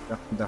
ده.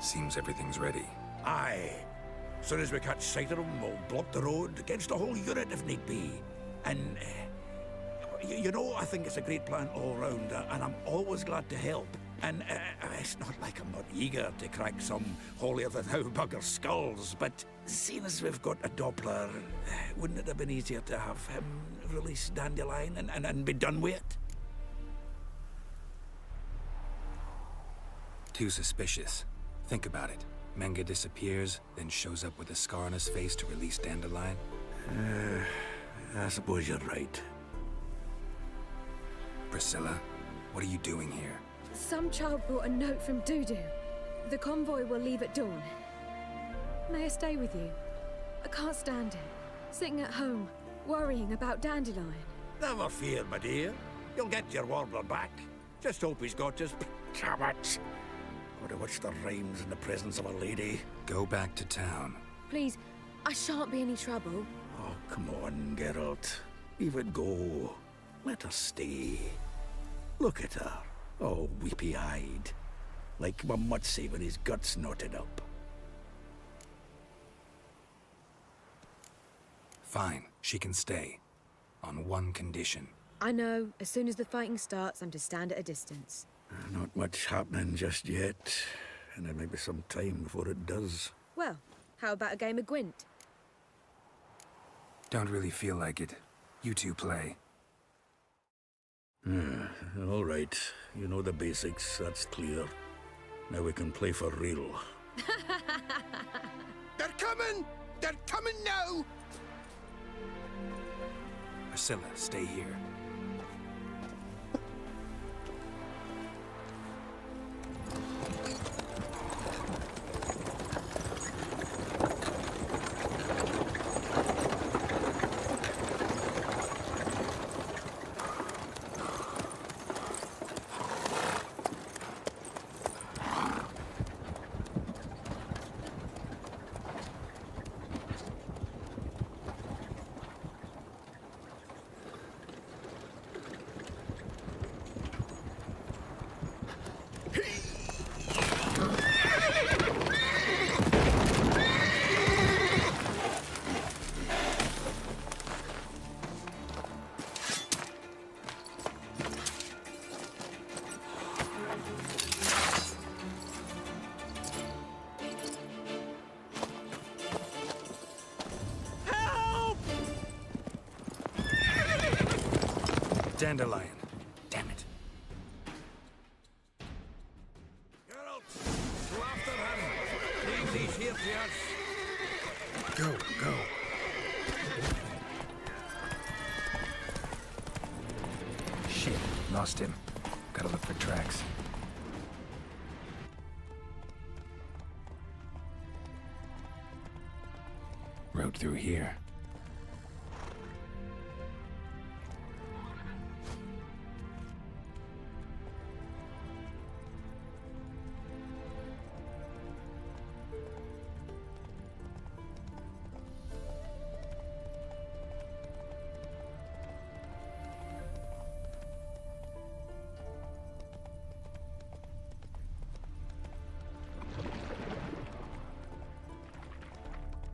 Seems everything's ready. Aye. Soon as we catch sight of them, we'll block the road against the whole unit if need be. And, you know, I think it's a great plan all round, and I'm always glad to help. And it's not like I'm not eager to crack some holier-than-thou bugger skulls, but seeing as we've got a Doppler, wouldn't it have been easier to have him release Dandelion and be done with it? Too suspicious. Think about it. Menga disappears, then shows up with a scar on his face to release Dandelion. I suppose you're right. Priscilla, what are you doing here? Some child brought a note from Dudu. The convoy will leave at dawn. May I stay with you? I can't stand it. Sitting at home, worrying about Dandelion. Never fear, my dear. You'll get your warbler back. Just hope he's got his habits. Or to watch the rhymes in the presence of a lady. Go back to town. Please, I shan't be any trouble. Oh, come on, Geralt. Leave it go. Let her stay. Look at her. Oh, weepy-eyed. Like my mutsy with his guts knotted up. Fine, she can stay. On one condition. I know, as soon as the fighting starts, I'm to stand at a distance. Not much happening just yet. And there may be some time before it does. Well, how about a game of Gwent? Don't really feel like it. You two play. All right. You know the basics, that's clear. Now we can play for real. They're coming! They're coming now! Priscilla, stay here. Dandelion. Damn it. Geralt, go after him. Leave these here to us. Go. Shit, lost him. Gotta look for tracks. Road through here.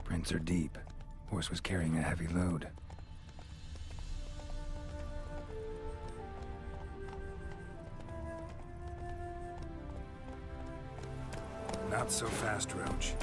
Prints are deep. Horse was carrying a heavy load. Not so fast, Roach.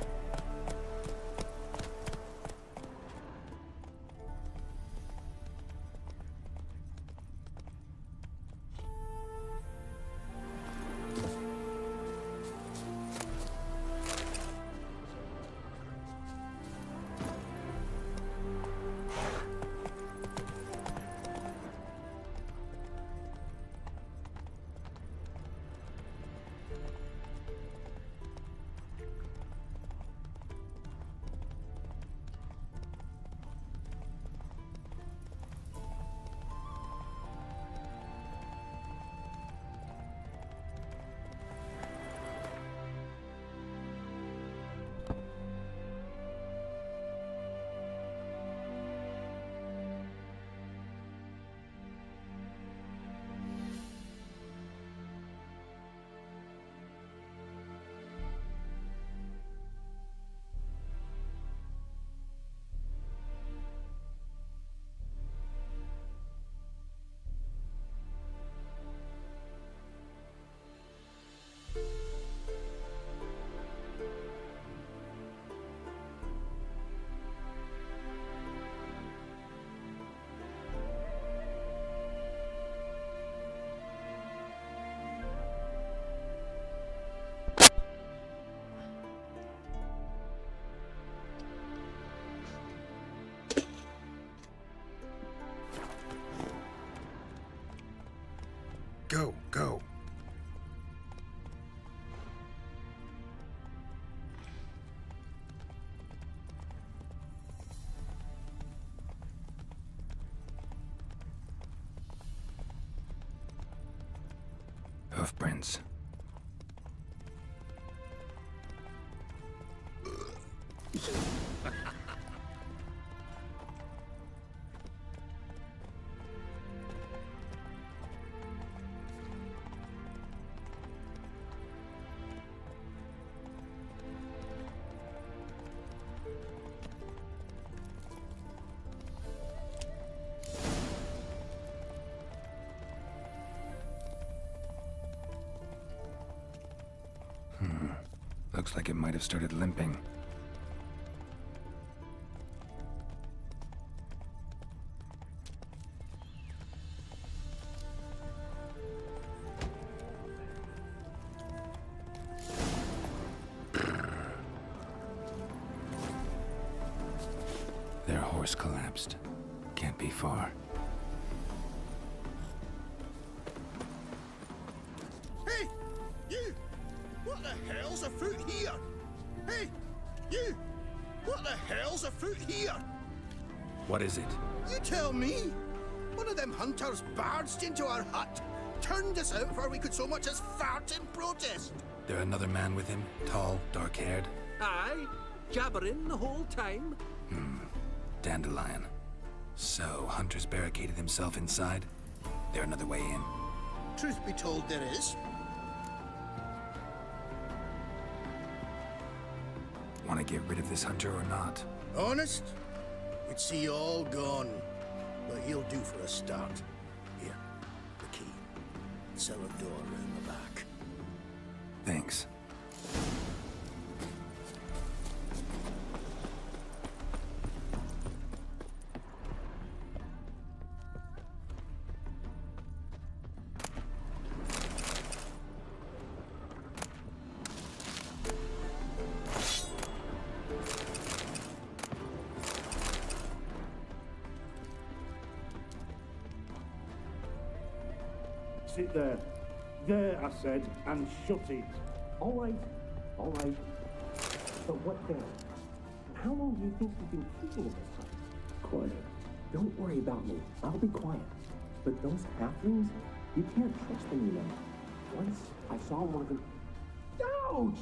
Go, go. Hoofprints. Looks like it might have started limping. Their horse collapsed. Can't be far. Hey, you! What the hell's afoot here? Hey, you! What the hell's afoot here? What is it? You tell me! One of them hunters barged into our hut, turned us out before we could so much as fart in protest. There another man with him? Tall, dark-haired? Aye, jabbering the whole time. Dandelion. So, Hunter's barricaded himself inside? There another way in? Truth be told, there is. Want to get rid of this Hunter or not? Honest? We'd see you all gone. But he'll do for a start. Here, the key. Cellar door round the back. Thanks. Sit there. There, I said, and shut it. All right. But what then? How long do you think you've been keeping in this hut? Quiet. Don't worry about me. I'll be quiet. But those halflings, you can't trust them, you know. Once I saw one of them. Ouch!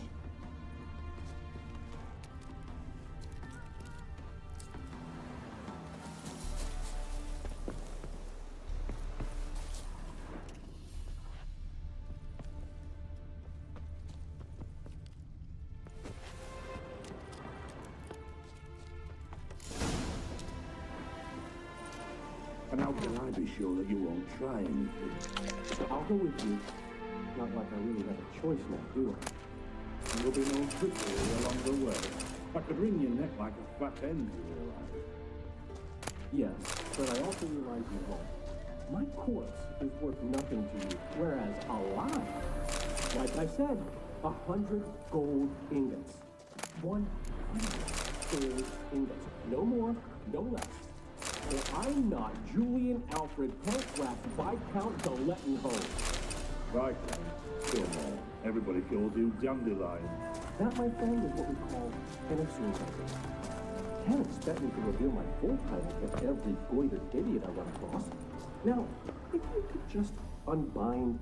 And how can I be sure that you won't try anything? I'll go with you. Not like I really have a choice now, do I? You'll be no trickery along the way. I could wring your neck like a fat end, you realize. Yes, but I also realize you won't. My corpse is worth nothing to you, whereas alive, like I said, 100 gold ingots. 100 gold ingots. No more, no less. Or I'm not Julian Alfred Peltgrass Viscount Delettenholm. Right then. Still more. Everybody calls you Dandelion. That, my friend, is what we call an assumed title. Can't expect me to reveal my full title to every goitered idiot I run across. Now, if you could just unbind...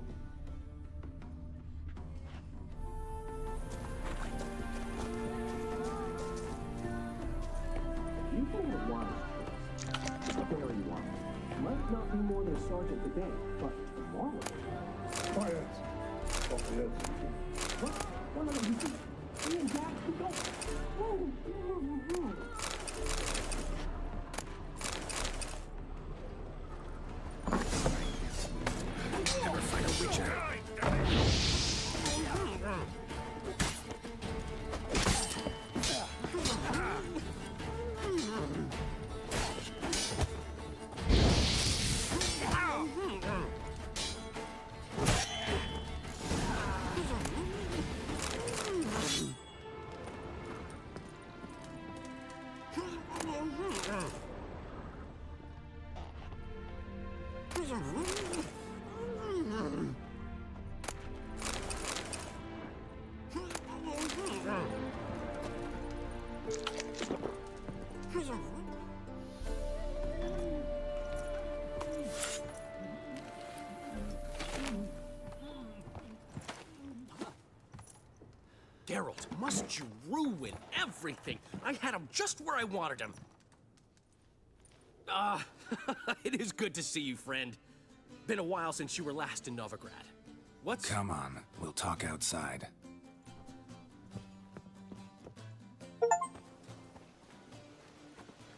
You can have wise choice. Very wise. Might not be more than a sergeant today, but tomorrow... Quiet. Stop here. What? No, you see, me and Jack, we go... Never find a witcher. Geralt, must you ruin everything? I had him just where I wanted him. It is good to see you, friend. Been a while since you were last in Novigrad. What's... Come on, we'll talk outside.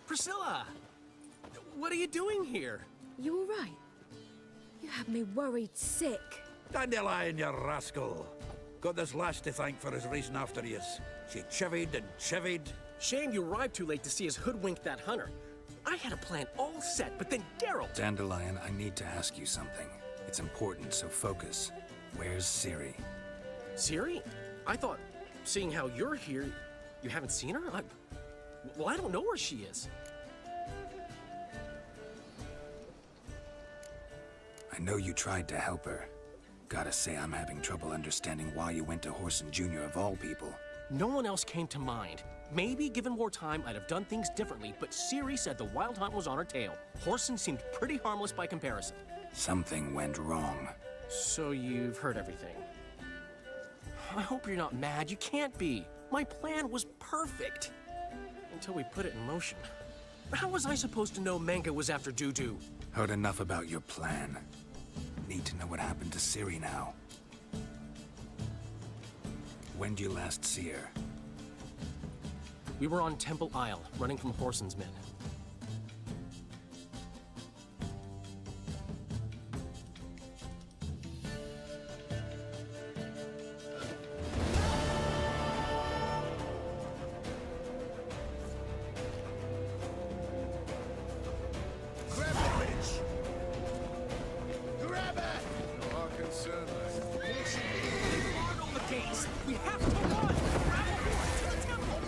Priscilla! What are you doing here? You all right? You had me worried sick. Dandelion, you rascal. Got this lass to thank for his racing after yous. She chivied and chivied. Shame you arrived too late to see us hoodwink that hunter. I had a plan all set, but then Geralt... Dandelion, I need to ask you something. It's important, so focus. Where's Ciri? Ciri? I thought, seeing how you're here, you haven't seen her? Well, I don't know where she is. I know you tried to help her. Gotta say, I'm having trouble understanding why you went to Whoreson Jr. of all people. No one else came to mind. Maybe, given more time, I'd have done things differently, but Ciri said the Wild Hunt was on her tail. Whoreson seemed pretty harmless by comparison. Something went wrong. So you've heard everything. I hope you're not mad. You can't be. My plan was perfect. Until we put it in motion. How was I supposed to know Manga was after Dudu? Heard enough about your plan. Need to know what happened to Ciri now. When did you last see her? We were on Temple Isle, running from Whoreson's men. Grab it, bitch! Grab it! You are concerned, Guard all the gates! We have to run! Grab a horse to the temple!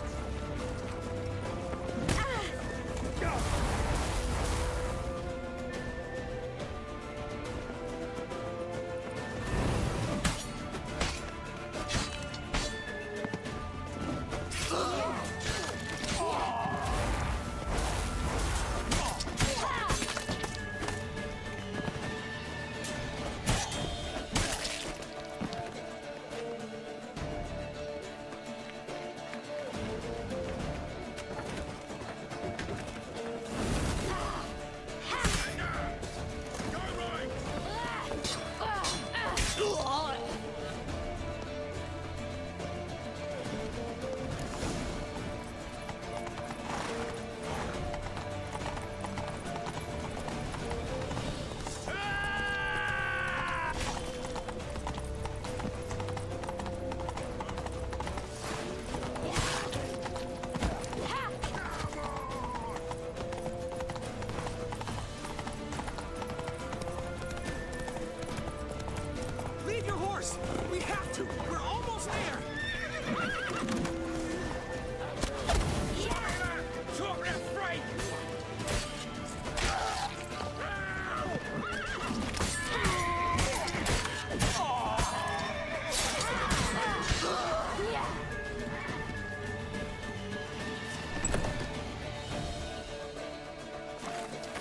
Leave your horse! We have to! We're almost there!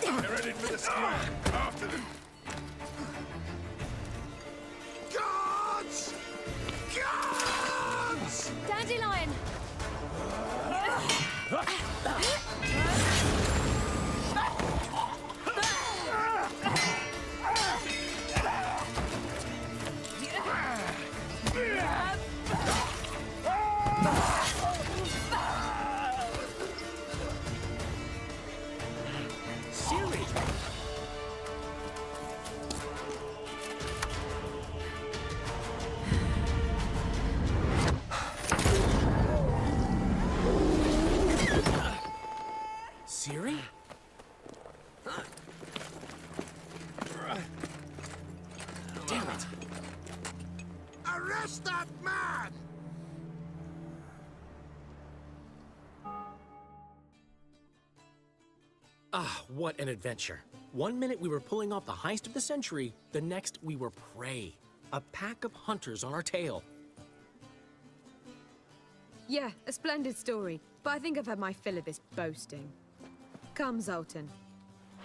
They're headed for the square. After them. Guards! Guards! Dandelion! Ciri! Ciri? Damn it! Arrest that man! Ah, what an adventure. One minute we were pulling off the heist of the century, the next we were prey. A pack of hunters on our tail. Yeah, a splendid story, but I think I've had my fill of this boasting. Come, Zoltan.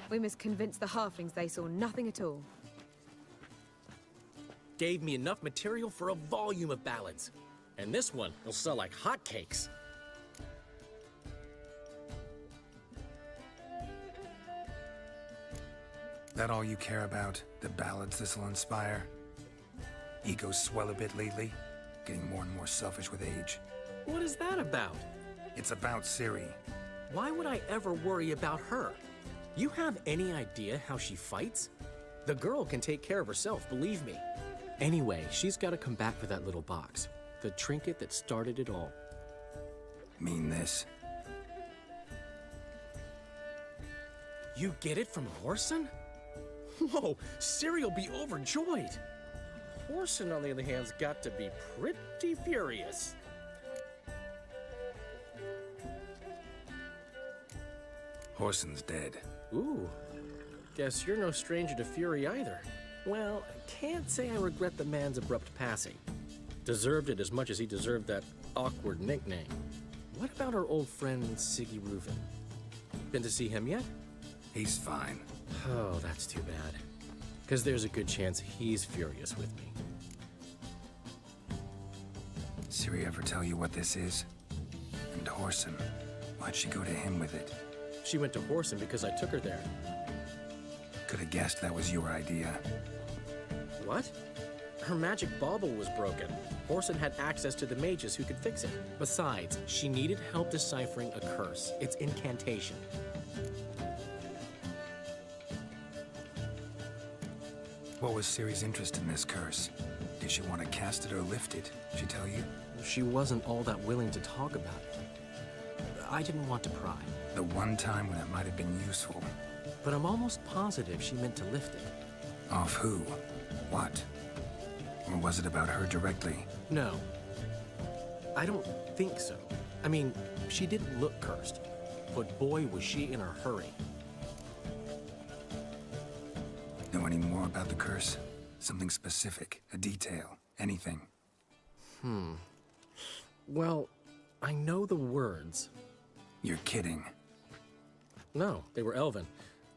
We must convince the halflings they saw nothing at all. Gave me enough material for a volume of ballads. And this one will sell like hotcakes. That all you care about? The ballads this'll inspire? Egos swell a bit lately? Getting more and more selfish with age? What is that about? It's about Ciri. Why would I ever worry about her? You have any idea how she fights? The girl can take care of herself, believe me. Anyway, she's got to come back for that little box. The trinket that started it all. Mean this? You get it from Whoreson? Whoa, Ciri will be overjoyed. Whoreson, on the other hand, has got to be pretty furious. Whoreson's dead. Ooh, guess you're no stranger to fury either. Well, I can't say I regret the man's abrupt passing. Deserved it as much as he deserved that awkward nickname. What about our old friend Siggy Reuven? Been to see him yet? He's fine. Oh, that's too bad. Because there's a good chance he's furious with me. Ciri ever tell you what this is? And Whoreson, why'd she go to him with it? She went to Whoreson because I took her there. Could have guessed that was your idea. What? Her magic bauble was broken. Whoreson had access to the mages who could fix it. Besides, she needed help deciphering a curse. It's incantation. What was Ciri's interest in this curse? Did she want to cast it or lift it? Did she tell you? She wasn't all that willing to talk about it. I didn't want to pry. The one time when it might have been useful. But I'm almost positive she meant to lift it. Off who? What? Or was it about her directly? No. I don't think so. I mean, she didn't look cursed. But boy, was she in a hurry. Know any more about the curse? Something specific, a detail, anything? Well, I know the words. You're kidding. No, they were Elven.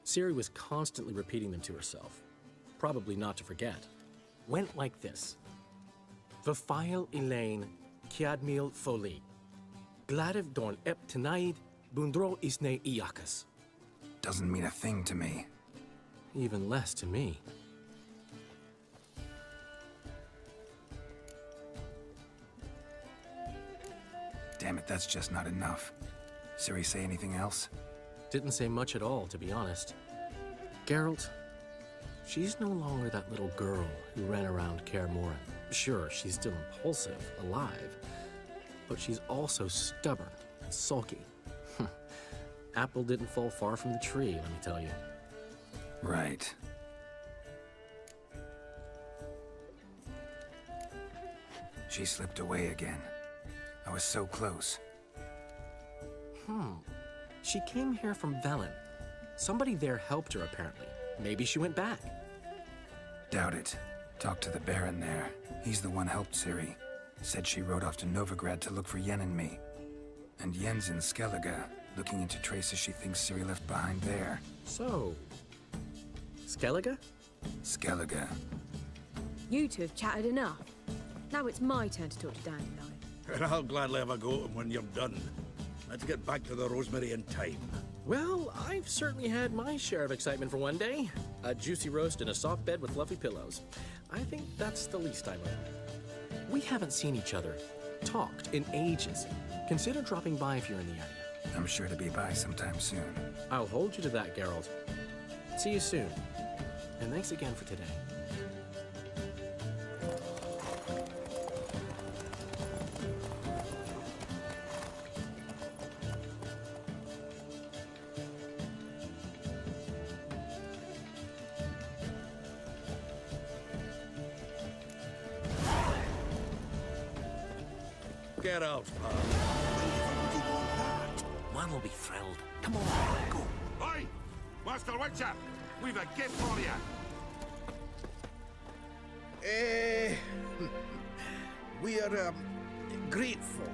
Ciri was constantly repeating them to herself. Probably not to forget. Went like this. Vafile Elaine, Kiadmil Foli. Gladiv Dorn Ep Tenaid, Bundro Isne Iakas. Doesn't mean a thing to me. Even less to me. Damn it, that's just not enough. Ciri say anything else? Didn't say much at all, to be honest. Geralt, she's no longer that little girl who ran around Kaer Morhen. Sure, she's still impulsive, alive, but she's also stubborn and sulky. Apple didn't fall far from the tree, let me tell you. Right. She slipped away again. I was so close. She came here from Velen. Somebody there helped her, apparently. Maybe she went back. Doubt it. Talked to the Baron there. He's the one helped Ciri. Said she rode off to Novigrad to look for Yen and me. And Yen's in Skellige, looking into traces she thinks Ciri left behind there. So, Skellige? Skellige. You two have chatted enough. Now it's my turn to talk to Dandelion. And I'll gladly have a go at him when you're done. Let's get back to the rosemary in time. Well, I've certainly had my share of excitement for one day. A juicy roast in a soft bed with fluffy pillows. I think that's the least I owe. We haven't seen each other, talked in ages. Consider dropping by if you're in the area. I'm sure to be by sometime soon. I'll hold you to that, Geralt. See you soon. And thanks again for today. Get out, pal. Man will be thrilled. Come on, go. Oi! Master Witcher! We've a gift for you! We are grateful.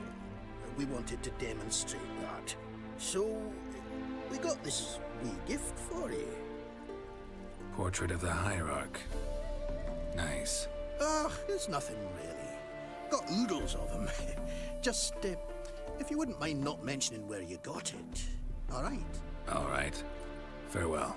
We wanted to demonstrate that. So, we got this wee gift for you. Portrait of the Hierarch. Nice. Ah, it's nothing really. Got oodles of them. Just, if you wouldn't mind not mentioning where you got it. All right? All right. Farewell.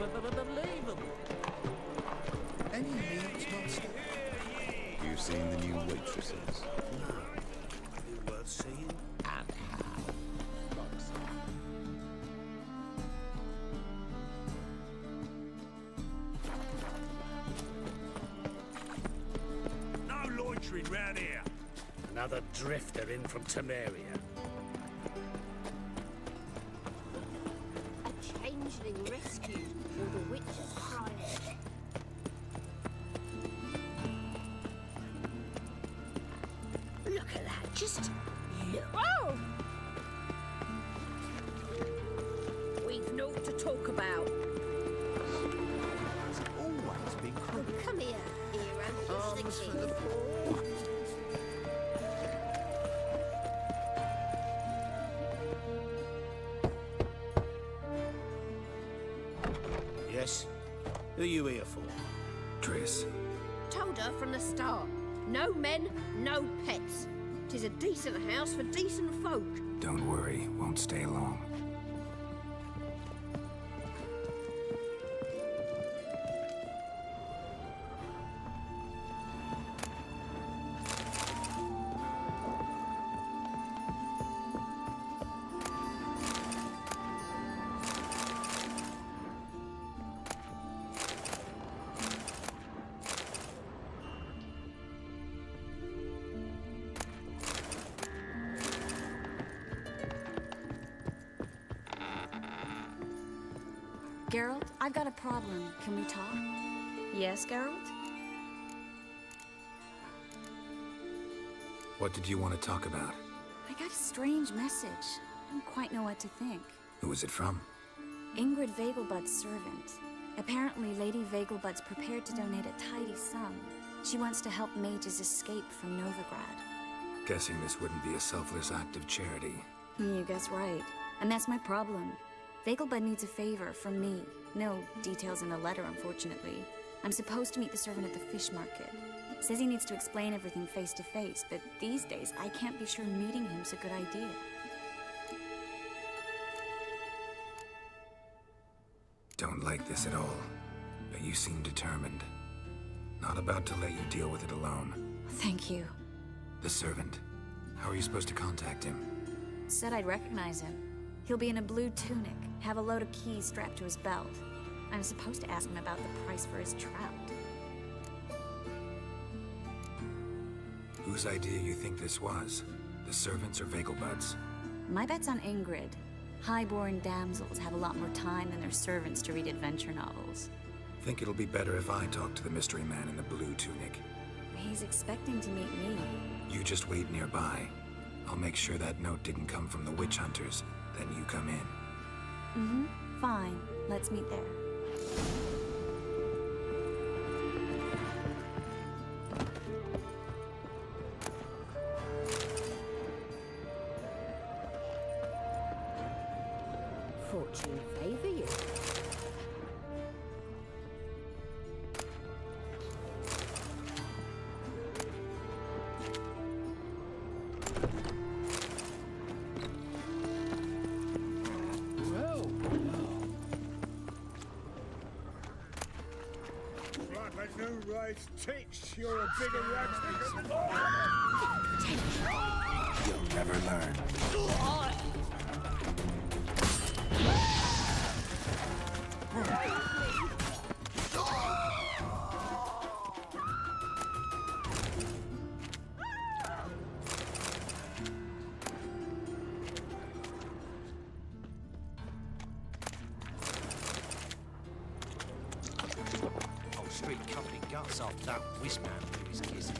Unbelievable. Any meals, master? You seen the new waitresses? No. Are they worth seeing? No loitering round here. Another drifter in from Temeria. A changeling rescued or the Witcher's prize. Look at that, just look. Oh! We've naught to talk about. It's always been Oh, come here, hero. arms Here's for the the key. poor. Yes? Who are you here for? Triss. Told her from the start. No men, no pets. 'Tis a decent house for decent folk. Don't worry, won't stay long. Geralt, I've got a problem. Can we talk? Yes, Geralt? What did you want to talk about? I got a strange message. I don't quite know what to think. Who was it from? Ingrid Vegelbud's servant. Apparently, Lady Vegelbud's prepared to donate a tidy sum. She wants to help mages escape from Novigrad. Guessing this wouldn't be a selfless act of charity. You guess right. And that's my problem. Vegelbud needs a favor from me. No details in the letter, unfortunately. I'm supposed to meet the servant at the fish market. Says he needs to explain everything face to face, but these days I can't be sure meeting him's a good idea. Don't like this at all, but you seem determined. Not about to let you deal with it alone. Thank you. The servant. How are you supposed to contact him? Said I'd recognize him. He'll be in a blue tunic, have a load of keys strapped to his belt. I'm supposed to ask him about the price for his trout. Whose idea you think this was? The servants or Vegelbud's? My bet's on Ingrid. High-born damsels have a lot more time than their servants to read adventure novels. Think it'll be better if I talk to the mystery man in the blue tunic. He's expecting to meet me. You just wait nearby. I'll make sure that note didn't come from the witch hunters. Then you come in. Mm-hmm. Fine. Let's meet there. Fortune favor you. You right tits, you're a bigger rat. You'll never learn. Whole street covered in guts after that whiz man blew his kiss.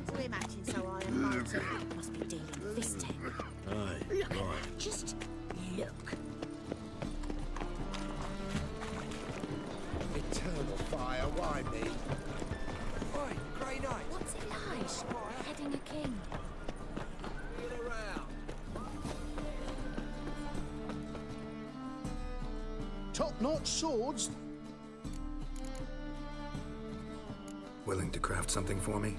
To him acting so high and mighty. Must be dealing fisting. Aye, Look at that. Just look. eternal fire, why me? Oi, Grey Knight. What's it like? Heading a king. Get around. Top-notch swords? Willing to craft something for me?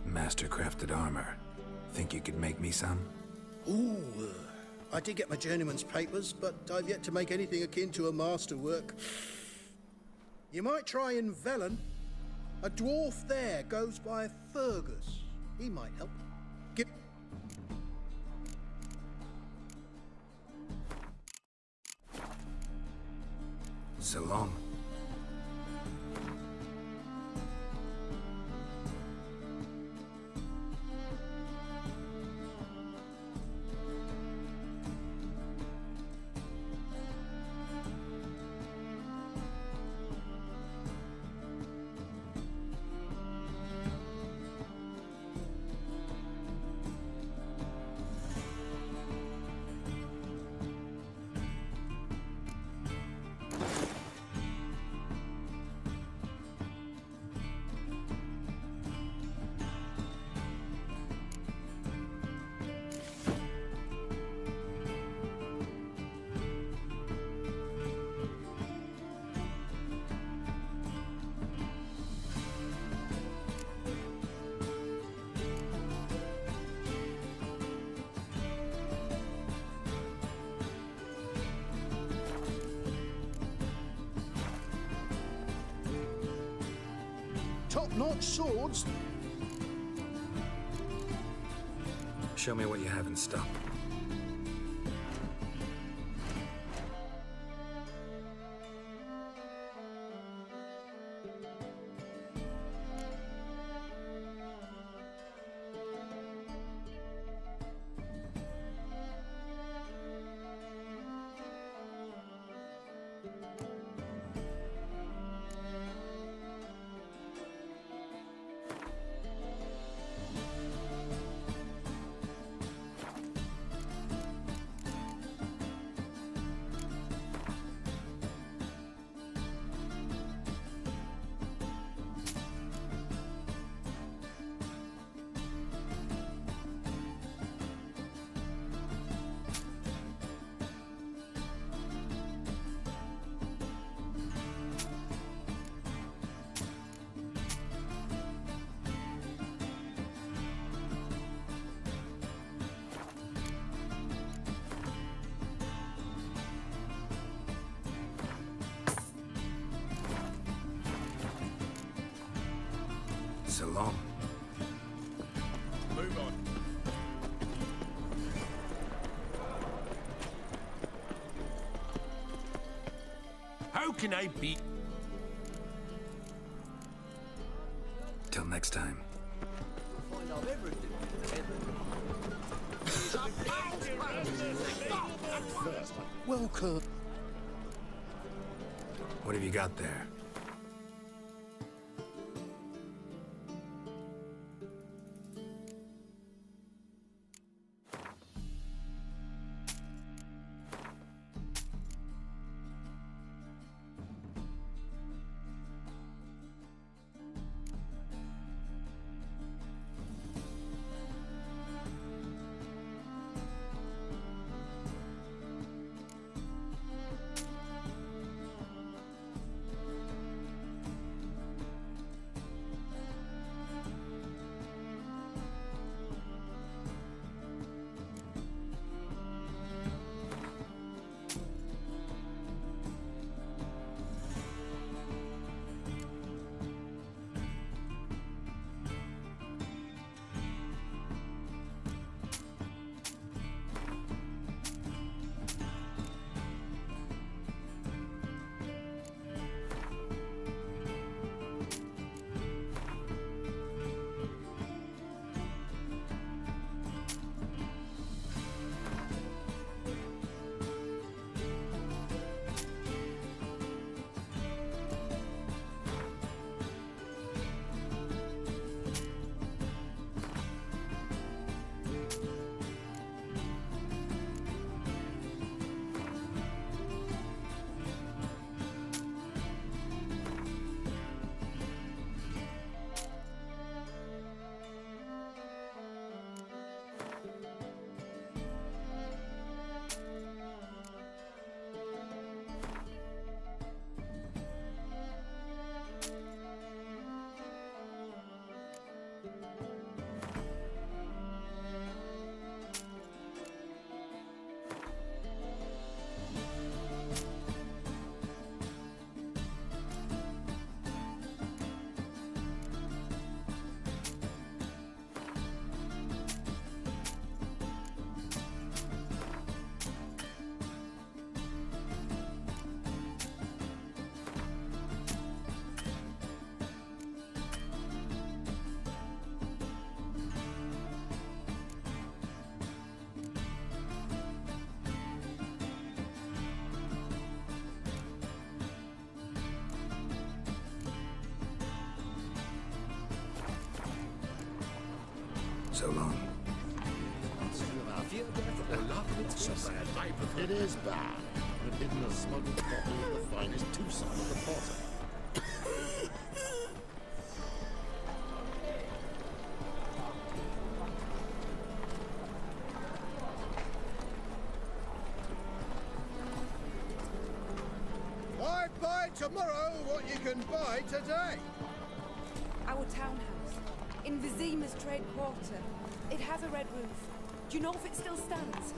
Master-crafted armor. Think you could make me some? Ooh, I did get my journeyman's papers, but I've yet to make anything akin to a masterwork. You might try in Velen. A dwarf there goes by Fergus. He might help. Give... So long. top-notch swords. Show me what you have in stock. So long. Move on. How can I be? Till next time. Welcome. What have you got there? So long. It is bad, but hidden a smuggled bottle of the finest Tucson of the potter. Why buy tomorrow what you can buy today? Our townhouse, in Vizima's trade quarter. It has a red roof. Do you know if it still stands?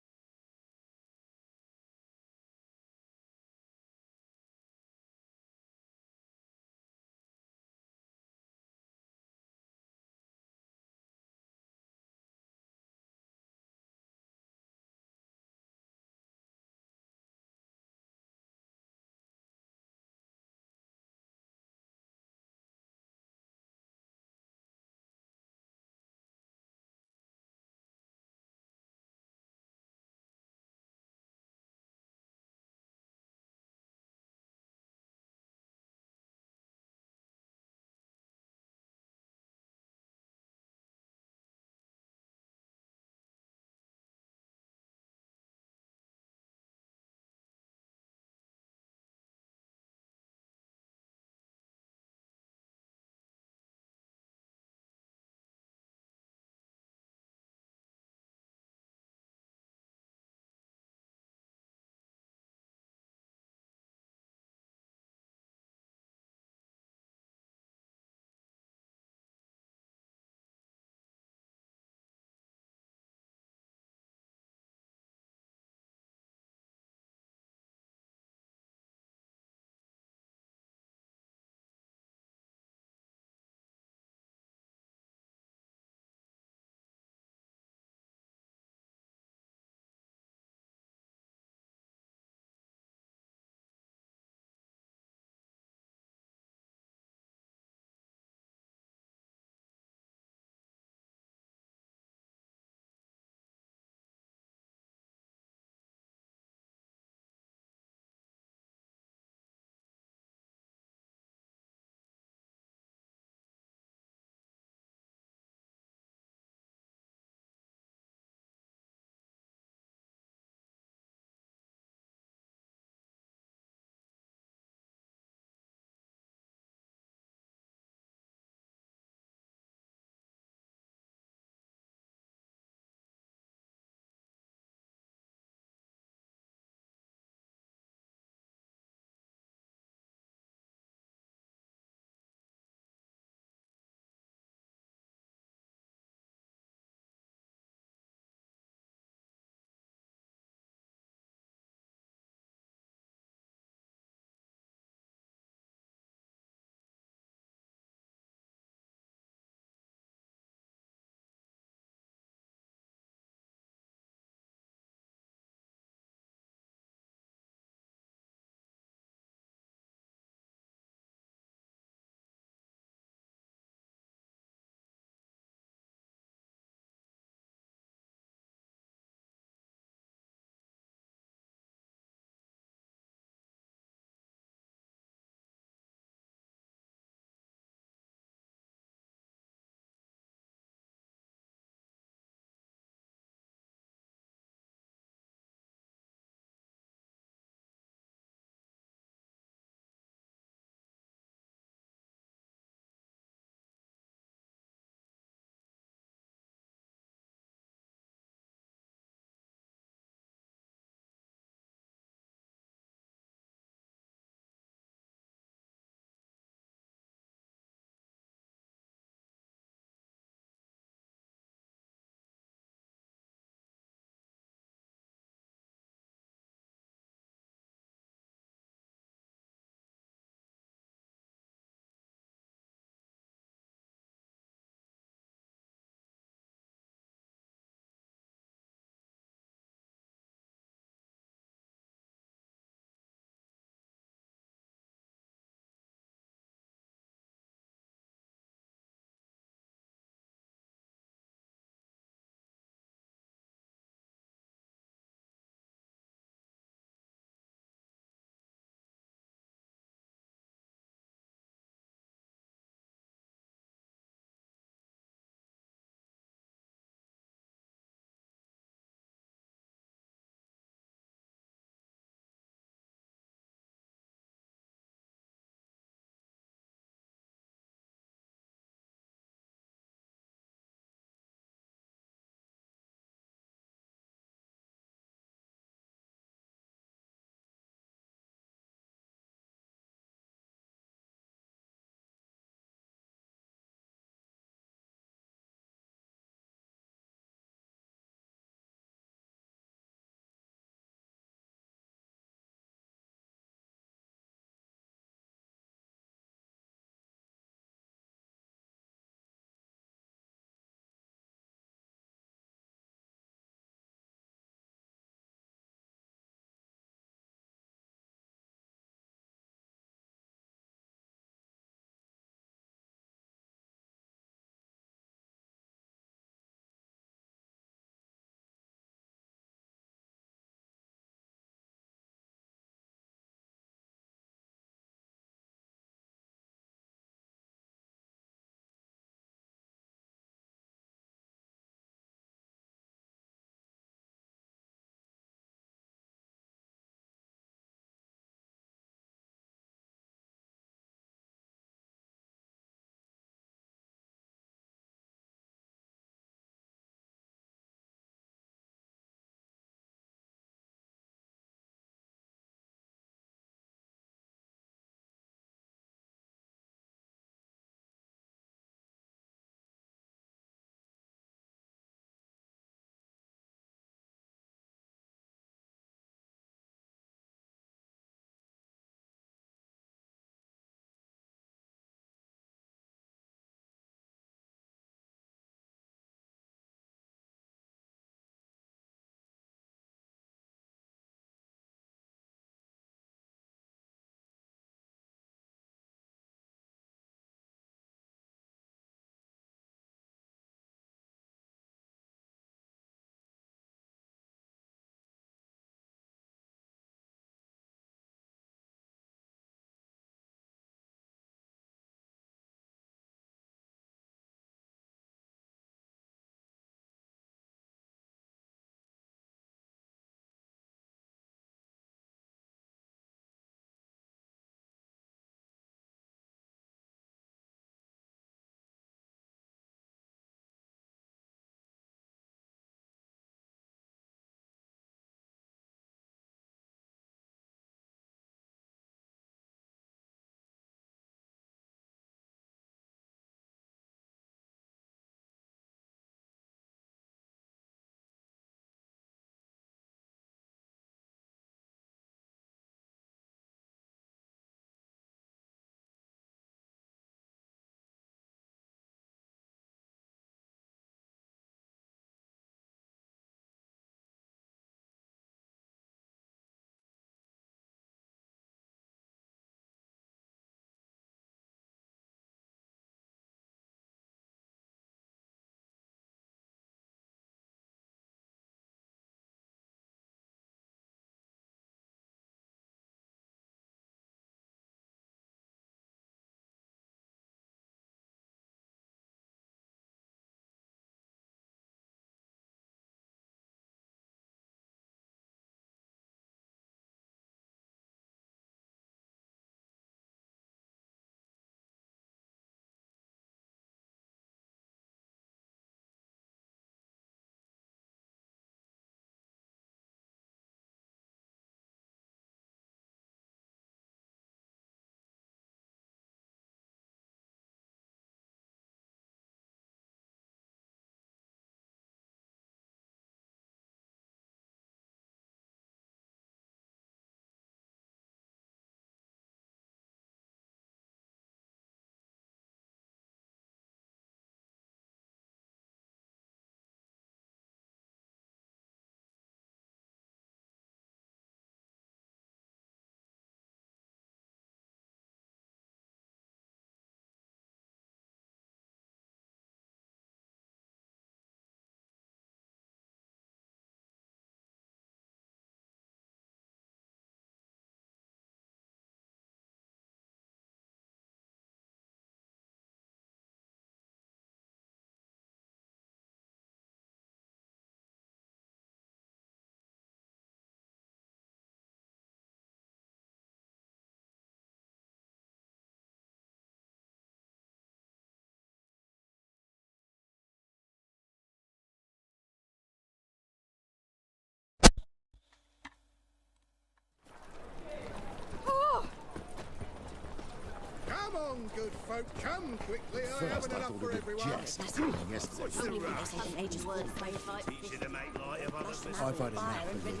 folk come quickly, I haven't enough for everyone. That's only when they say that they just won't fight. Teach you to make light of others. I've had enough of living.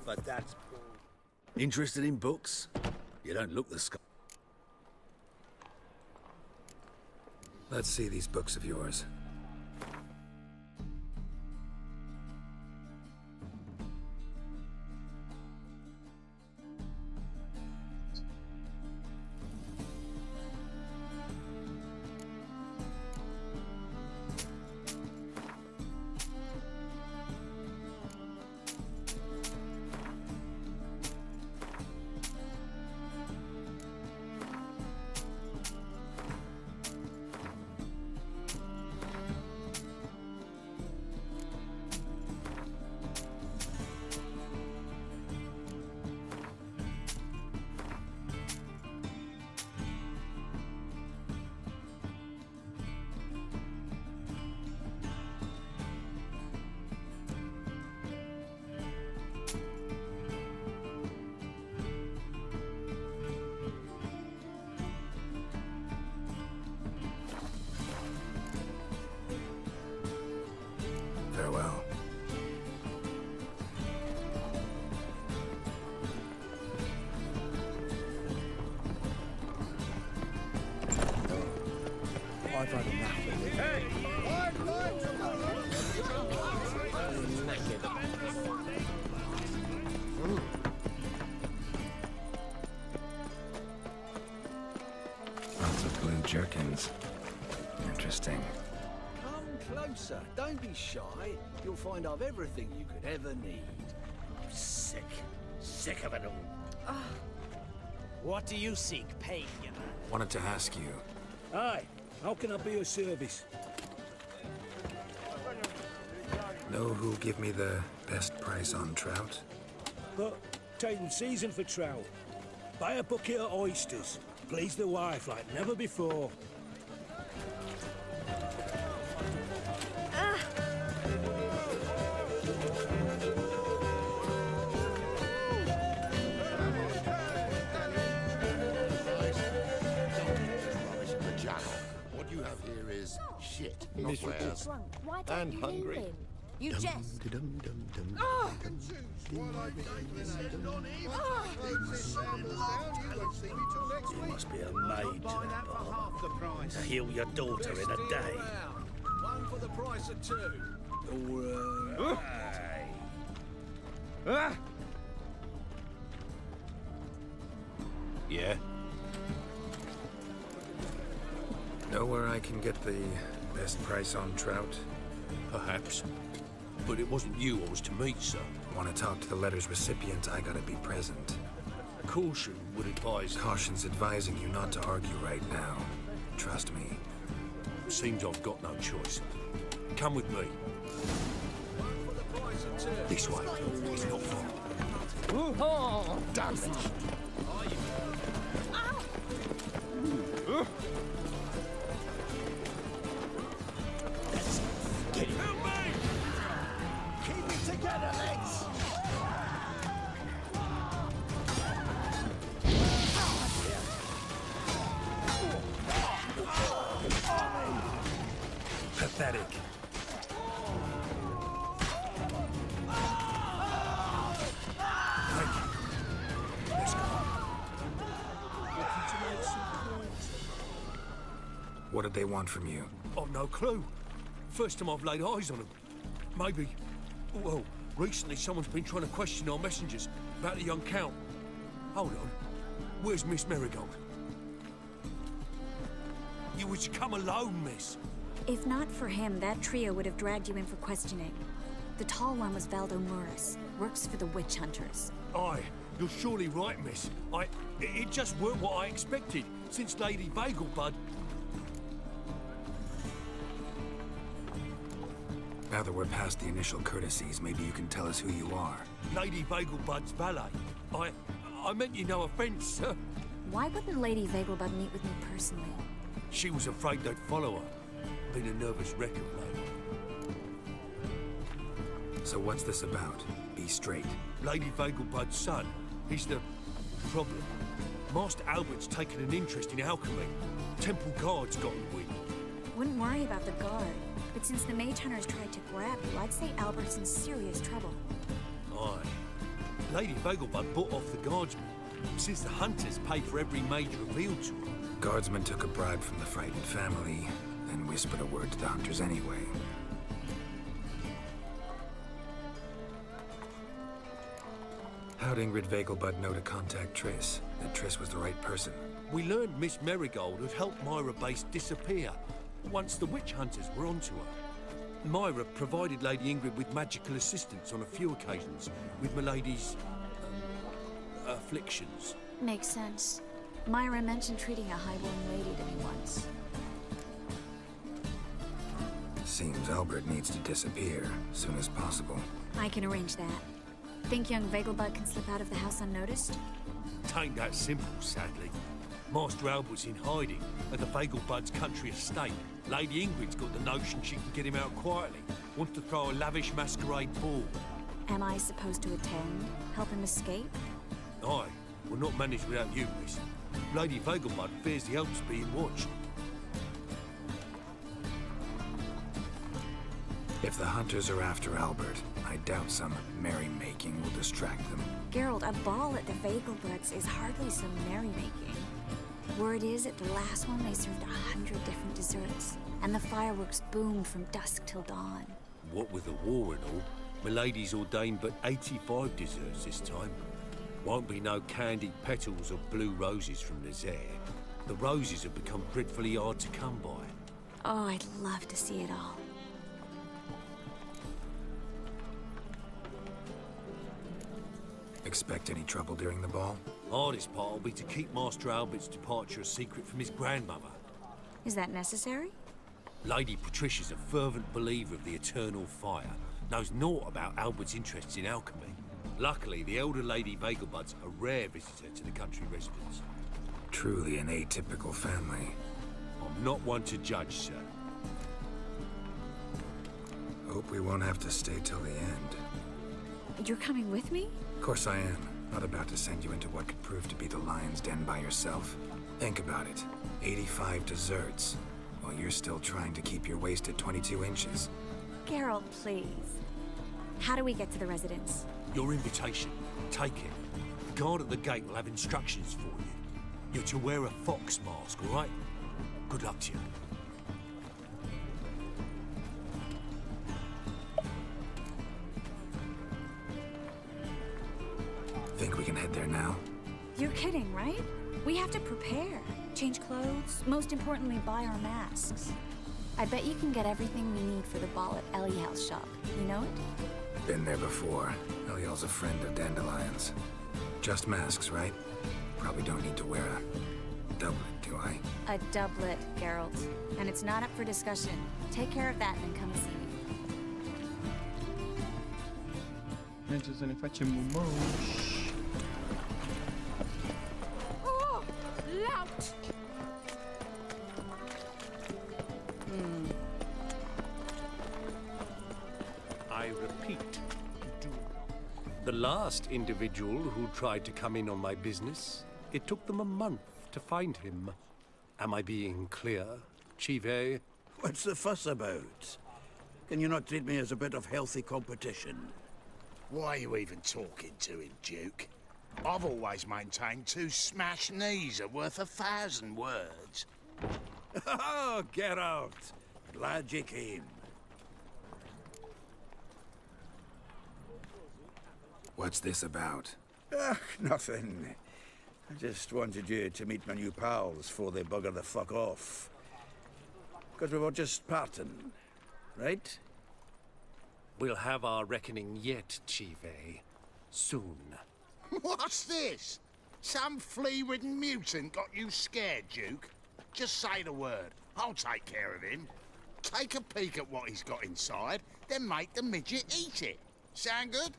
But that's... Interested in books? You don't look the sky. Let's see these books of yours. Farewell. I've had enough of living. Lots of blue jerkins. Interesting. Come closer. Don't be shy. You'll find I've everything you could ever need. Sick. Sick of it all. What do you seek, pain, you man? Wanted to ask you. Aye. How can I be of service? Know who'll give me the best price on trout? But taking season for trout. Buy a bucket of oysters. Please the wife like never before. What you have here is shit, not Miserable. wares. Why don't And you hungry. leave him? You jest. You must be a maid to that barber. To heal your daughter in a day. One for the price of two. Or, Yeah? Know where I can get the best price on trout? perhaps. But it wasn't you I was to meet, sir. Want to talk to the letter's recipient, I gotta be present. Caution would advise... Caution's advising you not to argue right now. Trust me. Seems I've got no choice. Come with me. This way. It's not far. Oh, damn it! Get him. Help me! Keep it together, lads! Pathetic. Thank you. Let's go. What did they want from you? I've no clue. First time I've laid eyes on them. Maybe... Well, recently someone's been trying to question our messengers about the young Count. Hold on. Where's Miss Marigold? You was to come alone, miss. If not for him, that trio would have dragged you in for questioning. The tall one was Valdo Muris, works for the witch hunters. Aye, you're surely right, miss. It just weren't what I expected, since Lady Bagelbud... Now that we're past the initial courtesies, maybe you can tell us who you are. Lady Bagelbud's valet. I meant you no offence, sir. Why wouldn't Lady Vegelbud meet with me personally? She was afraid they'd follow her. Been a nervous wreck of late. So what's this about? Be straight. Lady Vegelbud's son, he's the problem. Master Albert's taken an interest in alchemy. Temple guards got in wind. Wouldn't worry about the guard, but since the mage hunters tried to grab you, I'd say Albert's in serious trouble. Aye. Lady Vegelbud bought off the guardsmen, since the hunters paid for every mage revealed to them. Guardsmen took a bribe from the frightened family, then whispered a word to the hunters anyway. How'd Ingrid Vegelbud know to contact Triss? That Triss was the right person? We learned Miss Marigold had helped Myra Base disappear once the witch hunters were onto her. Myra provided Lady Ingrid with magical assistance on a few occasions with Milady's afflictions. Makes sense. Myra mentioned treating a highborn lady to me once. Seems Albert needs to disappear as soon as possible. I can arrange that. Think young Vegelbud can slip out of the house unnoticed? Tain't that simple, sadly. Master Albert's in hiding at the Vegelbud's country estate. Lady Ingrid's got the notion she can get him out quietly. Wants to throw a lavish masquerade ball. Am I supposed to attend? Help him escape? Aye, we'll not manage without you, miss. Lady Vegelbud fears the help's being watched. If the hunters are after Albert, I doubt some merrymaking will distract them. Geralt, a ball at the Vegelbuds is hardly some merrymaking. Word is, at the last one they served 100 different desserts, and the fireworks boomed from dusk till dawn. What with the war and all, Milady's ordained but 85 desserts this time. Won't be no candied petals or blue roses from Withcer. The roses have become dreadfully hard to come by. Oh, I'd love to see it all. Expect any trouble during the ball? Hardest part will be to keep Master Albert's departure a secret from his grandmother. Is that necessary? Lady Patricia's a fervent believer of the eternal fire, knows naught about Albert's interests in alchemy. Luckily, the elder Lady Vegelbud's a rare visitor to the country residence. Truly an atypical family. I'm not one to judge, sir. Hope we won't have to stay till the end. You're coming with me? Of course I am. Not about to send you into what could prove to be the lion's den by yourself. Think about it. 85 desserts, while you're still trying to keep your waist at 22 inches. Geralt, please. How do we get to the residence? Your invitation. Take it. The guard at the gate will have instructions for you. You're to wear a fox mask, all right? Good luck to you. Think we can head there now? You're kidding, right? We have to prepare. Change clothes, most importantly, buy our masks. I bet you can get everything we need for the ball at Eliel's shop. You know it? Been there before. Eliel's a friend of Dandelion's. Just masks, right? Probably don't need to wear a doublet, do I? A doublet, Geralt. And it's not up for discussion. Take care of that and then come see me. Mentre se ne facem un moș. Oh, lout! I repeat, the last individual who tried to come in on my business, it took them a month to find him. Am I being clear, Chive? What's the fuss about? Can you not treat me as a bit of healthy competition? Why are you even talking to him, Duke? I've always maintained 2 smashed knees are worth 1,000 words. Oh, get out! Glad you came. What's this about? Nothing. I just wanted you to meet my new pals before they bugger the fuck off. Because we were just parting, right? We'll have our reckoning yet, Chive. Soon. What's this? Some flea-ridden mutant got you scared, Duke? Just say the word. I'll take care of him. Take a peek at what he's got inside, then make the midget eat it. Sound good?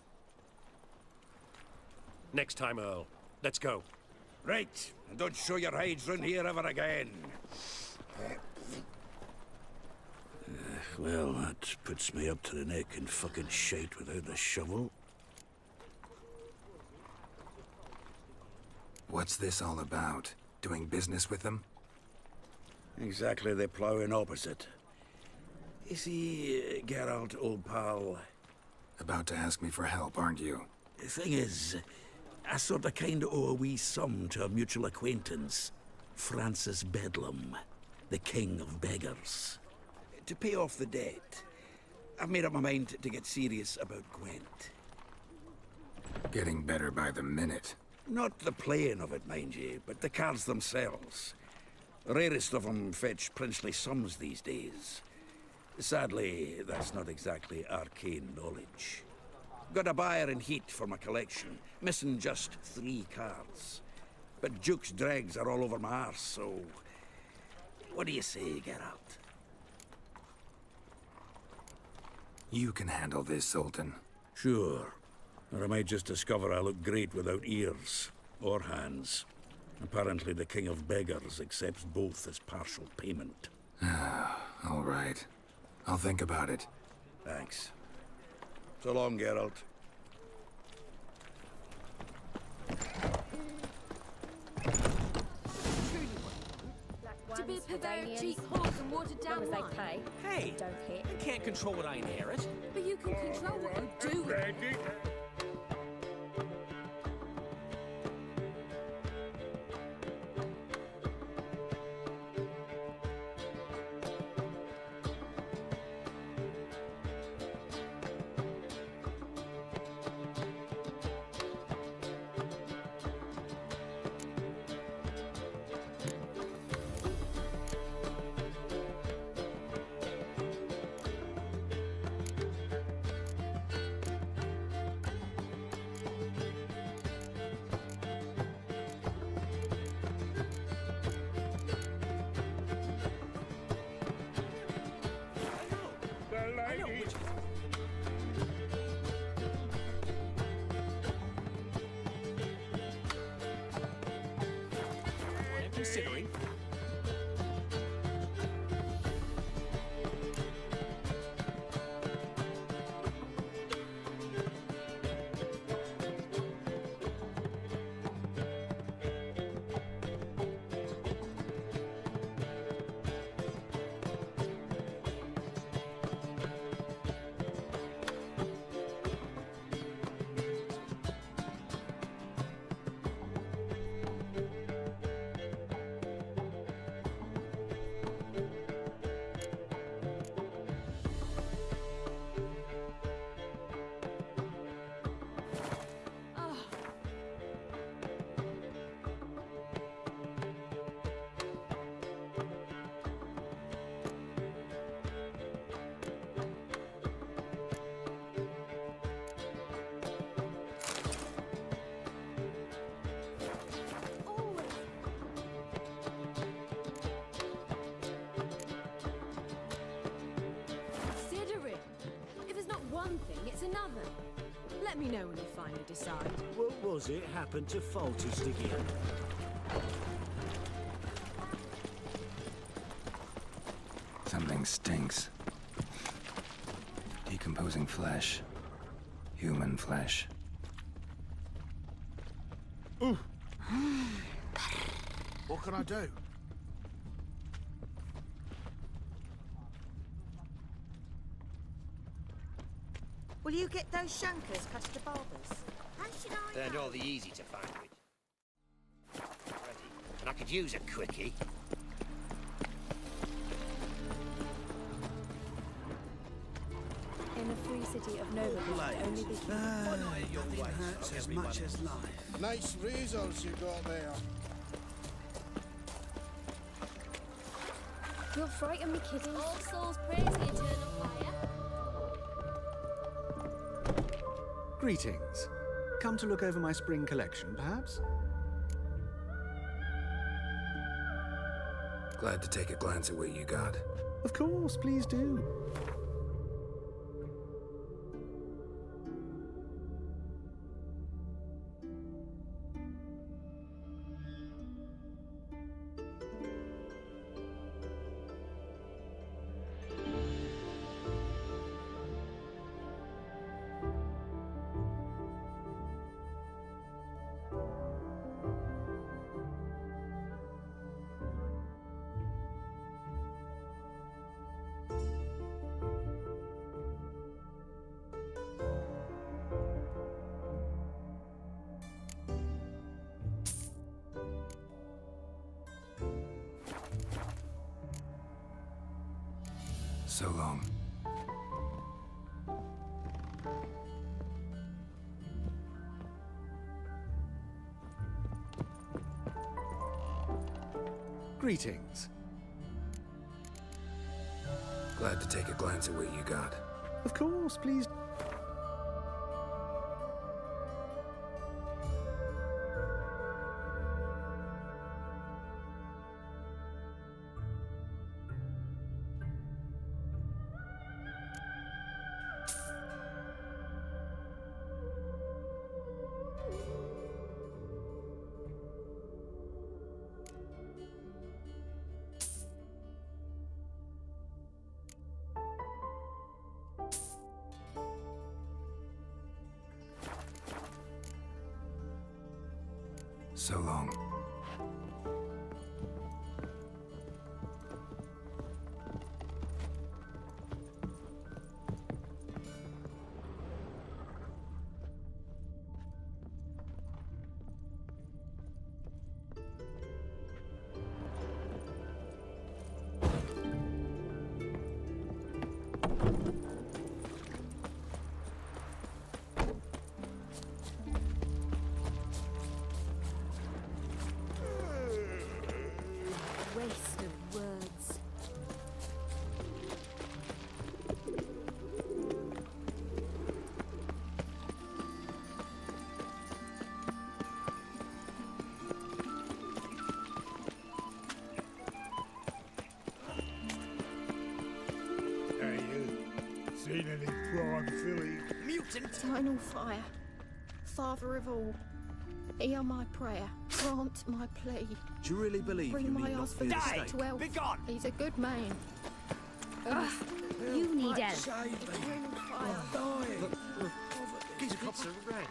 Next time, Earl. Let's go. Right, and don't show your hides round here ever again. Well, that puts me up to the neck in fucking shite without a shovel. What's this all about? Doing business with them? Exactly the ploughing opposite. You see, Geralt, old pal... About to ask me for help, aren't you? The thing is, I sort of kind of owe a wee sum to a mutual acquaintance. Francis Bedlam, the king of beggars. To pay off the debt, I've made up my mind to get serious about Gwent. Getting better by the minute. Not the playing of it, mind you, but the cards themselves. Rarest of them fetch princely sums these days. Sadly, that's not exactly arcane knowledge. Got a buyer in heat for my collection, missing just 3 cards. But Duke's dregs are all over my arse, so... What do you say, Geralt? You can handle this, Sultan. Sure. Or I might just discover I look great without ears. Or hands. Apparently the king of beggars accepts both as partial payment. All right. I'll think about it. Thanks. So long, Geralt. To be a purveyor of cheap horse and watered down wine. pay. Hey, Don't hit. I can't control what I inherit. But you can control what you do with it. Considering. One thing, it's another. Let me know when you finally decide. What was it happened to faulty sticky? Something stinks. Decomposing flesh. Human flesh. What can I do? Will you get those shankers cut to barbers? How should I They're know? not the easy to find with. Ready. And I could use a quickie. In the free city of Nova, only be Nothing hurts as much as life. Nice razors you got there. You'll frighten me, kiddies. All souls praise the eternal fire. Greetings. Come to look over my spring collection, perhaps? Glad to take a glance at what you got. Of course, please do. So long. Greetings. Glad to take a glance at what you got. Of course, please. So long. Waste of words. Hey, you. Seen any prime filly? Mutant! Eternal fire. Father of all. Hear my prayer. Grant my plea. Do you really believe Bring you my need not husband fear the back stake? to health. Begone! He's a good man. You need help. Eternal fire. Get a copper rag.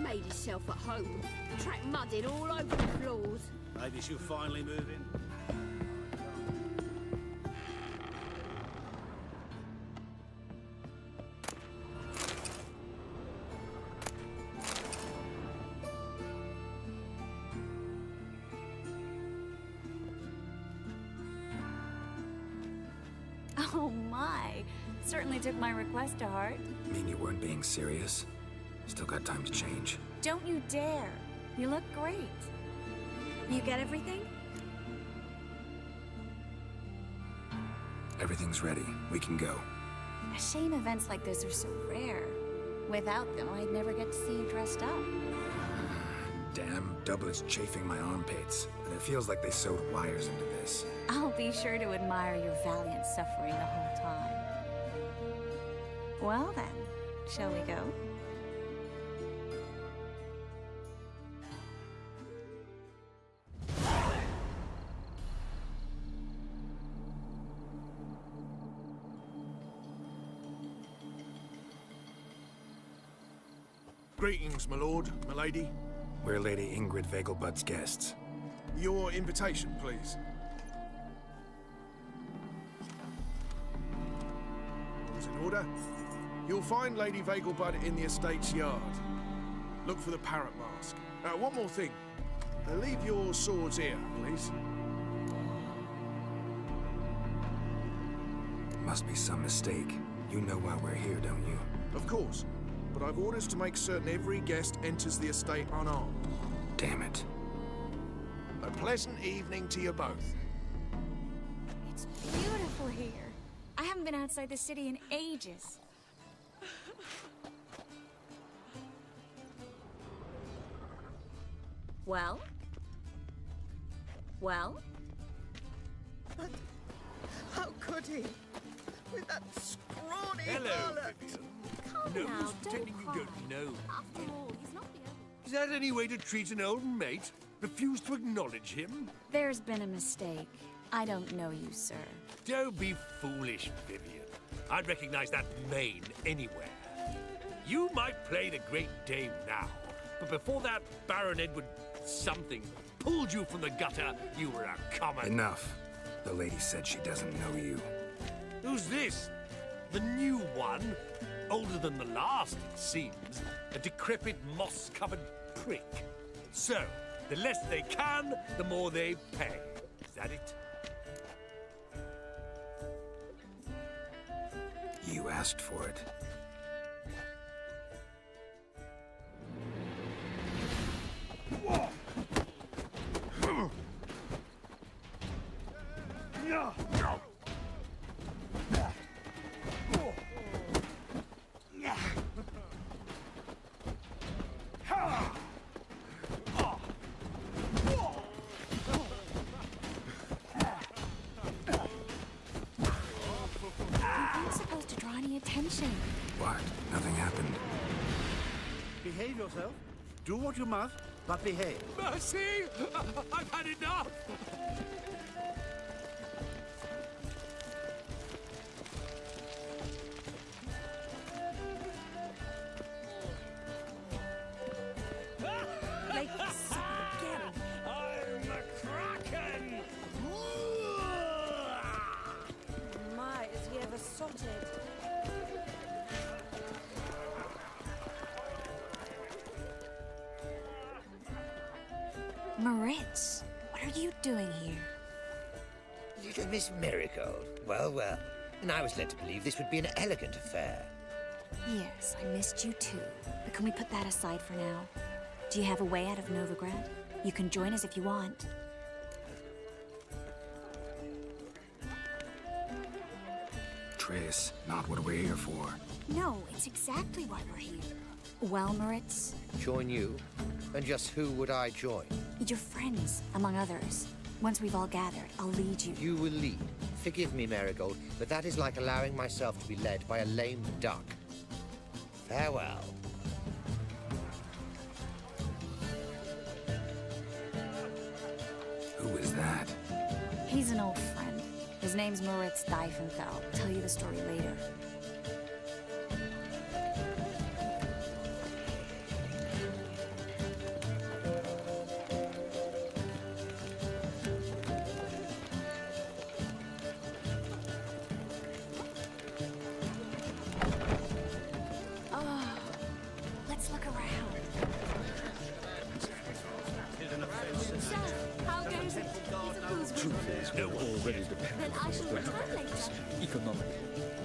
Made himself at home. Track mudded all over the floors. Maybe she'll finally move in. Oh my. Certainly took my request to heart. Mean you weren't being serious? Still got time to change. Don't you dare. You look great. You get everything? Everything's ready. We can go. A shame events like this are so rare. Without them, I'd never get to see you dressed up. Damn, Dublet's chafing my armpits, and it feels like they sewed wires into this. I'll be sure to admire your valiant suffering the whole time. Well then, shall we go? Greetings, my lord, my lady. We're Lady Ingrid Vegelbud's guests. Your invitation, please. All's in order. You'll find Lady Vegelbud in the estate's yard. Look for the parrot mask. One more thing. Leave your swords here, please. Must be some mistake. You know why we're here, don't you? Of course. But I've orders to make certain every guest enters the estate unarmed. Damn it. A pleasant evening to you both. It's beautiful here. I haven't been outside the city in ages. Well? Well? But how could he? With that scrawny Hello, harlot. Vivian. Calm No now, one's pretending you cry. don't know. After all, he's not the only... Is that any way to treat an old mate? Refuse to acknowledge him? There's been a mistake. I don't know you, sir. Don't be foolish, Vivian. I'd recognize that mane anywhere. You might play the Great Dame now, but before that Baron Edward something pulled you from the gutter, you were a common... Enough. The lady said she doesn't know you. Who's this? The new one? Older than the last, it seems. A decrepit, moss-covered prick. So, the less they can, the more they pay. Is that it? You asked for it. What? Nothing happened. Behave yourself. Do what you must, but behave. Mercy! I've had enough! I'm a kraken! My, is he ever sorted? Murit, what are you doing here? Little Miss Marigold. Well, well. And I was led to believe this would be an elegant affair. Yes, I missed you too. But can we put that aside for now? Do you have a way out of Novigrad? You can join us if you want. Trace, not what we're here for. No, it's exactly why we're here. Well, Murit? Join you? And just who would I join? Your friends, among others. Once we've all gathered, I'll lead you. You will lead. Forgive me, Marigold, but that is like allowing myself to be led by a lame duck. Farewell. Who is that? He's an old friend. His name's Moritz Diefenthal. I'll tell you the story later.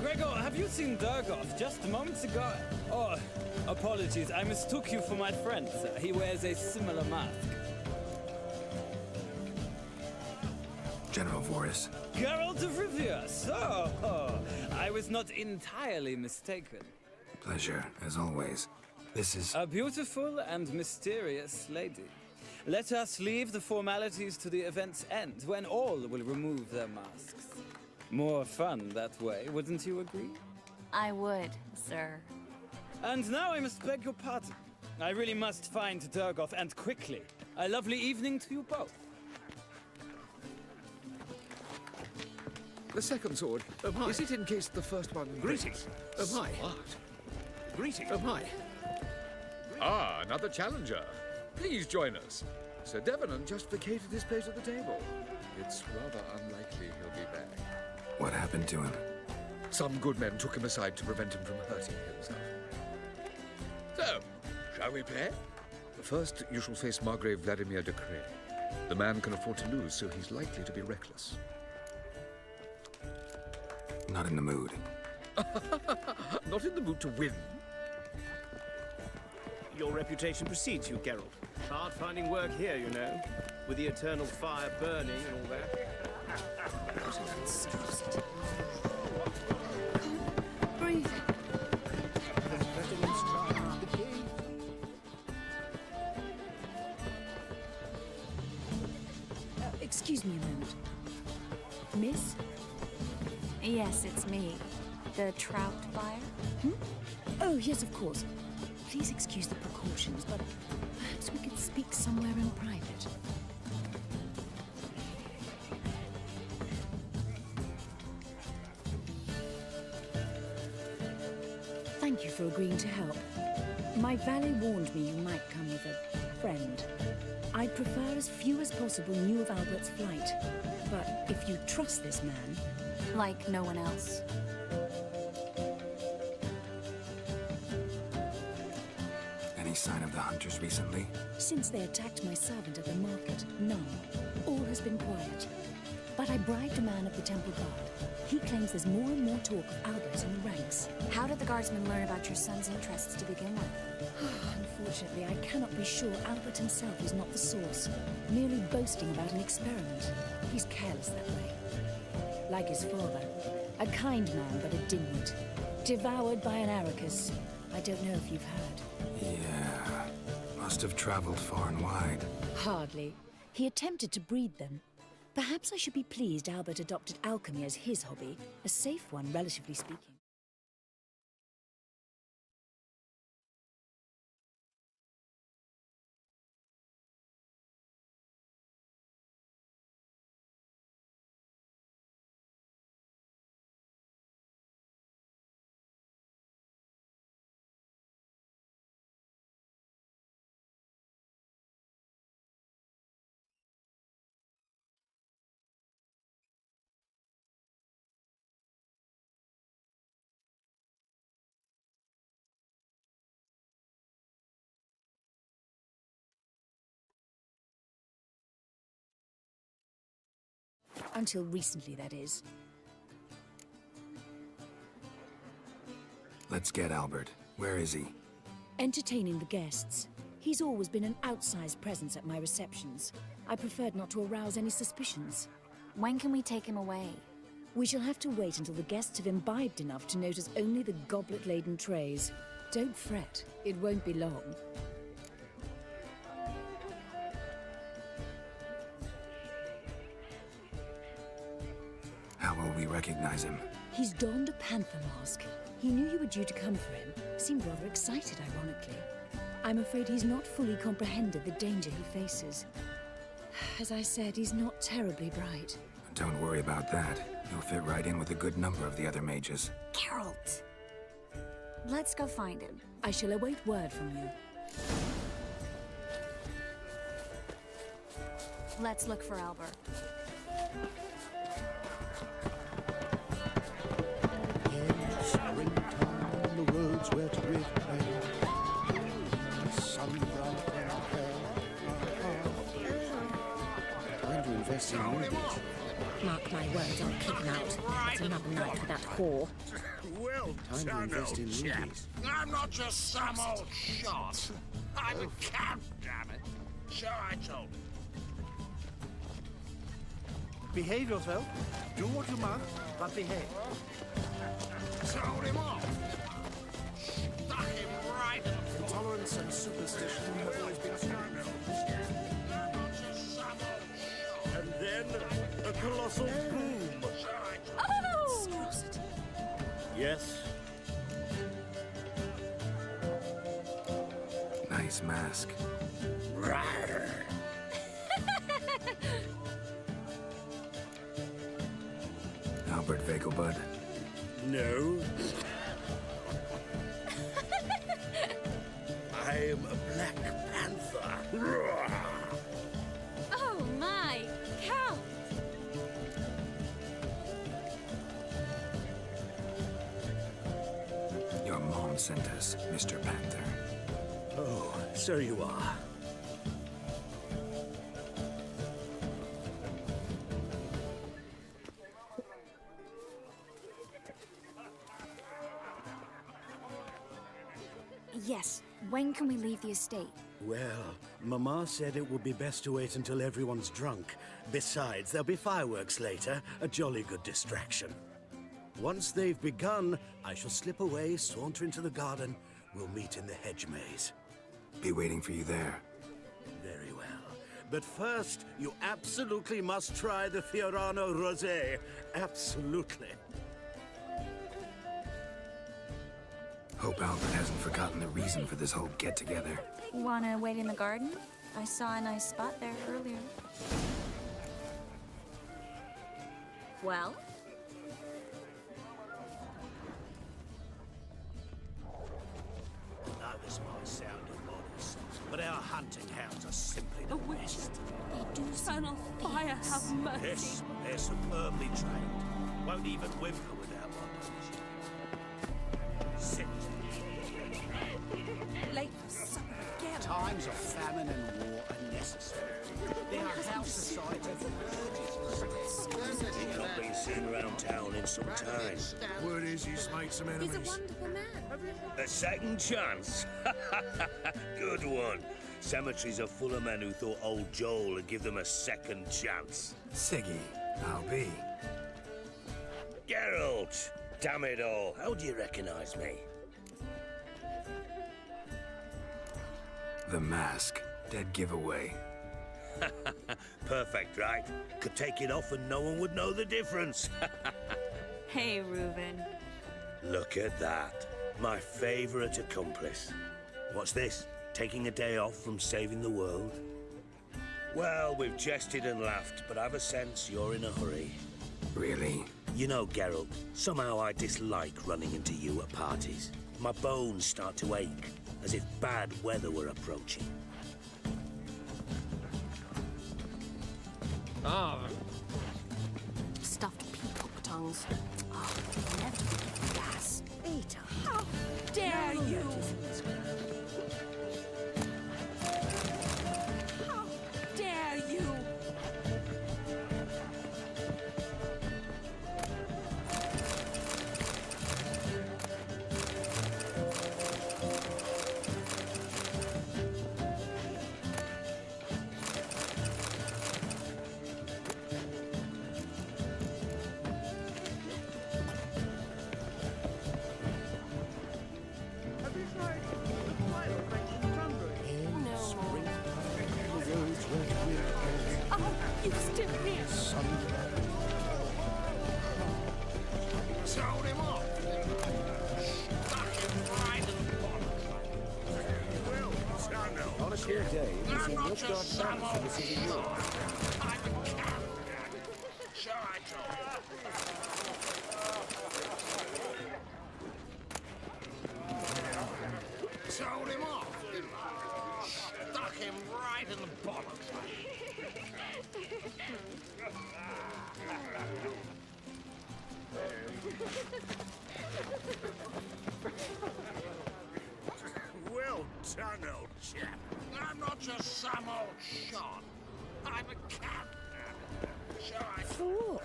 Gregor, have you seen Durgoff just moments ago? Oh, apologies, I mistook you for my friend, sir. He wears a similar mask. General Voris. Geralt of Rivia, so I was not entirely mistaken. Pleasure, as always. This is... A beautiful and mysterious lady. Let us leave the formalities to the event's end, when all will remove their masks. More fun that way, wouldn't you agree? I would, sir. And now I must beg your pardon. I really must find Durgoff, and quickly. A lovely evening to you both. The second sword. Oh my. Is it in case the first one... Greetings. Oh my. Smart. Greetings. Oh my. Ah, another challenger. Please join us. Sir Devenant just vacated his place at the table. It's rather unlikely he'll be back. What happened to him? Some good men took him aside to prevent him from hurting himself. So, shall we play? First, you shall face Margrave Vladimir de Cray. The man can afford to lose, so he's likely to be reckless. Not in the mood. Not in the mood to win. Your reputation precedes you, Geralt. Hard finding work here, you know, with the eternal fire burning and all that. Breathe. Excuse me a moment. Miss? Yes, it's me. The trout buyer? Oh, yes, of course. Please excuse the precautions, but perhaps we could speak somewhere in private. Thank you for agreeing to help. My valet warned me you might come with a friend. I'd prefer as few as possible knew of Albert's flight. But if you trust this man... Like no one else. Any sign of the hunters recently? Since they attacked my servant at the market, none. All has been quiet. But I bribed a man of the Temple Guard. He claims there's more and more talk of Albert in the ranks. How did the guardsmen learn about your son's interests to begin with? Unfortunately, I cannot be sure Albert himself is not the source, merely boasting about an experiment. He's careless that way. Like his father, a kind man but a dimwit, devoured by an aracus. I don't know if you've heard. Yeah, must have traveled far and wide. Hardly. He attempted to breed them. Perhaps I should be pleased Albert adopted alchemy as his hobby, a safe one, relatively speaking. Until recently, that is. Let's get Albert. Where is he? Entertaining the guests. He's always been an outsized presence at my receptions. I preferred not to arouse any suspicions. When can we take him away? We shall have to wait until the guests have imbibed enough to notice only the goblet-laden trays. Don't fret. It won't be long. How will we recognize him? He's donned a panther mask. He knew you were due to come for him. Seemed rather excited, ironically. I'm afraid he's not fully comprehended the danger he faces. As I said, he's not terribly bright. Don't worry about that. He'll fit right in with a good number of the other mages. Geralt! Let's go find him. I shall await word from you. Let's look for Albert. Springtime, the roads wet with rain. Sundown time to invest in invit. Mark my words, I'll kick him out. It's another night with that whore. Well Time to done, invest in old chap. movies. I'm not just some old shot. I'm a count, damn it. So I told him. Behave yourself. Do what you must, but behave. Told him off. Stuck him right in the Intolerance and superstition have always been And then a colossal boom. Oh! Yes. Nice mask. Rider. Albert Vegelbud. No. I am a Black Panther. Oh my! Count! Your mom sent us, Mr. Panther. Oh, so you are. Yes. When can we leave the estate? Well, Mama said it would be best to wait until everyone's drunk. Besides, there'll be fireworks later, a jolly good distraction. Once they've begun, I shall slip away, saunter into the garden. We'll meet in the hedge maze. Be waiting for you there. Very well. But first, you absolutely must try the Fiorano Rosé. Absolutely. Hope Albert hasn't forgotten the reason for this whole get-together. Wanna wait in the garden? I saw a nice spot there earlier. Well? I know this might sound immodest, but our hunting hounds are simply the best. They do Infernal fire, have mercy. Yes, they're superbly trained. Won't even whimper without my permission. Sit. Late for supper again. Times of famine and war are necessary. They are house society He's not been seen around town in some time. Word is he's made some enemies. He's a wonderful man. A second chance? Good one. Cemeteries are full of men who thought old Joel would give them a second chance. Siggy, I'll be. Geralt! Damn it all, how do you recognize me? The mask. Dead giveaway. Perfect, right? Could take it off and no one would know the difference. Hey, Reuben. Look at that. My favorite accomplice. What's this? Taking a day off from saving the world? Well, we've jested and laughed, but I've a sense you're in a hurry. Really? You know, Geralt, somehow I dislike running into you at parties. My bones start to ache, as if bad weather were approaching. Ah. Stuffed peacock tongues. Oh, never forget gas. Eater. How dare you! How dare you! You still here? Sold him off. Stuck him right in the bottom. Well, Samuel. On a clear day, we I'm see not no just dark some planets in old the city of Europe. I'm a cat. Shall I talk? Sold him off, didn't I? Stuck him right in the bottom. Well done, old chap. I'm not just some old shot. I'm a cat. Shall I? Fool!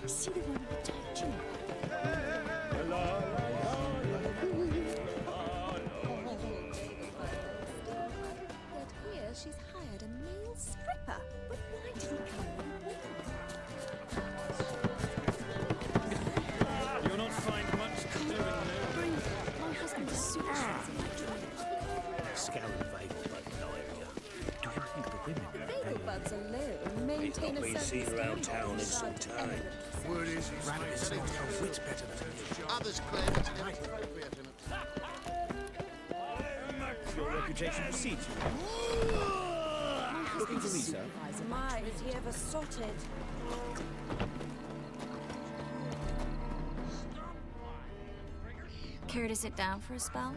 See the one who attacked you? Yet here she's hired a male stripper. But why did he come in? You'll not find much to do in there. My husband is suicide in my toilet. Scouring Vegelbud no area. Do you think the women Vegelbuds alone He's maintain not a been certain seen around standard town in of some time. Word is he's Rabbit made is some a wit's better than others claim it's inappropriate in Your reputation precedes you. Looking for me, sir? My, is he ever sorted? Care to sit down for a spell?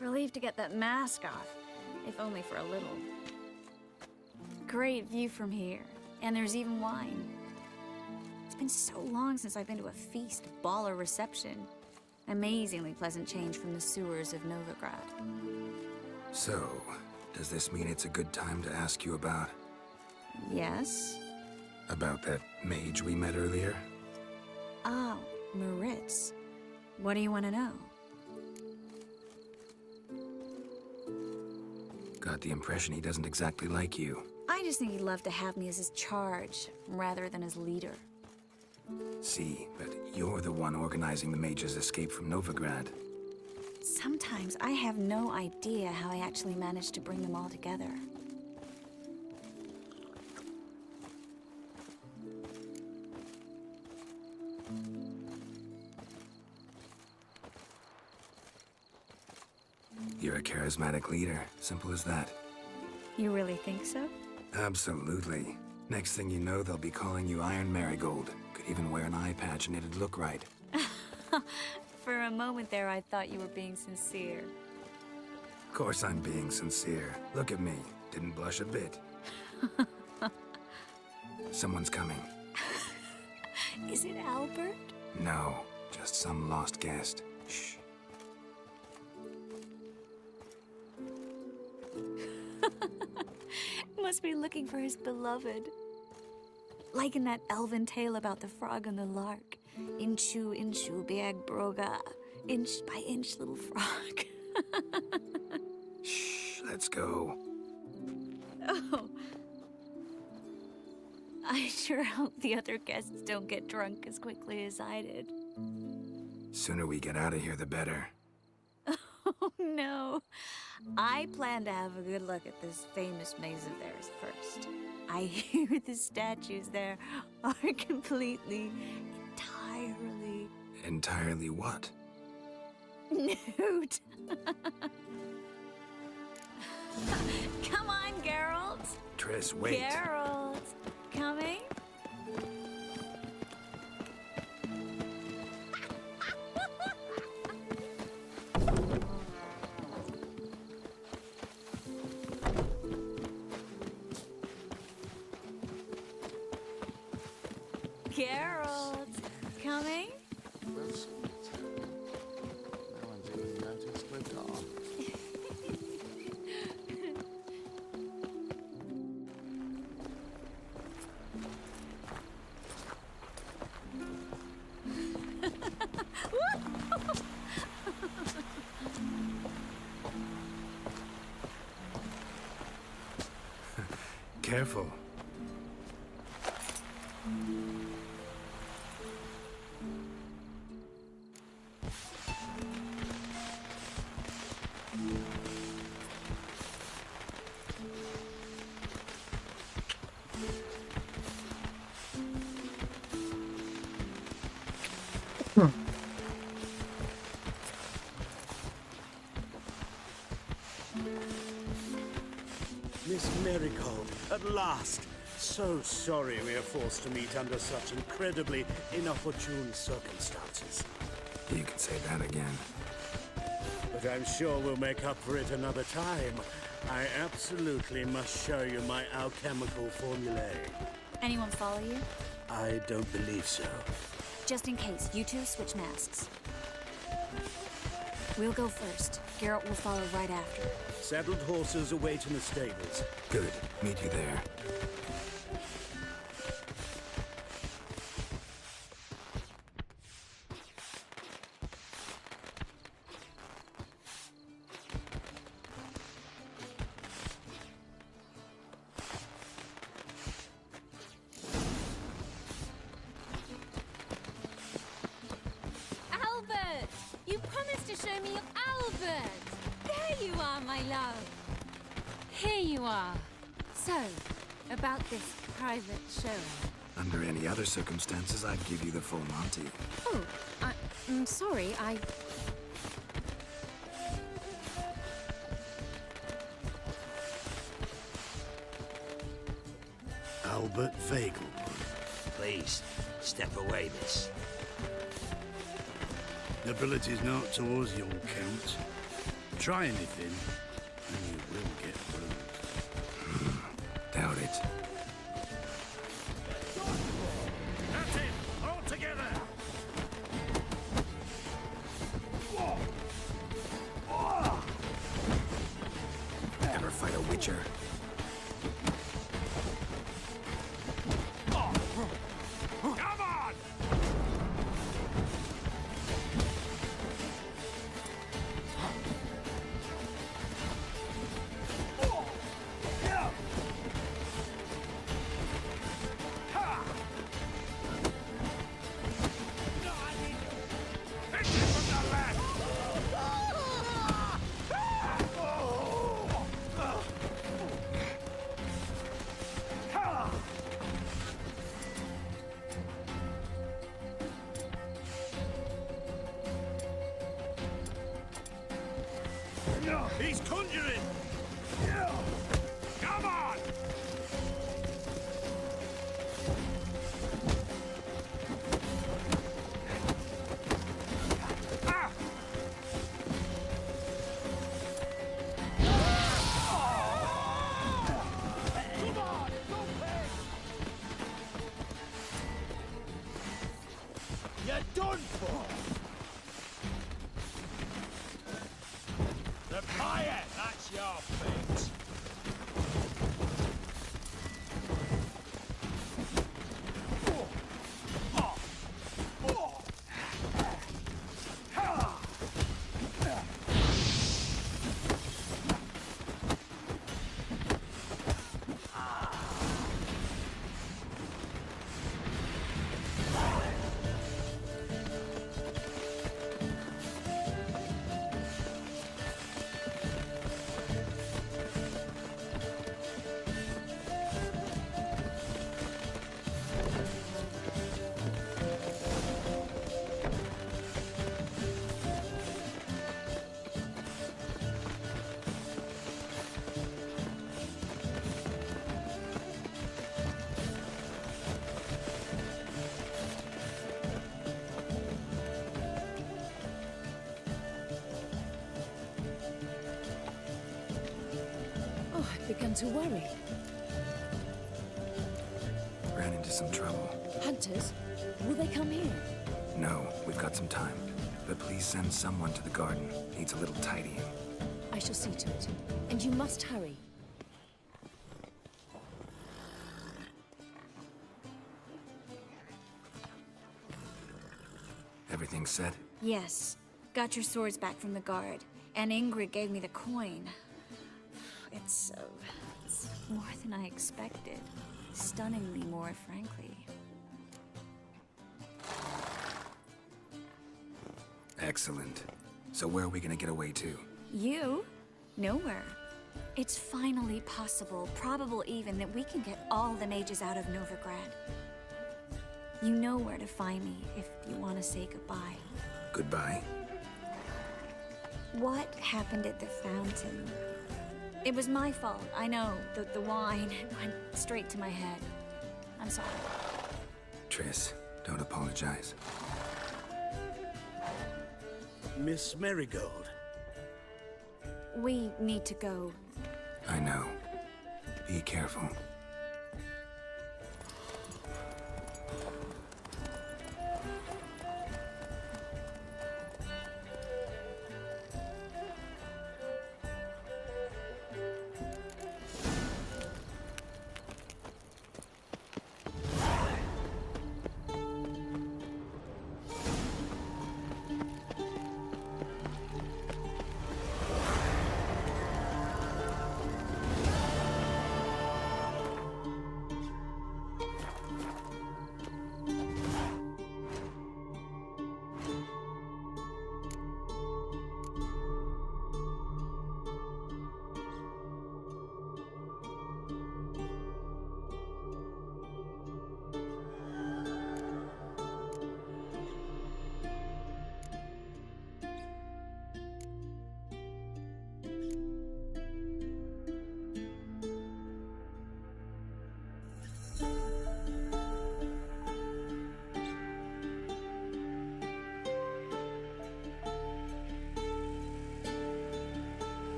Relieved to get that mask off, if only for a little. Great view from here, and there's even wine. It's been so long since I've been to a feast, ball, or reception. Amazingly pleasant change from the sewers of Novigrad. So, does this mean it's a good time to ask you about... Yes? about that mage we met earlier? Oh, Murit. What do you want to know? Got the impression he doesn't exactly like you. I just think he'd love to have me as his charge, rather than his leader. See, but you're the one organizing the mage's escape from Novigrad. Sometimes I have no idea how I actually managed to bring them all together. a charismatic leader. Simple as that. You really think so? Absolutely. Next thing you know, they'll be calling you Iron Marigold. Could even wear an eye patch and it'd look right. For a moment there, I thought you were being sincere. Of course I'm being sincere. Look at me. Didn't blush a bit. Someone's coming. Is it Albert? No, just some lost guest. Shh. Must be looking for his beloved. Like in that elven tale about the frog and the lark. Inchu, inchu, biag broga. Inch by inch, little frog. Shh, let's go. Oh. I sure hope the other guests don't get drunk as quickly as I did. Sooner we get out of here, the better. Oh, no. I plan to have a good look at this famous maze of theirs first. I hear the statues there are completely, entirely... Entirely what? Nude. Come on, Geralt. Triss, wait. Geralt, coming? Geralt, coming? Well, so no one's even noticed we're gone. Careful. Miss Marigold, at last! So sorry we are forced to meet under such incredibly inopportune circumstances. You can say that again. But I'm sure we'll make up for it another time. I absolutely must show you my alchemical formulae. Anyone follow you? I don't believe so. Just in case, you two switch masks. We'll go first. Geralt will follow right after. Saddled horses await in the stables. Good. Meet you there. Albert! You promised to show me your Albert! There you are, my love. Here you are. So, about this private show. Under any other circumstances, I'd give you the full Monty. Oh, I'm sorry, Albert Vagel. Please, step away, miss. Nobility's not towards young Count. Try anything, and you will get bruised. Doubt it. That's it! All together! Ever fight a Witcher? Come on! He's conjuring! Come on! Ah! Come on! You're done for! The fire! That's your fate! Oh, I've begun to worry. Ran into some trouble. Hunters? Will they come here? No, we've got some time. But please send someone to the garden. Needs a little tidying. I shall see to it. And you must hurry. Everything set? Yes. Got your swords back from the guard. And Ingrid gave me the coin. It's more than I expected. Stunningly more, frankly. Excellent. So where are we gonna get away to? You? Nowhere. It's finally possible, probable even, that we can get all the mages out of Novigrad. You know where to find me if you want to say goodbye. Goodbye? What happened at the fountain? It was my fault, I know. The wine went straight to my head. I'm sorry. Triss, don't apologize. Miss Marigold. We need to go. I know. Be careful.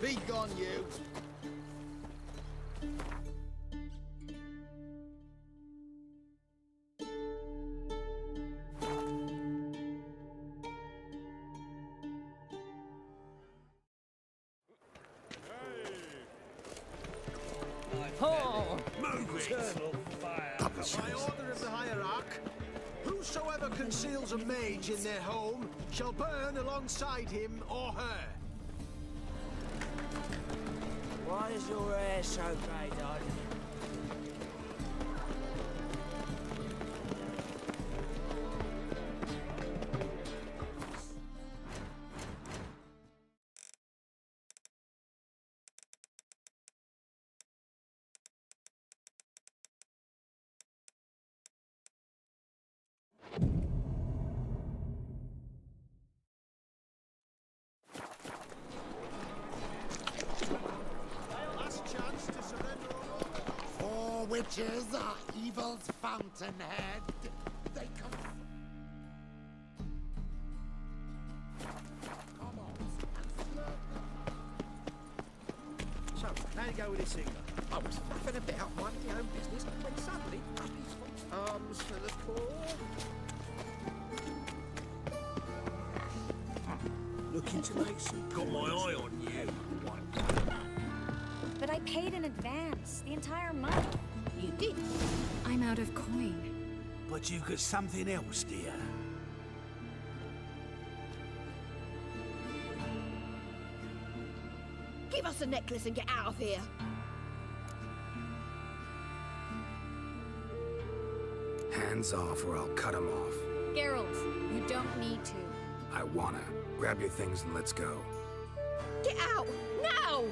Be gone, you! Oh! Move eternal fire! By order of the hierarch, whosoever conceals a mage in their home shall burn alongside him or her. Why is your hair so grey, darling? Witches are evil's fountainhead. They come. So, how'd it go with this singer? I was faffing about, minding my own business, when suddenly, arms for the poor. Looking to make some. Got my eye on you. But I paid in advance, the entire month. You did? I'm out of coin. But you've got something else, dear. Give us a necklace and get out of here. Hands off or I'll cut them off. Geralt, you don't need to. I wanna. Grab your things and let's go. Get out! Now!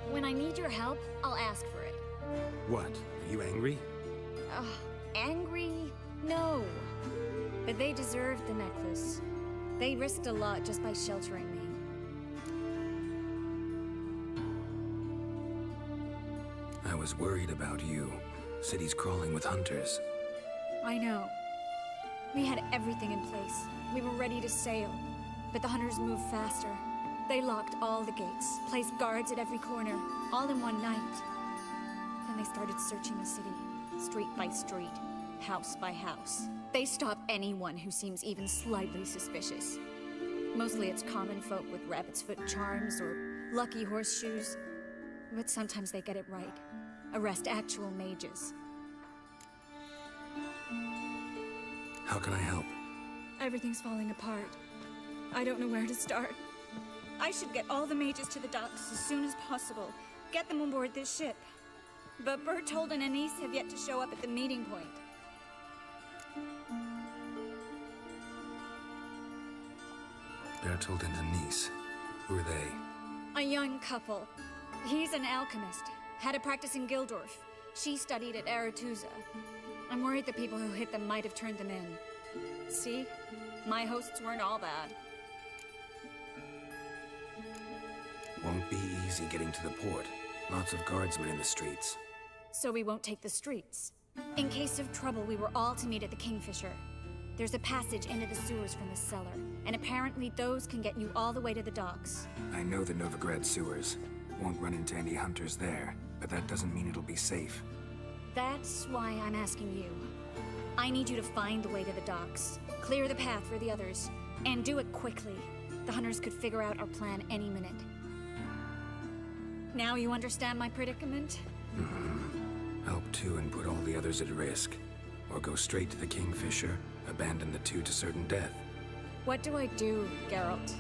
When I need your help, I'll ask for it. What? Are you angry? Angry? No. But they deserved the necklace. They risked a lot just by sheltering me. I was worried about you. City's crawling with hunters. I know. We had everything in place. We were ready to sail. But the hunters moved faster. They locked all the gates, placed guards at every corner, all in one night. Then they started searching the city, street by street, house by house. They stop anyone who seems even slightly suspicious. Mostly it's common folk with rabbit's foot charms or lucky horseshoes. But sometimes they get it right. Arrest actual mages. How can I help? Everything's falling apart. I don't know where to start. I should get all the mages to the docks as soon as possible. Get them on board this ship. But Bertold and Anise have yet to show up at the meeting point. Bertold and Anise. Who are they? A young couple. He's an alchemist. Had a practice in Gildorf. She studied at Aretuza. I'm worried the people who hit them might have turned them in. See? My hosts weren't all bad. Won't be easy getting to the port. Lots of guardsmen in the streets. So we won't take the streets. In case of trouble, we were all to meet at the Kingfisher. There's a passage into the sewers from the cellar, and apparently those can get you all the way to the docks. I know the Novigrad sewers. Won't run into any hunters there, but that doesn't mean it'll be safe. That's why I'm asking you. I need you to find the way to the docks, clear the path for the others, and do it quickly. The hunters could figure out our plan any minute. Now you understand my predicament? Help two and put all the others at risk. Or go straight to the Kingfisher, abandon the two to certain death. What do I do, Geralt?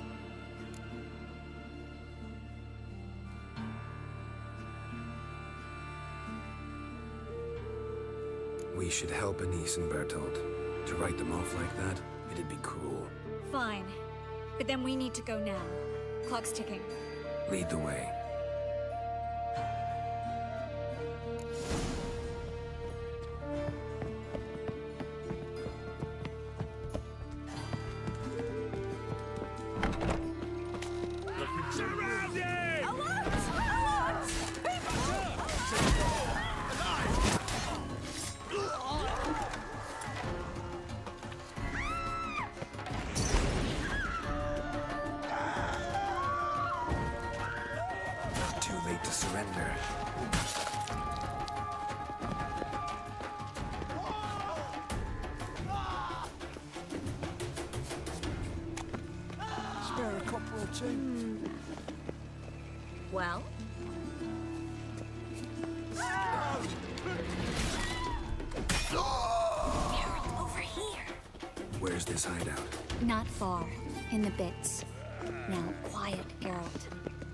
We should help Anise and Bertold. To write them off like that, it'd be cruel. Fine. But then we need to go now. Clock's ticking. Lead the way. to? Well? Geralt, over here. Where's this hideout? Not far. In the bits. Now, quiet, Geralt.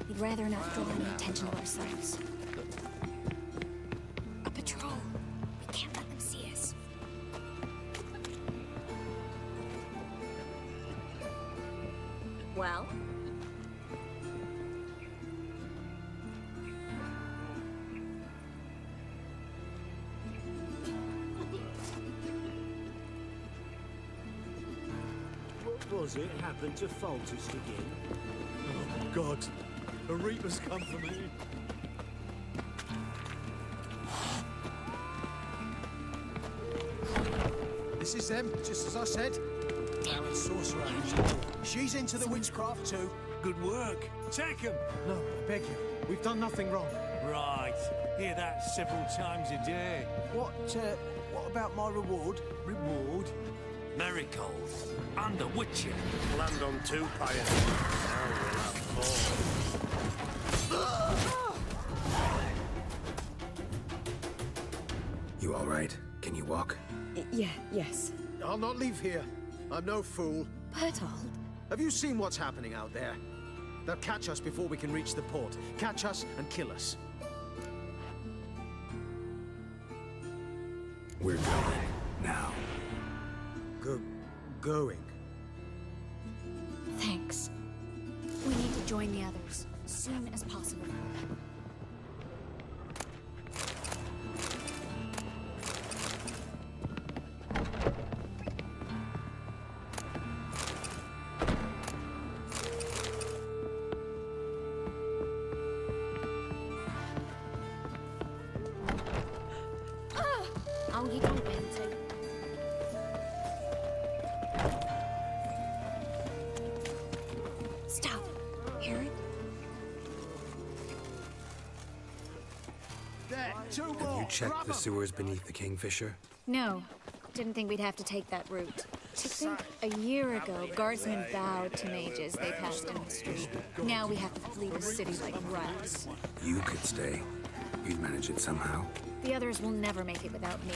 We'd rather not draw any attention to ourselves. A patrol. We can't let them see us. Well? What was it happened to Foltest again? Oh, God. A reaper's come for me. This is them, just as I said. Darren Sorcerer. She's into the witchcraft too. Good work. Take him. No, I beg you. We've done nothing wrong. Right. Hear that several times a day. What about my reward? Reward? Miracles. I'm the Witcher. Land on two, Pioneer. Now we'll have four. You all right? Can you walk? Yes. I'll not leave here. I'm no fool. Bertold? Have you seen what's happening out there? They'll catch us before we can reach the port. Catch us and kill us. We're going. Now. Going? Thanks. We need to join the others. Soon as possible. Oh, you don't mean to. Stop. Hear it? There, two more. Have you checked the sewers beneath the Kingfisher? No. Didn't think we'd have to take that route. To think a year ago, guardsmen bowed to mages they passed in the street. Now we have to flee the city like rats. You could stay. You'd manage it somehow. The others will never make it without me.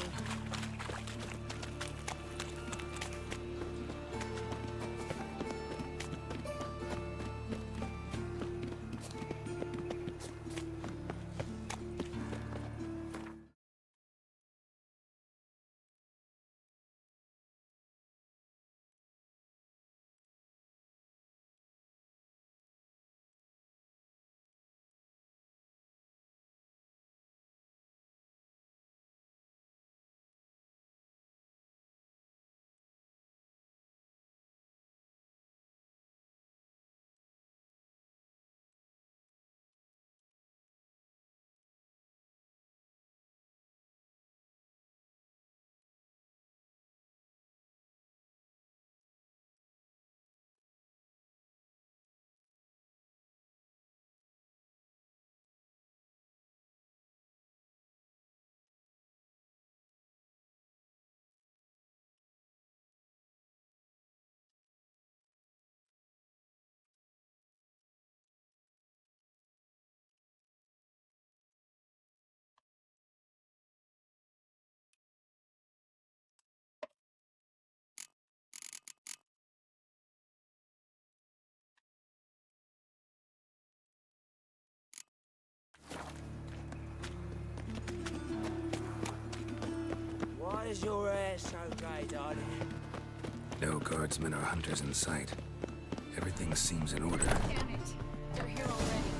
Why is your hair so grey, darling? No guardsmen or hunters in sight. Everything seems in order. Damn it. They're here already.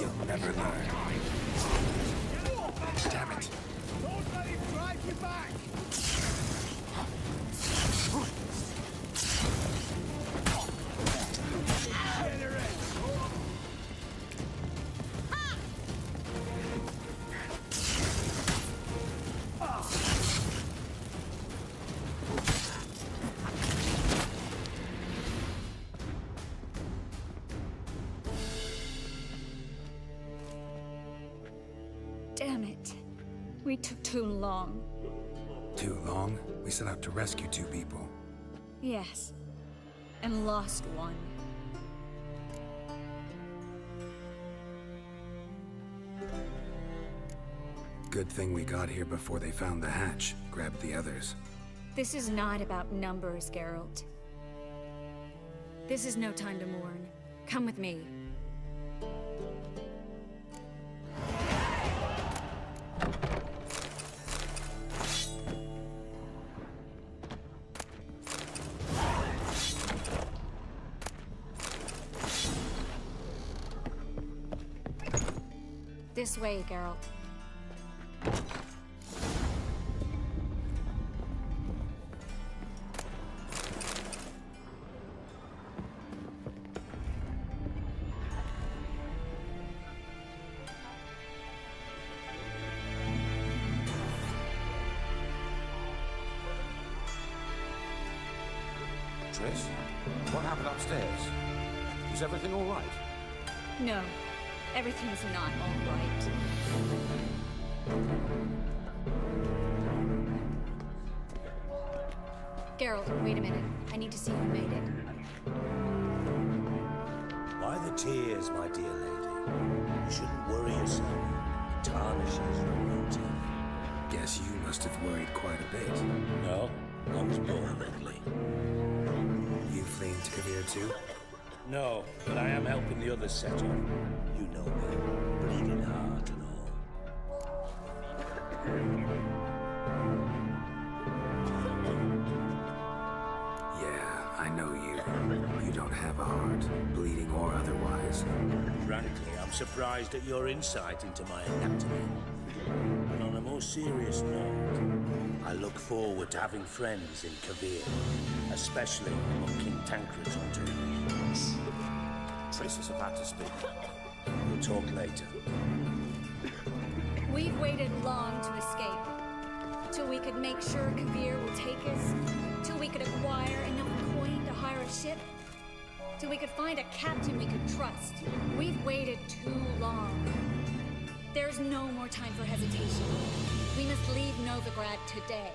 You'll never learn. Damn it. Don't let him drive you back! Damn it. We took too long. Too long? We set out to rescue two people. Yes. and lost one. Good thing we got here before they found the hatch, grabbed the others. This is not about numbers, Geralt. This is no time to mourn. Come with me. This way, Geralt. Triss, what happened upstairs? Is everything all right? No, everything's not all right. Geralt, wait a minute. I need to see who made it. Why the tears, my dear lady? You shouldn't worry yourself. Tarnishes your beauty. Guess you must have worried quite a bit. No, I was born ugly. You fleeing to Cautarea too? No, but I am helping the others set up. You know me, bleeding heart and all. Yeah, I know you. You don't have a heart, bleeding or otherwise. Frankly, I'm surprised at your insight into my anatomy. But on a more serious note, I look forward to having friends in Cautarea, especially among King Tancred's entourage. Triss is about to speak. We'll talk later. We've waited long to escape. Till we could make sure Cautarea will take us. Till we could acquire enough coin to hire a ship. Till we could find a captain we could trust. We've waited too long. There's no more time for hesitation. We must leave Novigrad today.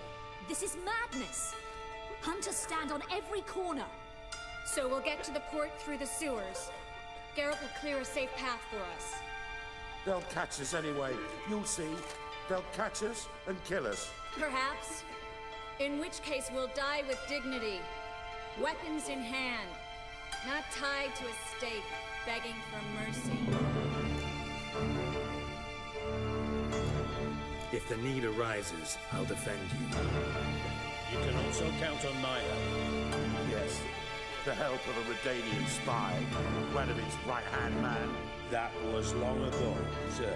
This is madness! Hunters stand on every corner. So we'll get to the port through the sewers. Geralt will clear a safe path for us. They'll catch us anyway. You'll see. They'll catch us and kill us. Perhaps. In which case we'll die with dignity. Weapons in hand. Not tied to a stake, begging for mercy. If the need arises, I'll defend you. You can also count on my help. Yes. The help of a Redanian spy, one of its right-hand man. That was long ago, sir.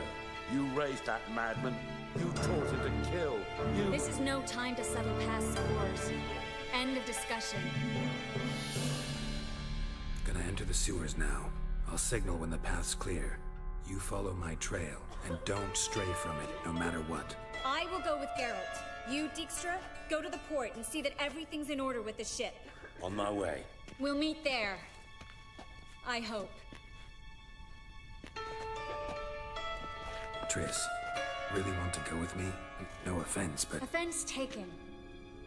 You raised that madman. You taught him to kill. You... This is no time to settle past scores. End of discussion. Gonna enter the sewers now. I'll signal when the path's clear. You follow my trail, and don't stray from it, no matter what. I will go with Geralt. You, Dijkstra, go to the port and see that everything's in order with the ship. On my way. We'll meet there. I hope. Triss, really want to go with me? No offense, but... Offense taken.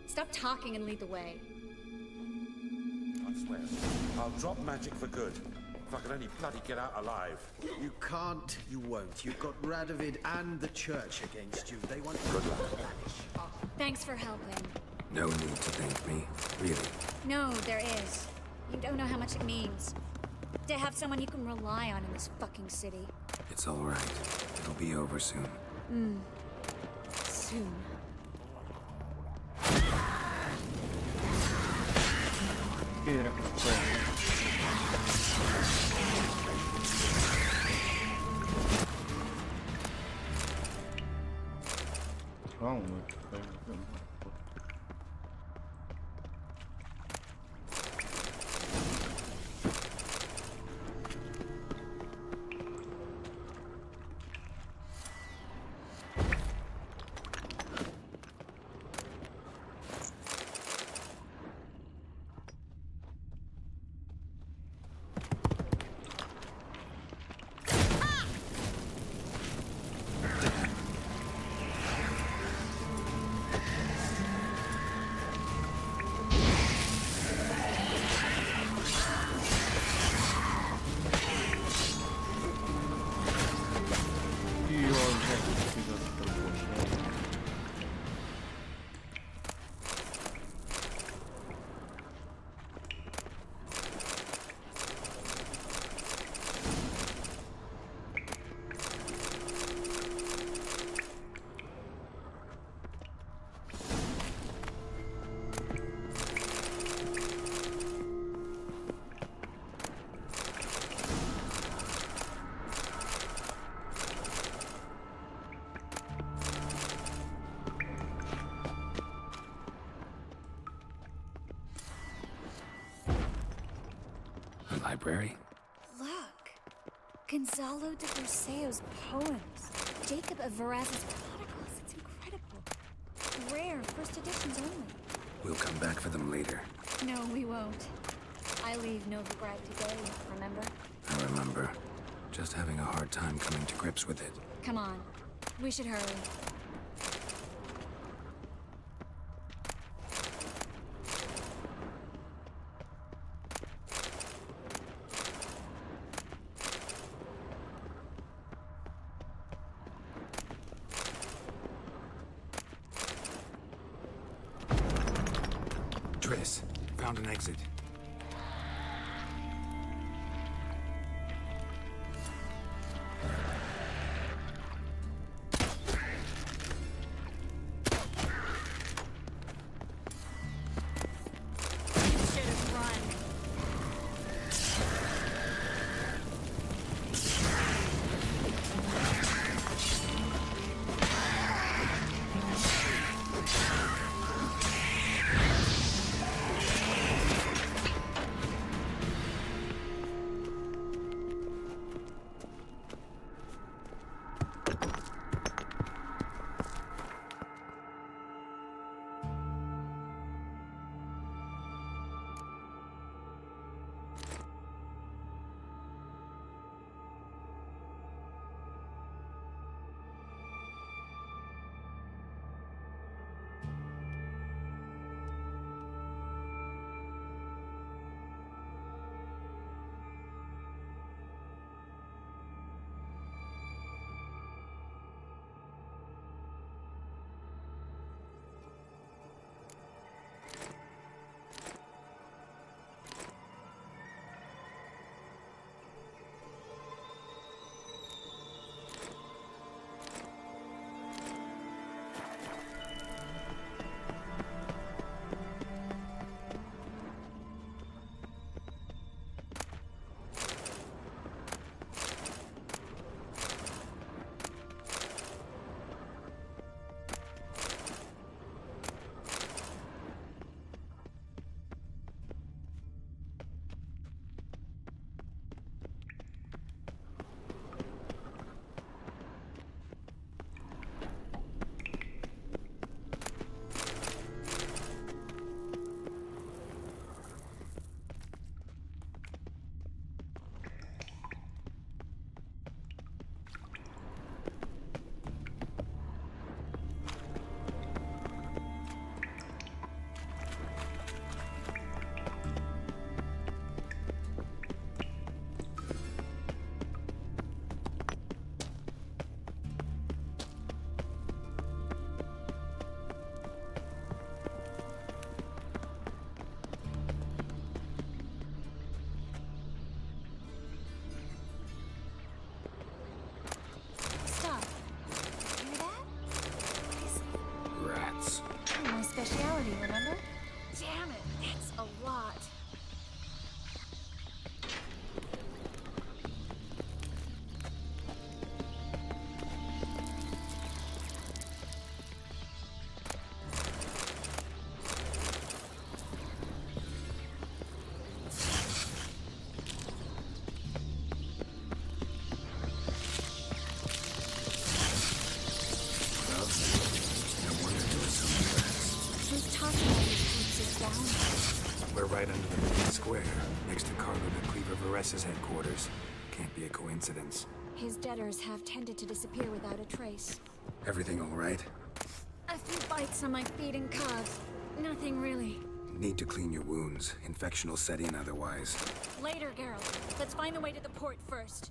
Stop talking and lead the way. I swear, I'll drop magic for good. If I can only bloody get out alive. You can't, you won't. You've got Radovid and the church against you. They want good luck. To vanish. Thanks for helping. No need to thank me, really. No, there is. You don't know how much it means. To have someone you can rely on in this fucking city. It's all right. It'll be over soon. Soon. library? Look. Gonzalo de Burseo's poems. Jacob of Veraz's prodigals. It's incredible. Rare, first editions only. We'll come back for them later. No, we won't. I leave Novigrad today, remember? I remember. Just having a hard time coming to grips with it. Come on. We should hurry. Triss, found an exit. Speciality, remember? Damn it, that's a lot. We're right under the main square, next to Carlo de Cleaver Vares's headquarters. Can't be a coincidence. His debtors have tended to disappear without a trace. Everything all right? A few bites on my feet and calves. Nothing really. Need to clean your wounds. Infection will set in otherwise. Later, Geralt. Let's find the way to the port first.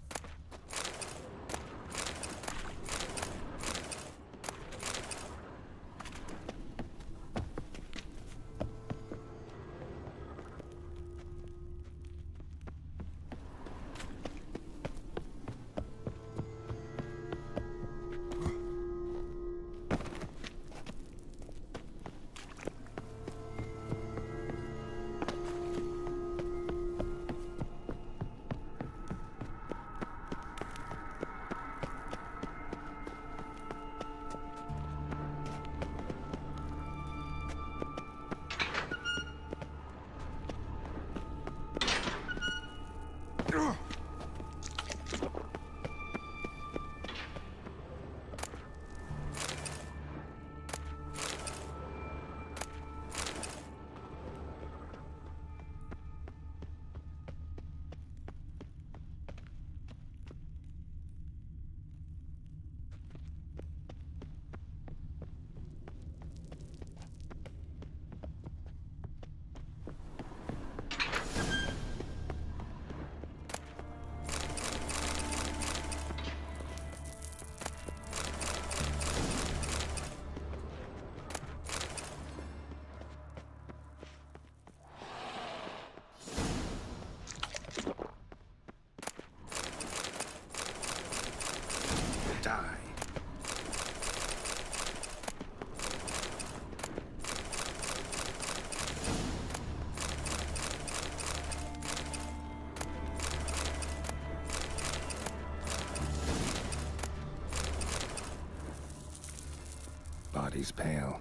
body's pale.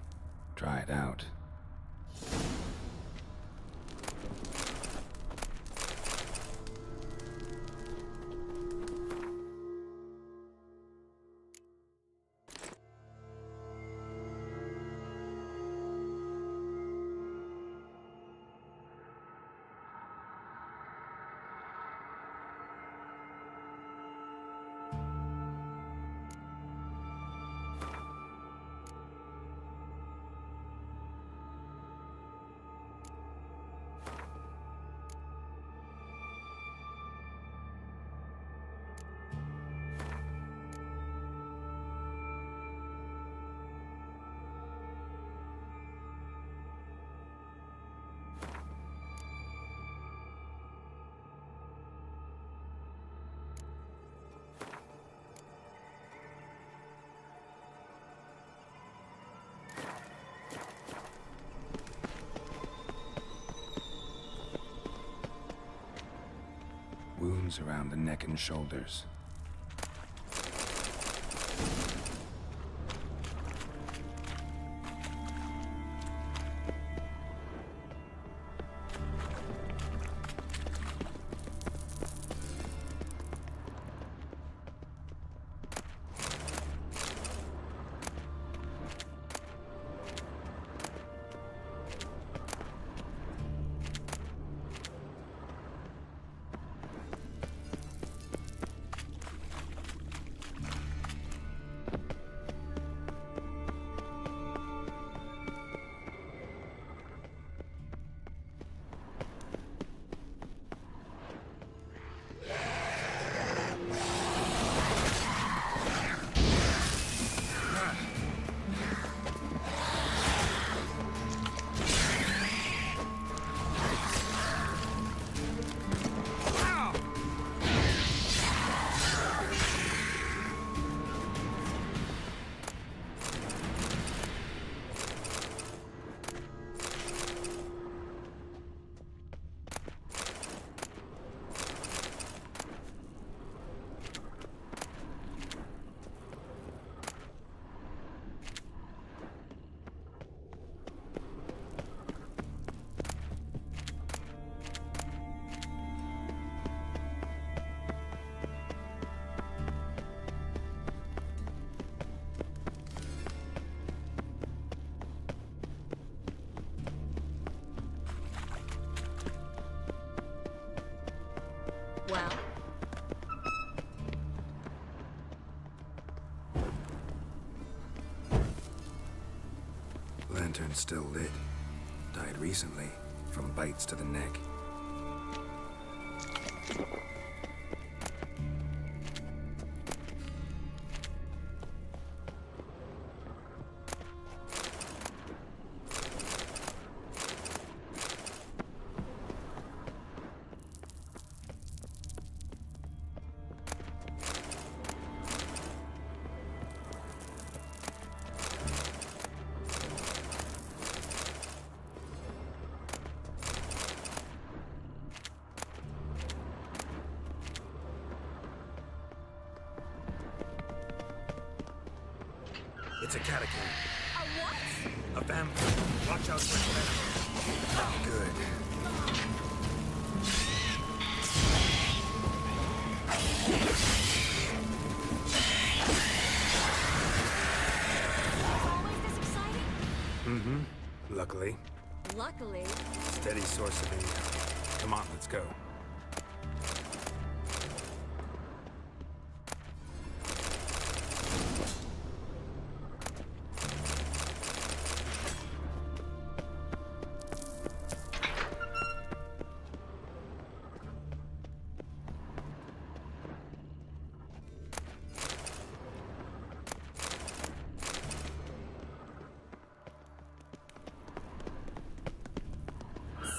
Dried out. Wounds around the neck and shoulders. Well? Lantern's still lit. Died recently, from bites to the neck. It's a catacomb. A what? Avem. Watch out for it. Good. Always this exciting? Mm-hmm. Luckily. Luckily. Steady source of income. Come on, let's go.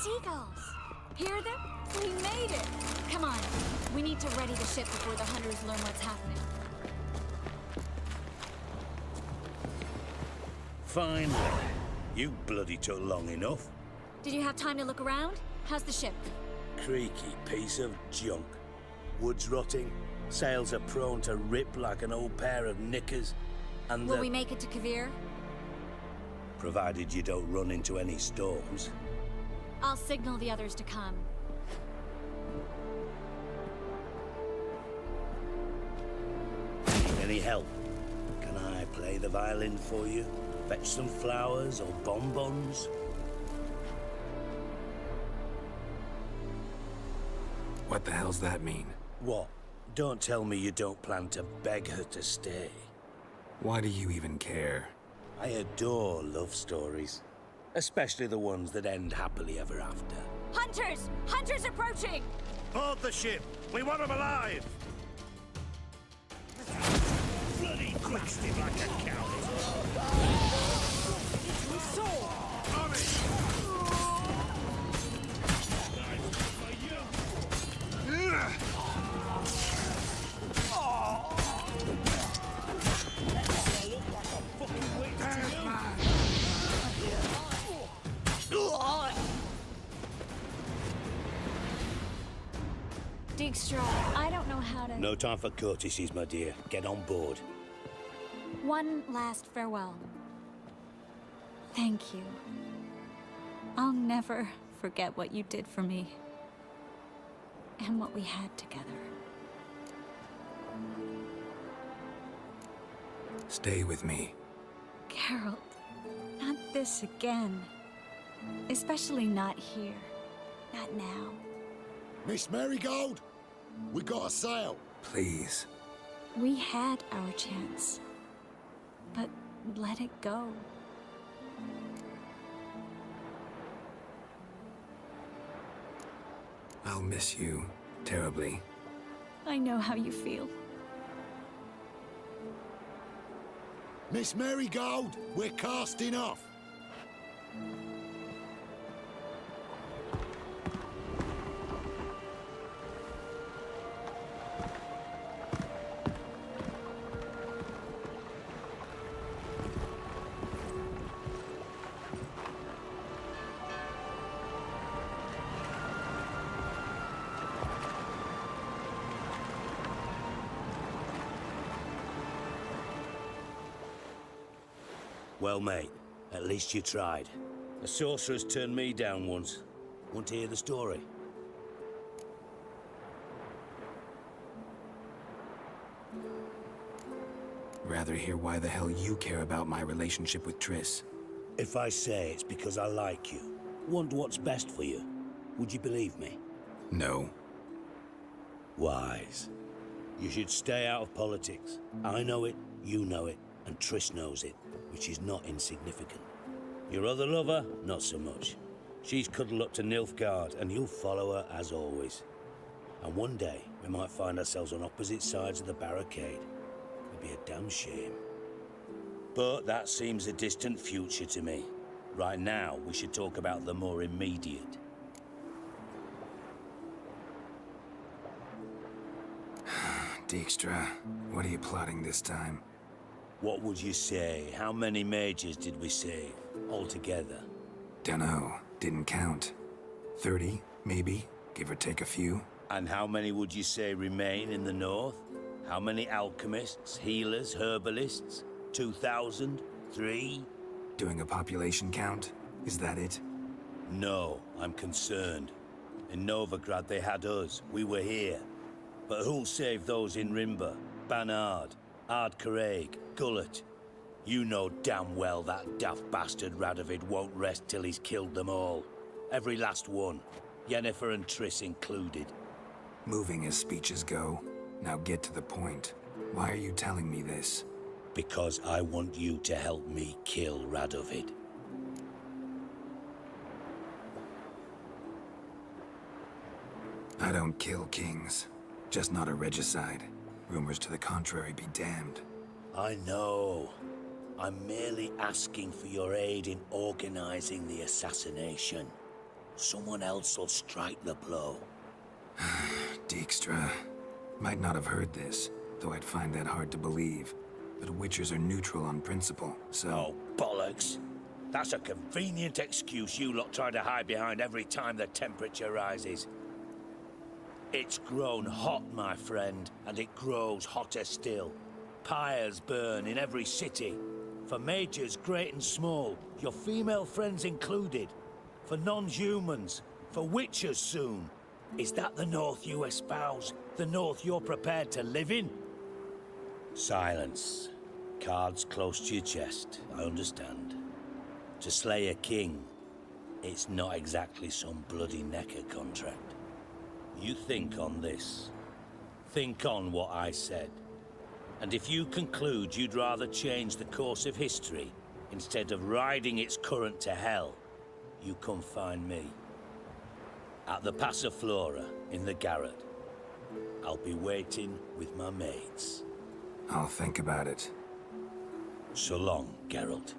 Seagulls! Hear them? We made it! Come on, we need to ready the ship before the hunters learn what's happening. Finally. You bloody took long enough. Did you have time to look around? How's the ship? Creaky piece of junk. Wood's rotting, sails are prone to rip like an old pair of knickers, and Will we make it to Kavir? provided you don't run into any storms. I'll signal the others to come. Need any help? Can I play the violin for you? Fetch some flowers or bonbons? What the hell's that mean? What? Don't tell me you don't plan to beg her to stay. Why do you even care? I adore love stories. Especially the ones that end happily ever after. Hunters! Hunters approaching! Board the ship! We want them alive! Bloody blasted like a cow! Dijkstra, I don't know how to... No time for courtesies, my dear. Get on board. One last farewell. Thank you. I'll never forget what you did for me. And what we had together. Stay with me. Geralt, not this again. Especially not here. Not now. Miss Marigold, we got a sail. Please. We had our chance. But let it go. I'll miss you terribly. I know how you feel. Miss Marigold, we're casting off. Well, mate, at least you tried. The sorceress turned me down once. Want to hear the story? Rather hear why the hell you care about my relationship with Triss. If I say it's because I like you, want what's best for you, would you believe me? No. Wise. You should stay out of politics. I know it, you know it, and Triss knows it, which is not insignificant. Your other lover, not so much. She's cuddled up to Nilfgaard, and you'll follow her as always. And one day, we might find ourselves on opposite sides of the barricade. It'd be a damn shame. But that seems a distant future to me. Right now, we should talk about the more immediate. Dijkstra, what are you plotting this time? What would you say? How many mages did we save, altogether? Dunno. Didn't count. 30, maybe, give or take a few. And how many would you say remain in the north? How many alchemists, healers, herbalists? 2,000? 3? Doing a population count? Is that it? No, I'm concerned. In Novigrad they had us. We were here. But who'll save those in Rimba? Banard? Ardcaraig? Gullet? You know damn well that daft bastard Radovid won't rest till he's killed them all. Every last one. Yennefer and Triss included. Moving as speeches go. Now get to the point. Why are you telling me this? Because I want you to help me kill Radovid. I don't kill kings. Just not a regicide. Rumors to the contrary be damned. I know. I'm merely asking for your aid in organizing the assassination. Someone else will strike the blow. Dijkstra. Might not have heard this, though I'd find that hard to believe. But Witchers are neutral on principle, so... Oh, bollocks. That's a convenient excuse you lot try to hide behind every time the temperature rises. It's grown hot, my friend, and it grows hotter still. Pyres burn in every city. For majors, great and small, your female friends included. For non-humans, for witchers soon. Is that the North you espouse? The North you're prepared to live in? Silence. Cards close to your chest, I understand. To slay a king, it's not exactly some bloody necker contract. You think on this. Think on what I said. And if you conclude you'd rather change the course of history instead of riding its current to hell, you come find me. At the Passiflora, in the garret. I'll be waiting with my mates. I'll think about it. So long, Geralt.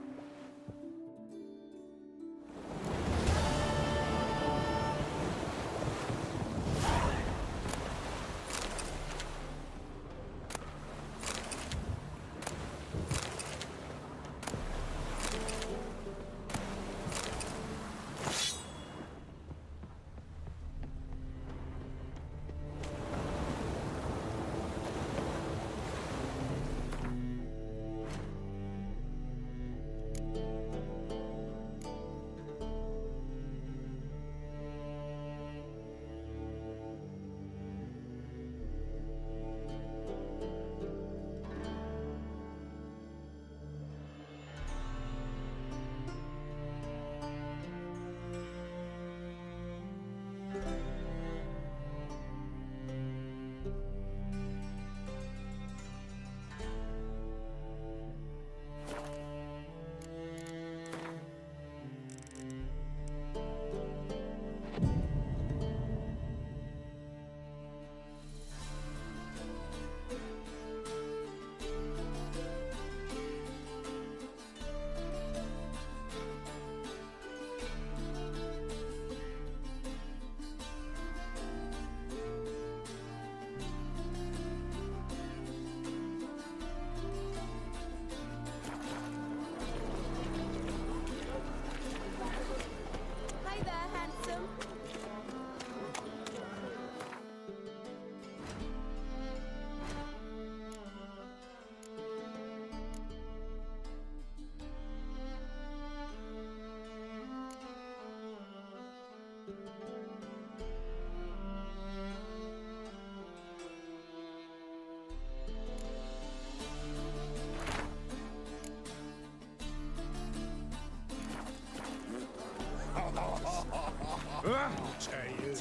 I'll tell you.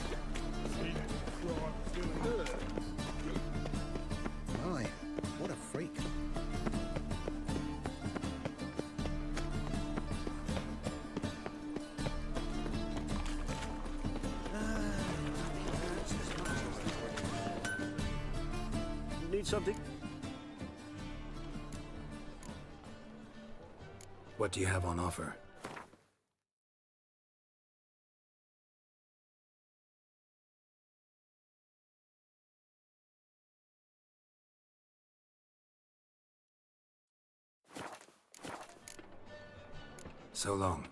My, what a freak. Need something? What do you have on offer? So long.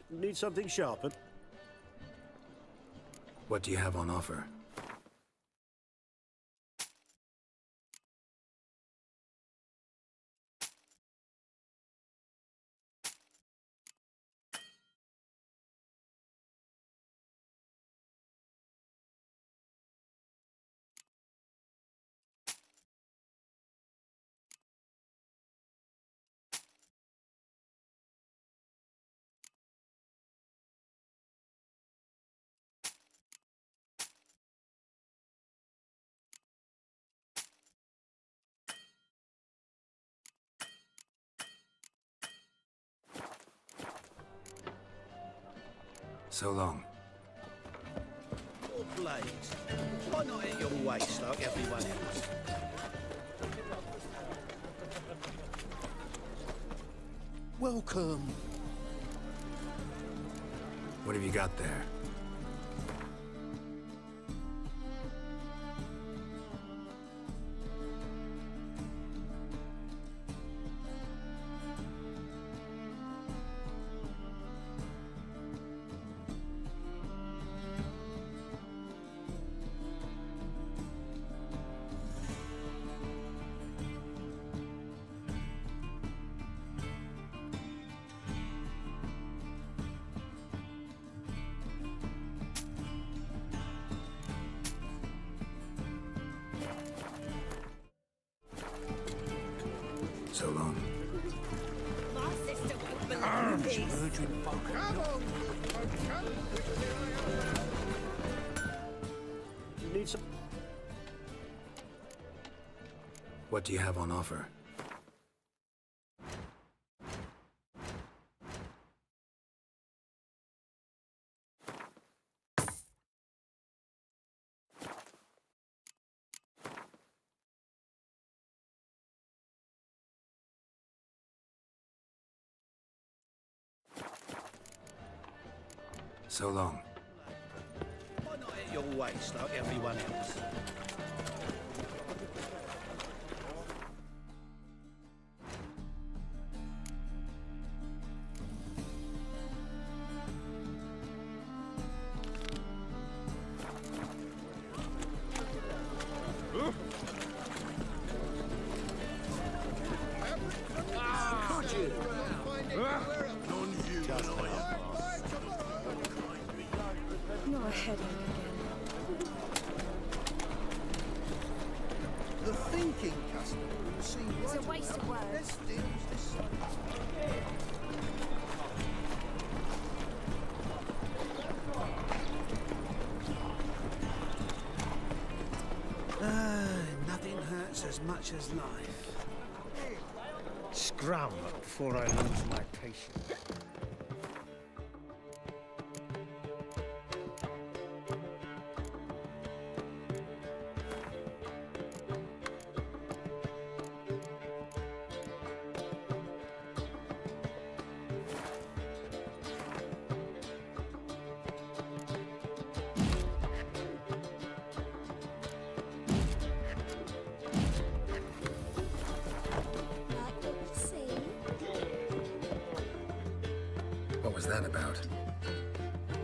Need something sharpened? What do you have on offer? So long. Your blades. Why not hit your waste like everyone else. Welcome. What have you got there? So long. My sister won't believe this. Come on, Need some... What do you have on offer? So long. Why not at your waist like everyone else? Not a headache again. The thinking customer will see It's a right waste of enough. words. Let's deal with this. Nothing hurts as much as life. Scrum before I lose my patience. What was that about?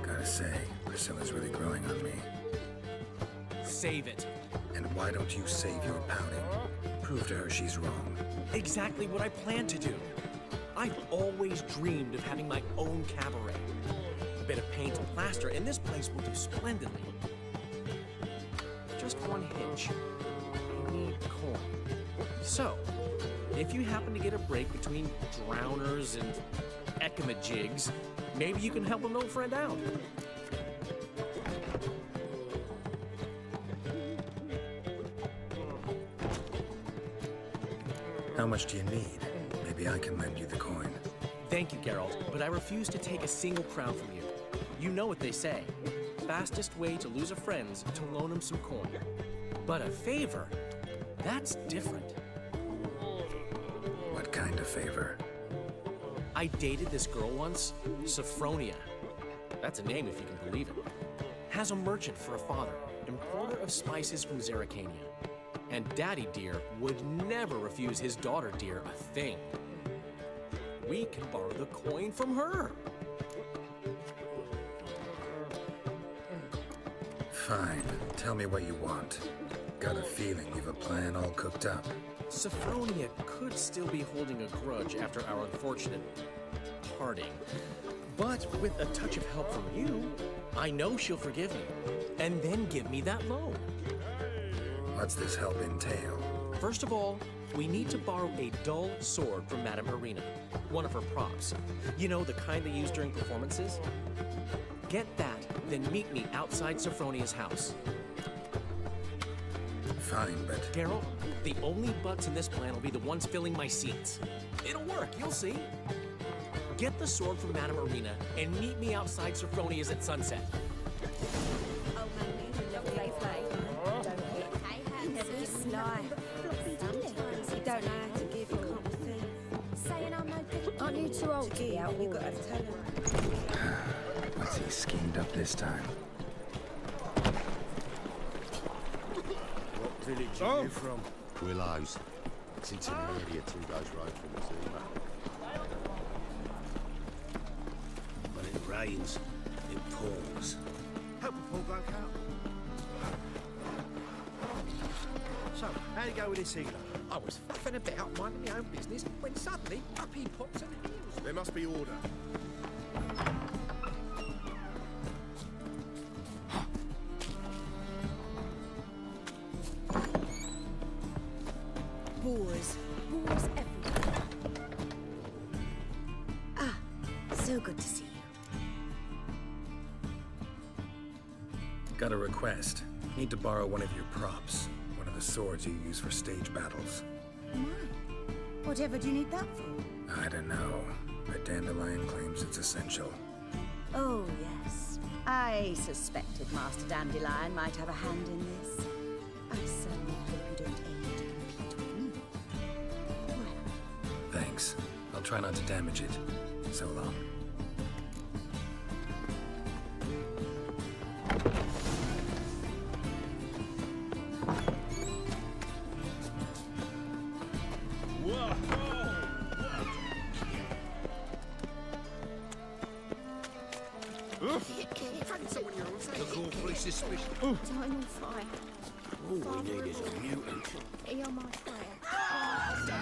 Gotta say, Priscilla's really growing on me. Save it. And why don't you save your pouting? Prove to her she's wrong. Exactly what I plan to do. I've always dreamed of having my own cabaret. A bit of paint and plaster, and this place will do splendidly. Just one hitch. I need coin. So, if you happen to get a break between drowners and ekamajigs, maybe you can help an old friend out. How much do you need? Maybe I can lend you the coin. Thank you, Geralt, but I refuse to take a single crown from you. You know what they say. Fastest way to lose a friend's to loan him some coin. But a favor, that's different. What kind of favor? I dated this girl once, Sophronia. That's a name if you can believe it. Has a merchant for a father, importer of spices from Zerrikania. And Daddy Dear would never refuse his daughter Dear a thing. We can borrow the coin from her. Fine. Tell me what you want. Got a feeling you've a plan all cooked up. Sophronia could still be holding a grudge after our unfortunate parting. But with a touch of help from you, I know she'll forgive me. And then give me that loan. What's this help entail? First of all, we need to borrow a dull sword from Madame Irina, one of her props. You know, the kind they use during performances? Get that, then meet me outside Sophronia's house. Fine, but... Geralt, the only buts in this plan will be the ones filling my seats. It'll work, you'll see. Get the sword from Madame Irina and meet me outside Sophronia's at sunset. Oh, honey, lovely play. Don't hit. lie. Sometimes you don't know how to give, you can't receive. Saying I'm no good. Aren't you too old to be out? You got to tell him. What's he schemed up this time? What village are you from? Willows. It's in an area 2 days' road from the Zima. When it rains, it pours. Help a poor bloke out. So, how you go with this healer? I was faffing about minding my own business when suddenly up he pops and heals. There must be order. Boars. Boars everywhere. Ah, so good to see you. Got a request. Need to borrow one of your props. One of the swords you use for stage battles. My. Whatever do you need that for? I don't know, but Dandelion claims it's essential. Oh, yes. I suspected Master Dandelion might have a hand in this. I certainly hope you don't aim to compete with me. Well, Thanks. I'll try not to damage it. So long. Look awfully suspicious. I'm on fire. All we need is a mutant. You're on my fire.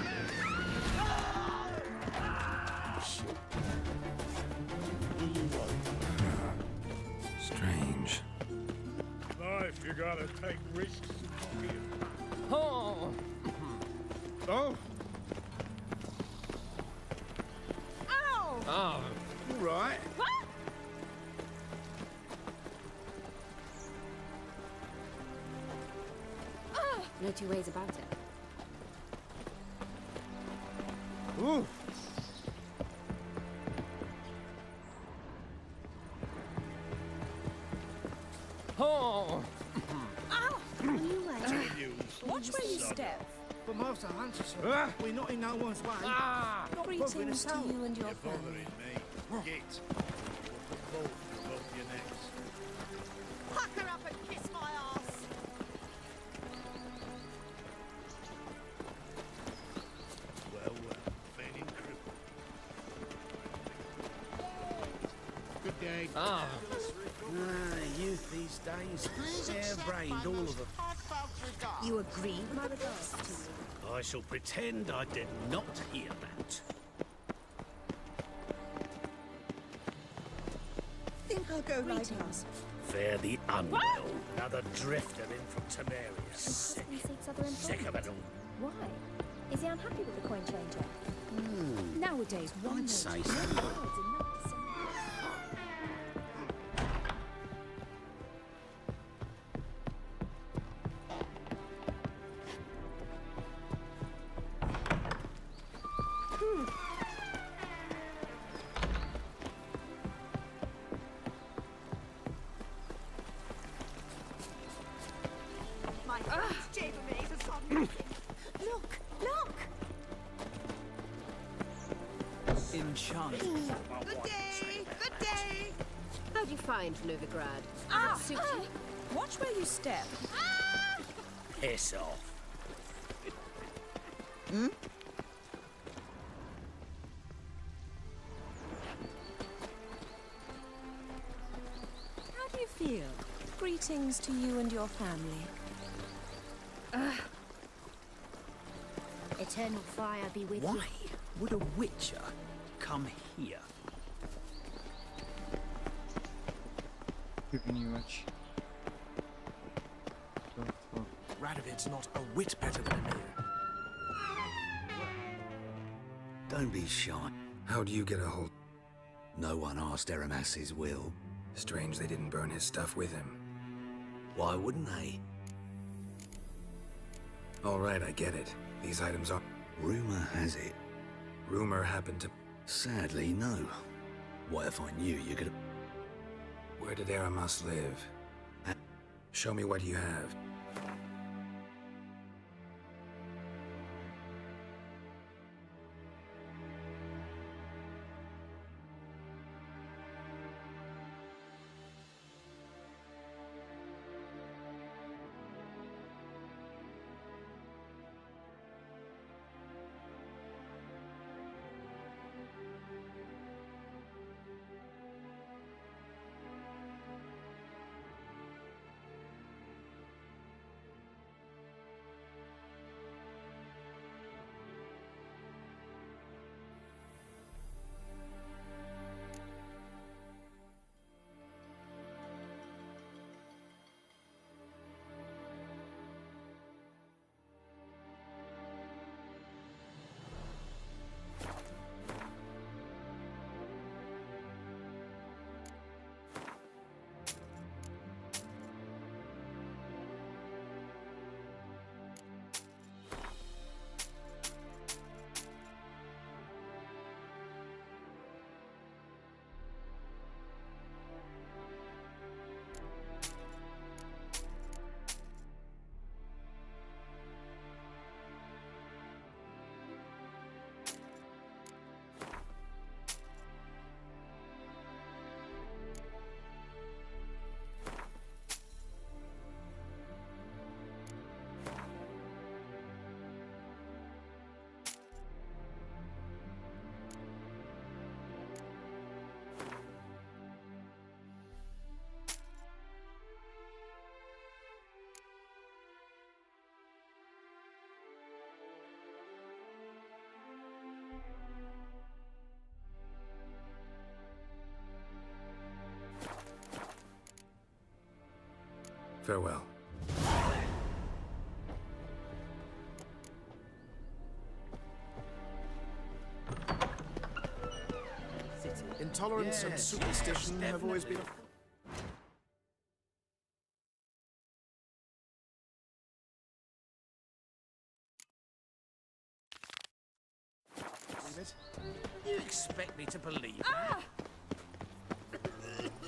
Strange. Life, you gotta take risks. Oh! Oh, ow! Oh! all right. What? No two ways about it. Ooh. Oh! Ow! You wait. Watch where you step. But Master Hunter, sir, Ah. we're not in no one's way. Ah! Not bothering Greetings us to out. you and your You're family. bothering me. Git. Both above your necks. Pack her up and kiss my ass. Well, feeling crippled. Good day. Ah! Youth these days. Hair-brained, all of them. You agree with my regards to you? I shall pretend I did not hear that. Think I'll go lie down. Fare the unwell. Another drifter in from Temeria. Sick. Husband seeks other Sick of employment. it all. Why? Is he unhappy with the coin changer? Nowadays, one I'd say notice. so. My friend's chambermaid has gone missing. Look, look! Enchanted. Good day, good day. How'd you find Novigrad? Ah! Suit you? Watch where you step. Ah! Piss off. How do you feel? Greetings to you and your family. Eternal fire be with you. Why would a Witcher come here? Radovid's not a whit better than Emir. Don't be shy. How'd you get a hold? No one asked Eramas's will. Strange they didn't burn his stuff with him. Why wouldn't they? All right, I get it. These items are... Rumor has it. Rumor happened to... Sadly, no. What if I knew you could... Where did Eramas live? Show me what you have. Farewell. Intolerance and superstition have always been... You expect me to believe Ah!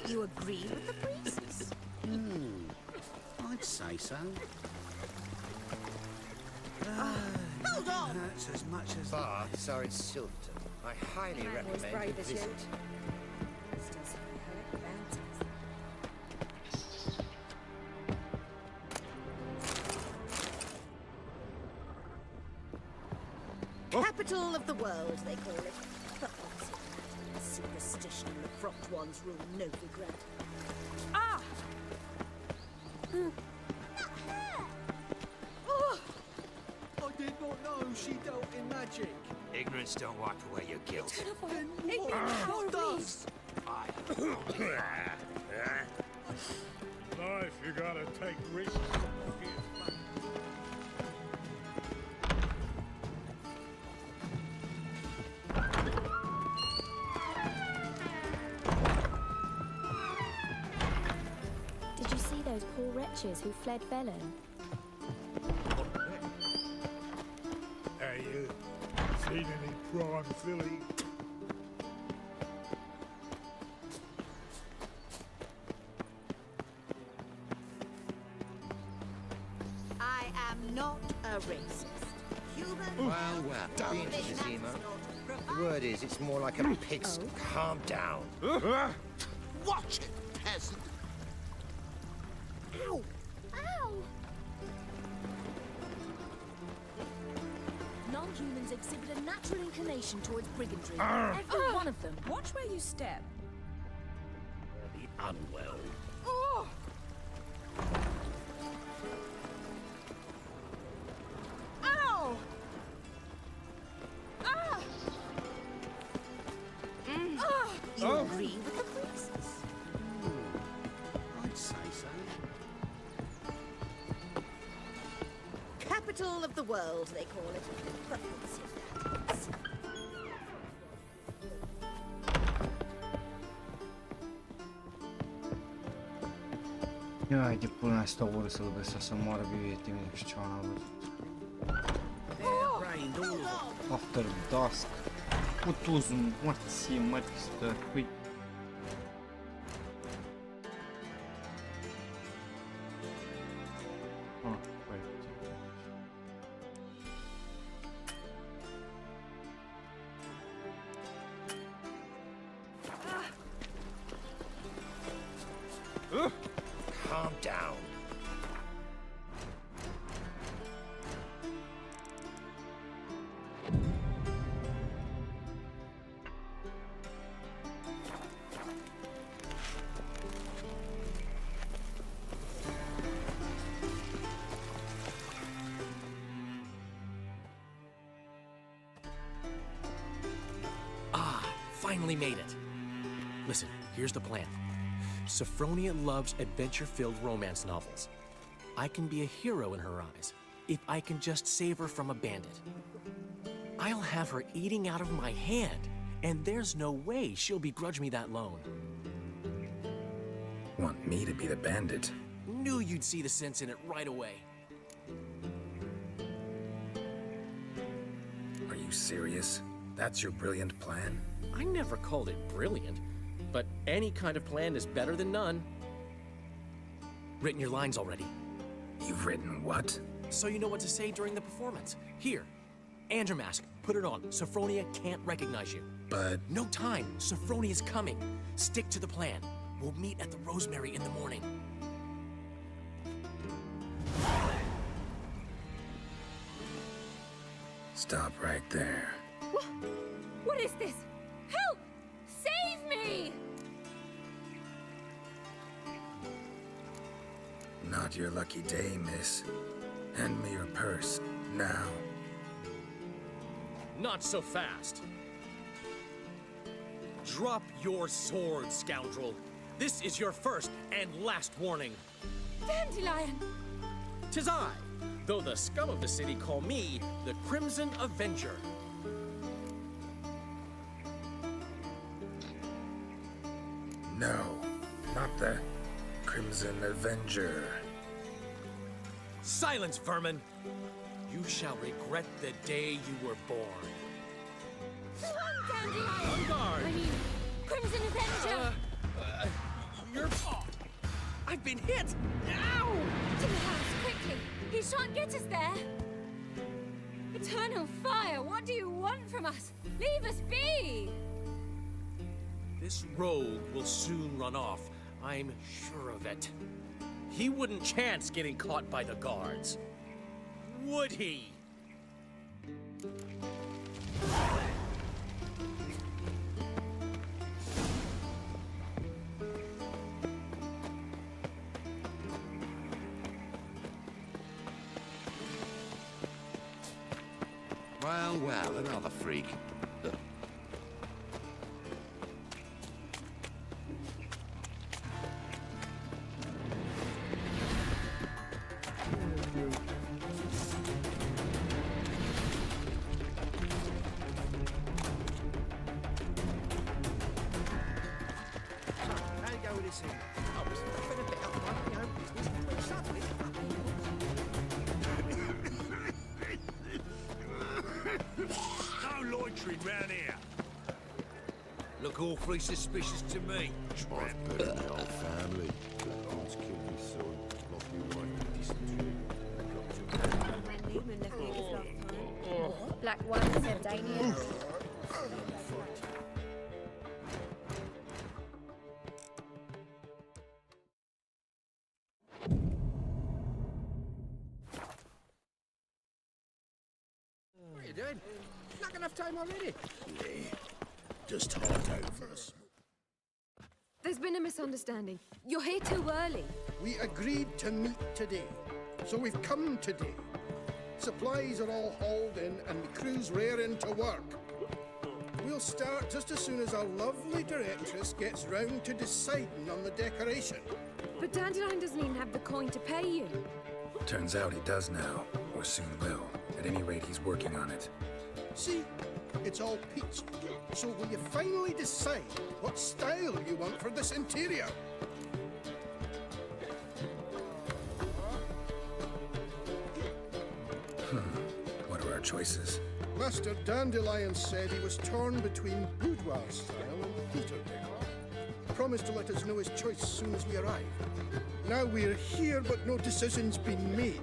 You agree with the priests? I'd say so. Hold on! Hurts as much as... Baths are insulting. I highly recommend a visit. Capital of the world, they call it. But what's it? Superstition and the frocked ones rule Novigrad. Ah! Oh! I did not know she dealt in magic. Ignorance don't wipe away your guilt. What does? Life, you gotta take risks. Did you see those poor wretches who fled Velen? Hey, you seen any prime filly? I am not a racist. Human... Well, being Zima, the word is it's more like a pigsty. Calm down. Watch it, peasant. Ow! Ow! Non-humans exhibit a natural inclination towards brigandry. Every one of them. Watch where you step. The unwell. Oh! Ow! Ah! You agree with the priests? I'd say so. Capital of the world, they call it. But what's it that is? Jaj, de pula sta ora să lăbesc să moară biuietii mele și ceva n-am văzut. After dusk. Putuzum, morții, mărțtă, ui. Calm down. Finally made it. Listen, here's the plan. Sophronia loves adventure-filled romance novels. I can be a hero in her eyes if I can just save her from a bandit. I'll have her eating out of my hand, and there's no way she'll begrudge me that loan. Want me to be the bandit? Knew you'd see the sense in it right away. Are you serious? That's your brilliant plan? I never called it brilliant, but any kind of plan is better than none. Written your lines already. You've written what? So you know what to say during the performance. Here, and your mask. Put it on. Sophronia can't recognize you. But... No time. Sophronia's coming. Stick to the plan. We'll meet at the Rosemary in the morning. Stop right there. What is this? Help! Save me! Not your lucky day, miss. Hand me your purse, now. Not so fast. Drop your sword, scoundrel. This is your first and last warning. Dandelion! 'Tis I, though the scum of the city call me the Crimson Avenger. No, not the Crimson Avenger. Silence, vermin! You shall regret the day you were born. Dandelion! On guard! I mean, Crimson Avenger! You're... I've been hit! Ow! To the house, quickly! He shan't get us there! Eternal fire, what do you want from us? Leave us be! This rogue will soon run off. I'm sure of it. He wouldn't chance getting caught by the guards. Would he? Well, another freak. No loitering round here. Look awfully suspicious to me. I've buried my whole family. God's killed me son, lost me wife, dysentery. Black wine, Sardinian. What are you doing? Not enough time already. Just hard out for us. There's been a misunderstanding. You're here too early. We agreed to meet today, so we've come today. Supplies are all hauled in and the crew's raring to work. We'll start just as soon as our lovely directress gets round to deciding on the decoration. But Dandelion doesn't even have the coin to pay you. Turns out he does now, or soon will. At any rate, he's working on it. See, it's all peachy. So will you finally decide what style you want for this interior? What are our choices? Master Dandelion said he was torn between boudoir style and theatre decor. Promised to let us know his choice as soon as we arrive. Now we're here, but no decision's been made.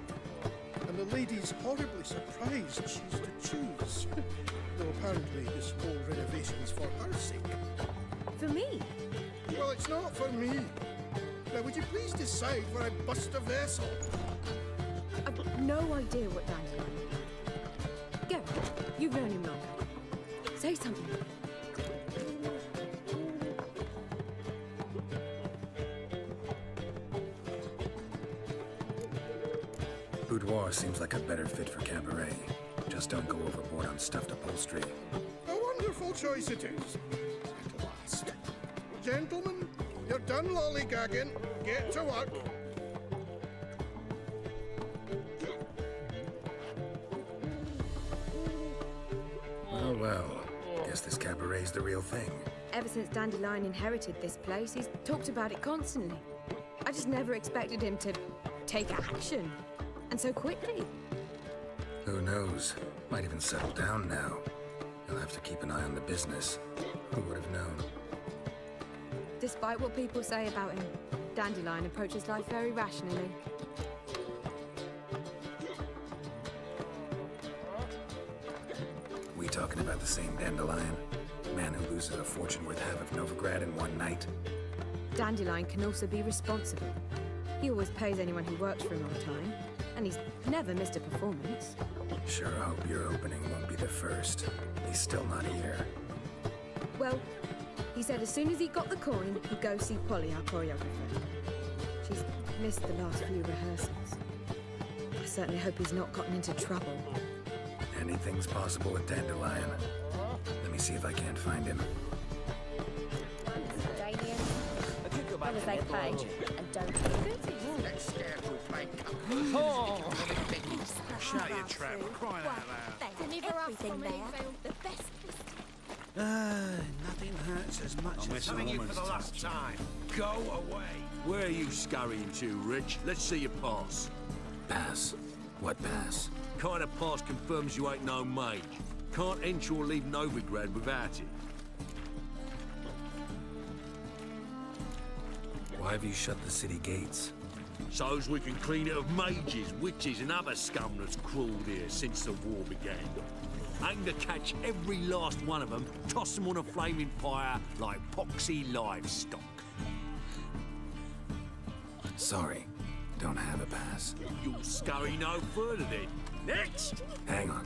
And the lady's horribly surprised she's to choose. Though apparently this whole renovation's for her sake. For me? Well, it's not for me. Now, would you please decide where I bust a vessel? I've no idea what Dandelion is. Go. You've known him longer. Say something. Boudoir seems like a better fit for cabaret. Just don't go overboard on stuffed upholstery. A wonderful choice it is. At last. Gentlemen, you're done lollygagging. Get to work. Oh well. Guess this cabaret's the real thing. Ever since Dandelion inherited this place, he's talked about it constantly. I just never expected him to take action. And so quickly. Who knows? Might even settle down now. He'll have to keep an eye on the business. Who would have known? Despite what people say about him, Dandelion approaches life very rationally. We talking about the same Dandelion? Man who loses a fortune worth half of Novigrad in one night? Dandelion can also be responsible. He always pays anyone who works for him on time, and he's never missed a performance. Sure hope your opening won't be the first. He's still not here. Well, he said as soon as he got the coin, he'd go see Polly, our choreographer. She's missed the last few rehearsals. I certainly hope he's not gotten into trouble. Anything's possible with Dandelion. Let me see if I can't find him. I did go back long as they pay and don't That scarecrow playing Oh. Shut your trap, crying out loud. Everything there. The best. Nothing hurts as much as Telling you for the last time. Go away. Where are you scurrying to, Rich? Let's see your pass. Pass? What pass? Kind of pass confirms you ain't no mage. Can't enter or leave Novigrad without it. Why have you shut the city gates? So's we can clean it of mages, witches, and other scum that's crawled here since the war began. Aim to catch every last one of them, toss them on a flaming pyre like poxy livestock. Sorry, don't have a pass. You'll scurry no further then. Next! Hang on.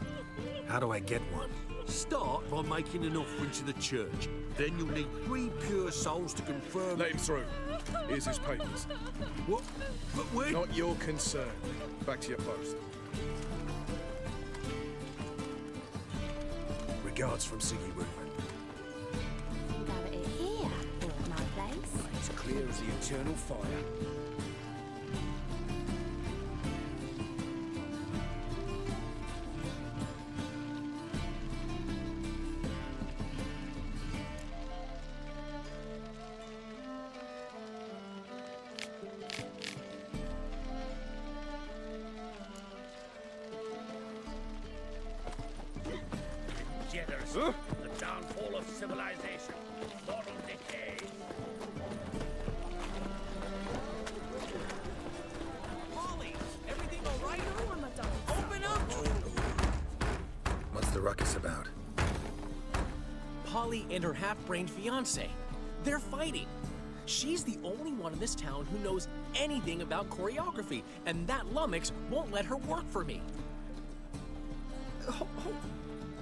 How do I get one? Start by making an offering to the church. Then you'll need 3 pure souls to confirm... Let him through. Here's his papers. What? But where... Not your concern. Back to your post. Regards from Siggy Reuben. Go it here, or at my place. It's clear as the eternal fire. The downfall of civilization. Moral decay. Polly, everything all right? Open up! What's the ruckus about? Polly and her half-brained fiancé. They're fighting. She's the only one in this town who knows anything about choreography, and that lummox won't let her work for me.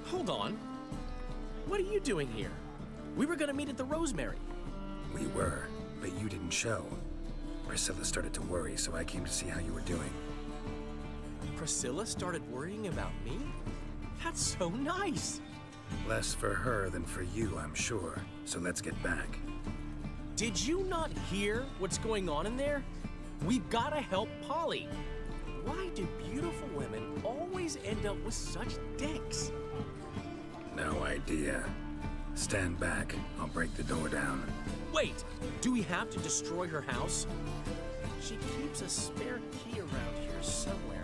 Hold on. What are you doing here? We were gonna meet at the Rosemary. We were, but you didn't show. Priscilla started to worry, so I came to see how you were doing. Priscilla started worrying about me? That's so nice. Less for her than for you, I'm sure. So let's get back. Did you not hear what's going on in there? We've gotta help Polly. Why do beautiful women always end up with such dicks? No idea. Stand back. I'll break the door down. Wait! Do we have to destroy her house? She keeps a spare key around here somewhere.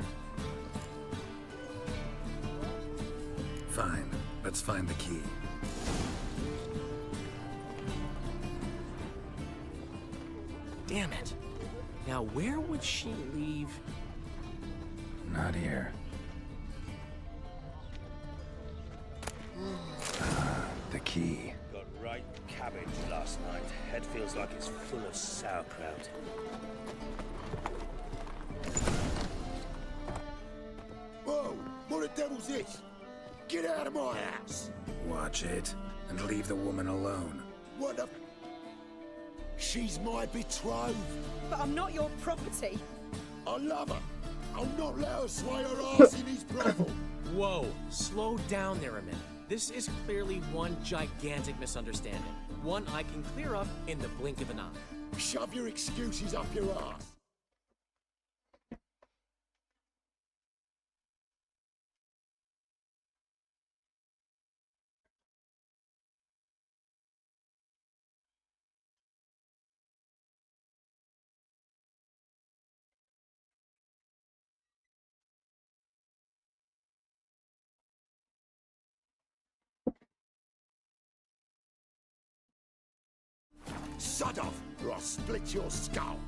Fine. Let's find the key. Damn it. Now where would she leave? Not here. The key. Got right cabbage last night. Head feels like it's full of sauerkraut. Whoa! What the devil's this? Get out of my house! Watch it, and leave the woman alone. What the... She's my betrothed. But I'm not your property. I love her. I'll not let her sway her ass in his brothel. Whoa, slow down there a minute. This is clearly one gigantic misunderstanding. One I can clear up in the blink of an eye. Shove your excuses up your ass. Shut off, or I'll split your skull.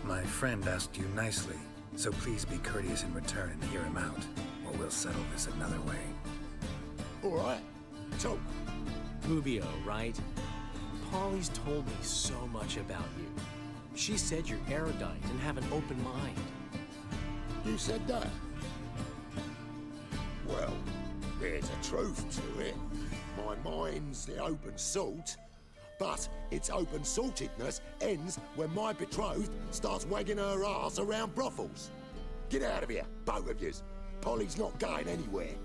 My friend asked you nicely, so please be courteous in return and hear him out, or we'll settle this another way. All right, talk. Rubio, right? Polly's told me so much about you. She said you're erudite and have an open mind. You said that? Well, there's a truth to it. My mind's the open salt, but its open saltedness ends when my betrothed starts wagging her ass around brothels. Get out of here, both of yous. Polly's not going anywhere.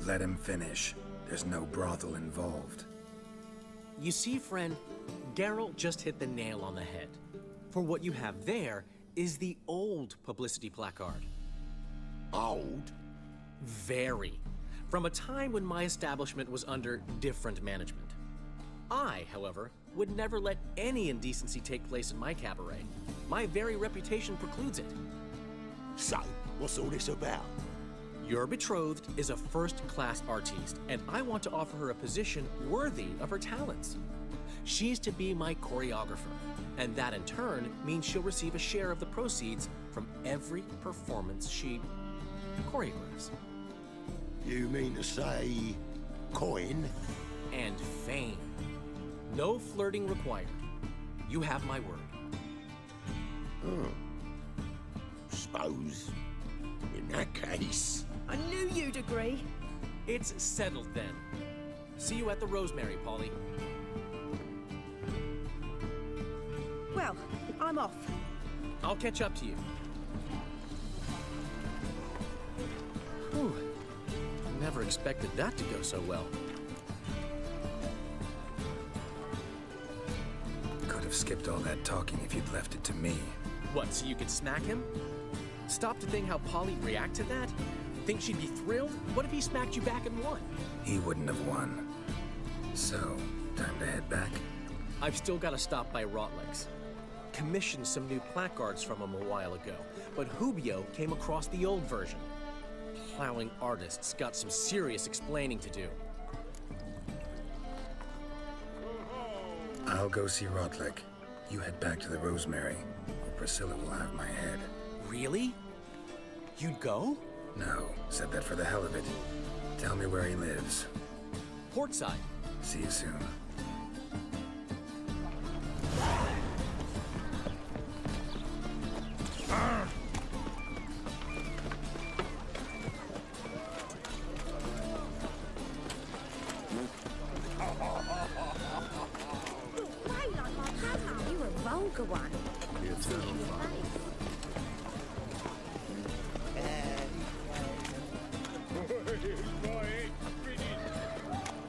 Let him finish. There's no brothel involved. You see, friend, Geralt just hit the nail on the head. For what you have there is the old publicity placard. Old? Very. From a time when my establishment was under different management. I, however, would never let any indecency take place in my cabaret. My very reputation precludes it. So, what's all this about? Your betrothed is a first-class artiste, and I want to offer her a position worthy of her talents. She's to be my choreographer, and that in turn means she'll receive a share of the proceeds from every performance she choreographs. You mean to say coin? And fame. No flirting required. You have my word. Suppose, in that case... I knew you'd agree. It's settled then. See you at the Rosemary, Polly. Well, I'm off. I'll catch up to you. Whew. Never expected that to go so well. Could have skipped all that talking if you'd left it to me. What, so you could smack him? Stop to think how Polly'd react to that? Think she'd be thrilled? What if he smacked you back and won? He wouldn't have won. So, time to head back? I've still got to stop by Rotlick's. Commissioned some new placards from him a while ago, but Hubio came across the old version. Plowing artists got some serious explaining to do. I'll go see Rotlick. You head back to the Rosemary, or Priscilla will have my head. Really? You'd go? No, said that for the hell of it. Tell me where he lives. Portside. See you soon. You a vulgar one.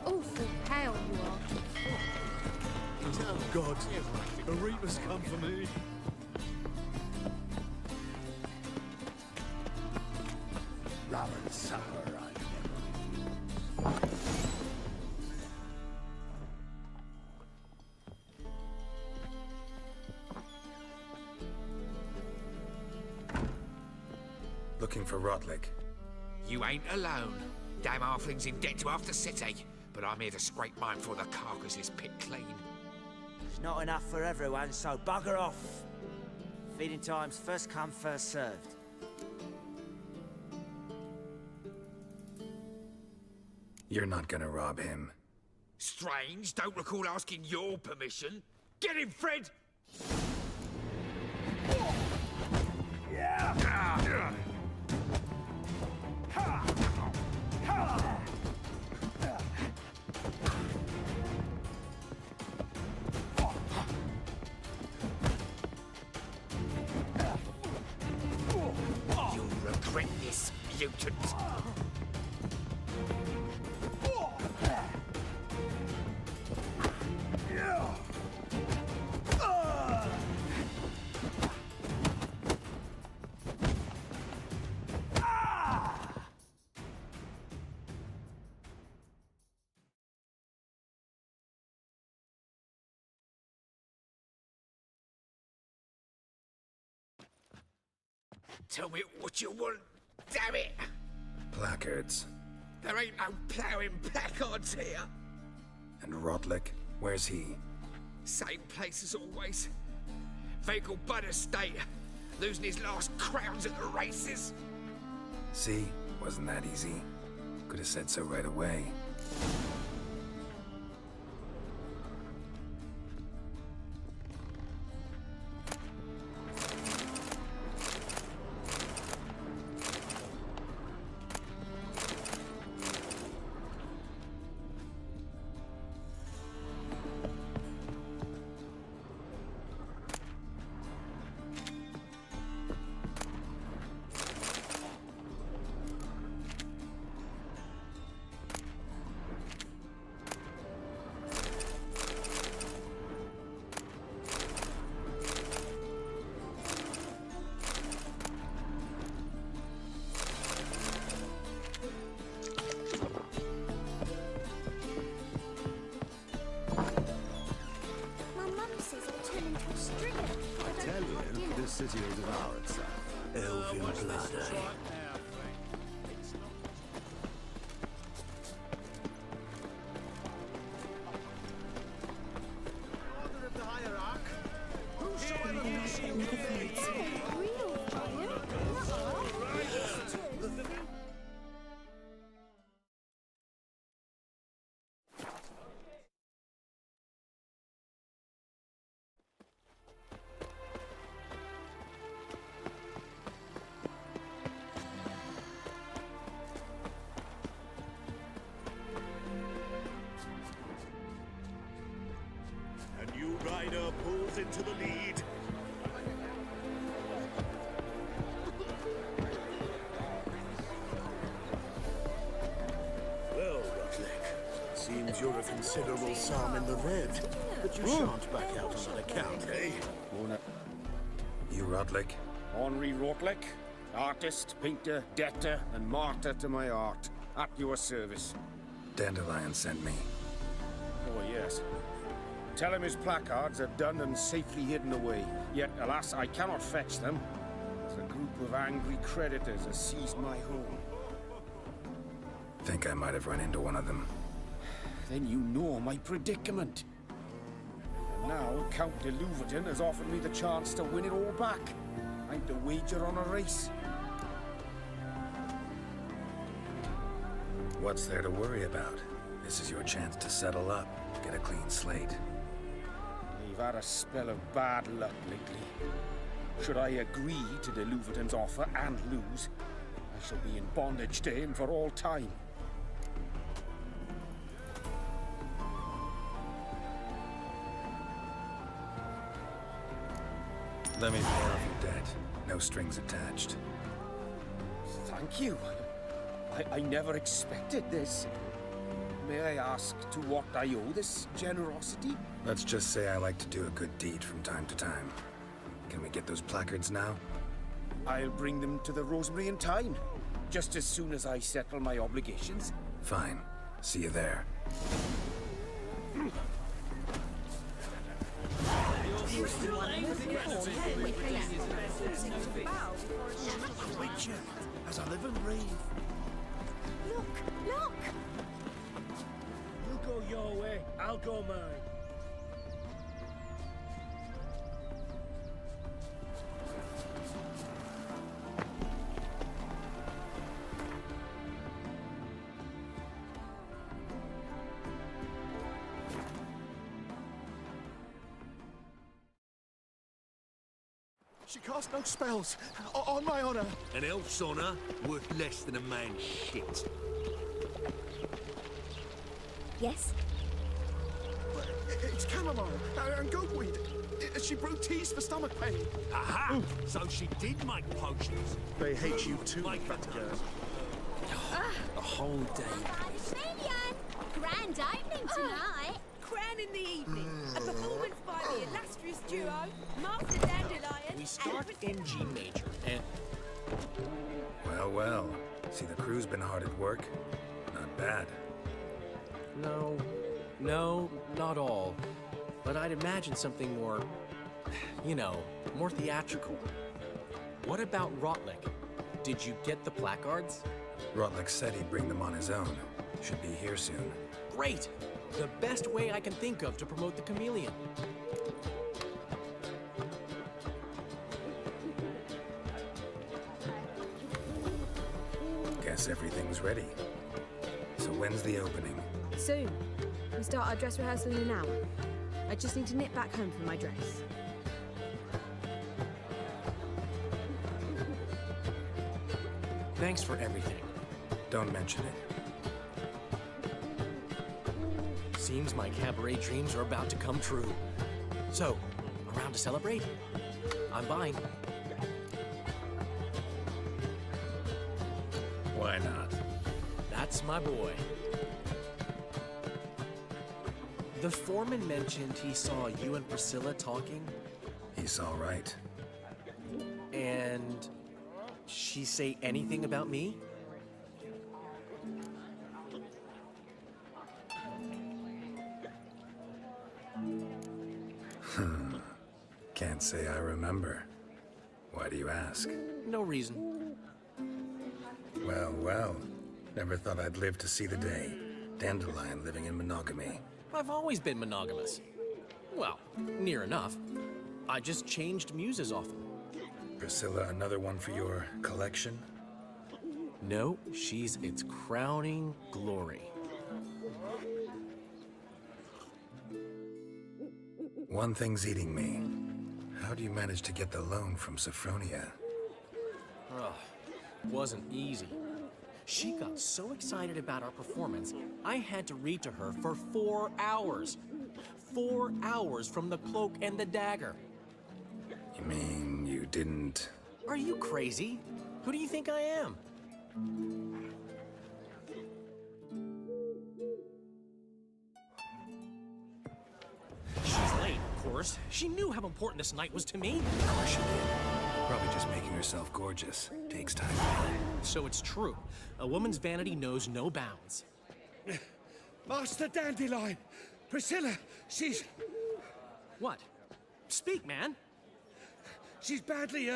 Awful pale you are. Oh, God. The Reaper's come for me. Rum and supper, Looking for Rotlick. You ain't alone. Damn halfling's in debt to half the city, but I'm here to scrape mine before the carcass is picked clean. There's not enough for everyone, so bugger off. Feeding time's first come, first served. You're not gonna rob him. Strange, don't recall asking your permission. Get him, Fred! You'll regret this, mutant. Tell me what you want, damn it! Placards. There ain't no ploughing placards here. And Rotlick? Where's he? Same place as always. Vegal Bud Estate. Losing his last crowns at the races. See? Wasn't that easy? Could have said so right away. city will devour itself. Elven blood, eh? Father of the hierarch, whosoever gives you faith. Real fire? A new rider pulls into the lead. Well, Rutlick, seems you're a considerable sum in the red, but you shan't back out on that account, eh? You Rodlick? Henri Rotlick, artist, painter, debtor, and martyr to my art. At your service. Dandelion sent me. Oh, yes. Tell him his placards are done and safely hidden away. Yet, alas, I cannot fetch them. As a group of angry creditors has seized my home. Think I might have run into one of them. Then you know my predicament. And now Count de Louverton has offered me the chance to win it all back. I'm to wager on a race. What's there to worry about? This is your chance to settle up, get a clean slate. We've had a spell of bad luck lately. Should I agree to de Louverton's offer and lose, I shall be in bondage to him for all time. Let me pay off your debt. No strings attached. Thank you. I never expected this. May I ask to what I owe this generosity? Let's just say I like to do a good deed from time to time. Can we get those placards now? I'll bring them to the Rosemary in time, just as soon as I settle my obligations. Fine. See you there. Witcher, as I live and breathe. Look! Look! You go your way, I'll go mine. She cast no spells, on my honor. An elf's honor worth less than a man's shit. Yes? It's chamomile and goatweed. She brewed teas for stomach pain. Aha! So she did make potions. They hate you too, fat girl. A whole day. Grand opening tonight! Crown in the evening. A performance by the illustrious duo, Master Dandelion. We start in G major, and Well, well. See, the crew's been hard at work. Not bad. no, not all. But I'd imagine something more, more theatrical. What about Rotlick? Did you get the placards? Rotlick said he'd bring them on his own. Should be here soon. Great! The best way I can think of to promote the chameleon. Guess everything's ready. So when's the opening? Soon. We start our dress rehearsal in an hour. I just need to nip back home for my dress. Thanks for everything. Don't mention it. Seems my cabaret dreams are about to come true. So, around to celebrate? I'm buying. Why not? That's my boy. The foreman mentioned he saw you and Priscilla talking. He's all right. And she say anything about me? Can't say I remember. Why do you ask? No reason. Well, well. Never thought I'd live to see the day. Dandelion living in monogamy. I've always been monogamous. Well, near enough. I just changed muses often. Priscilla, another one for your collection? No, she's its crowning glory. One thing's eating me. How do you manage to get the loan from Sophronia? Ugh, wasn't easy. She got so excited about our performance, I had to read to her for 4 hours. 4 hours from the cloak and the dagger. You mean you didn't... Are you crazy? Who do you think I am? She's late, of course. She knew how important this night was to me. Of course she did. Probably just making herself gorgeous. Takes time. So it's true. A woman's vanity knows no bounds. Master Dandelion! Priscilla, she's... What? Speak, man. She's badly,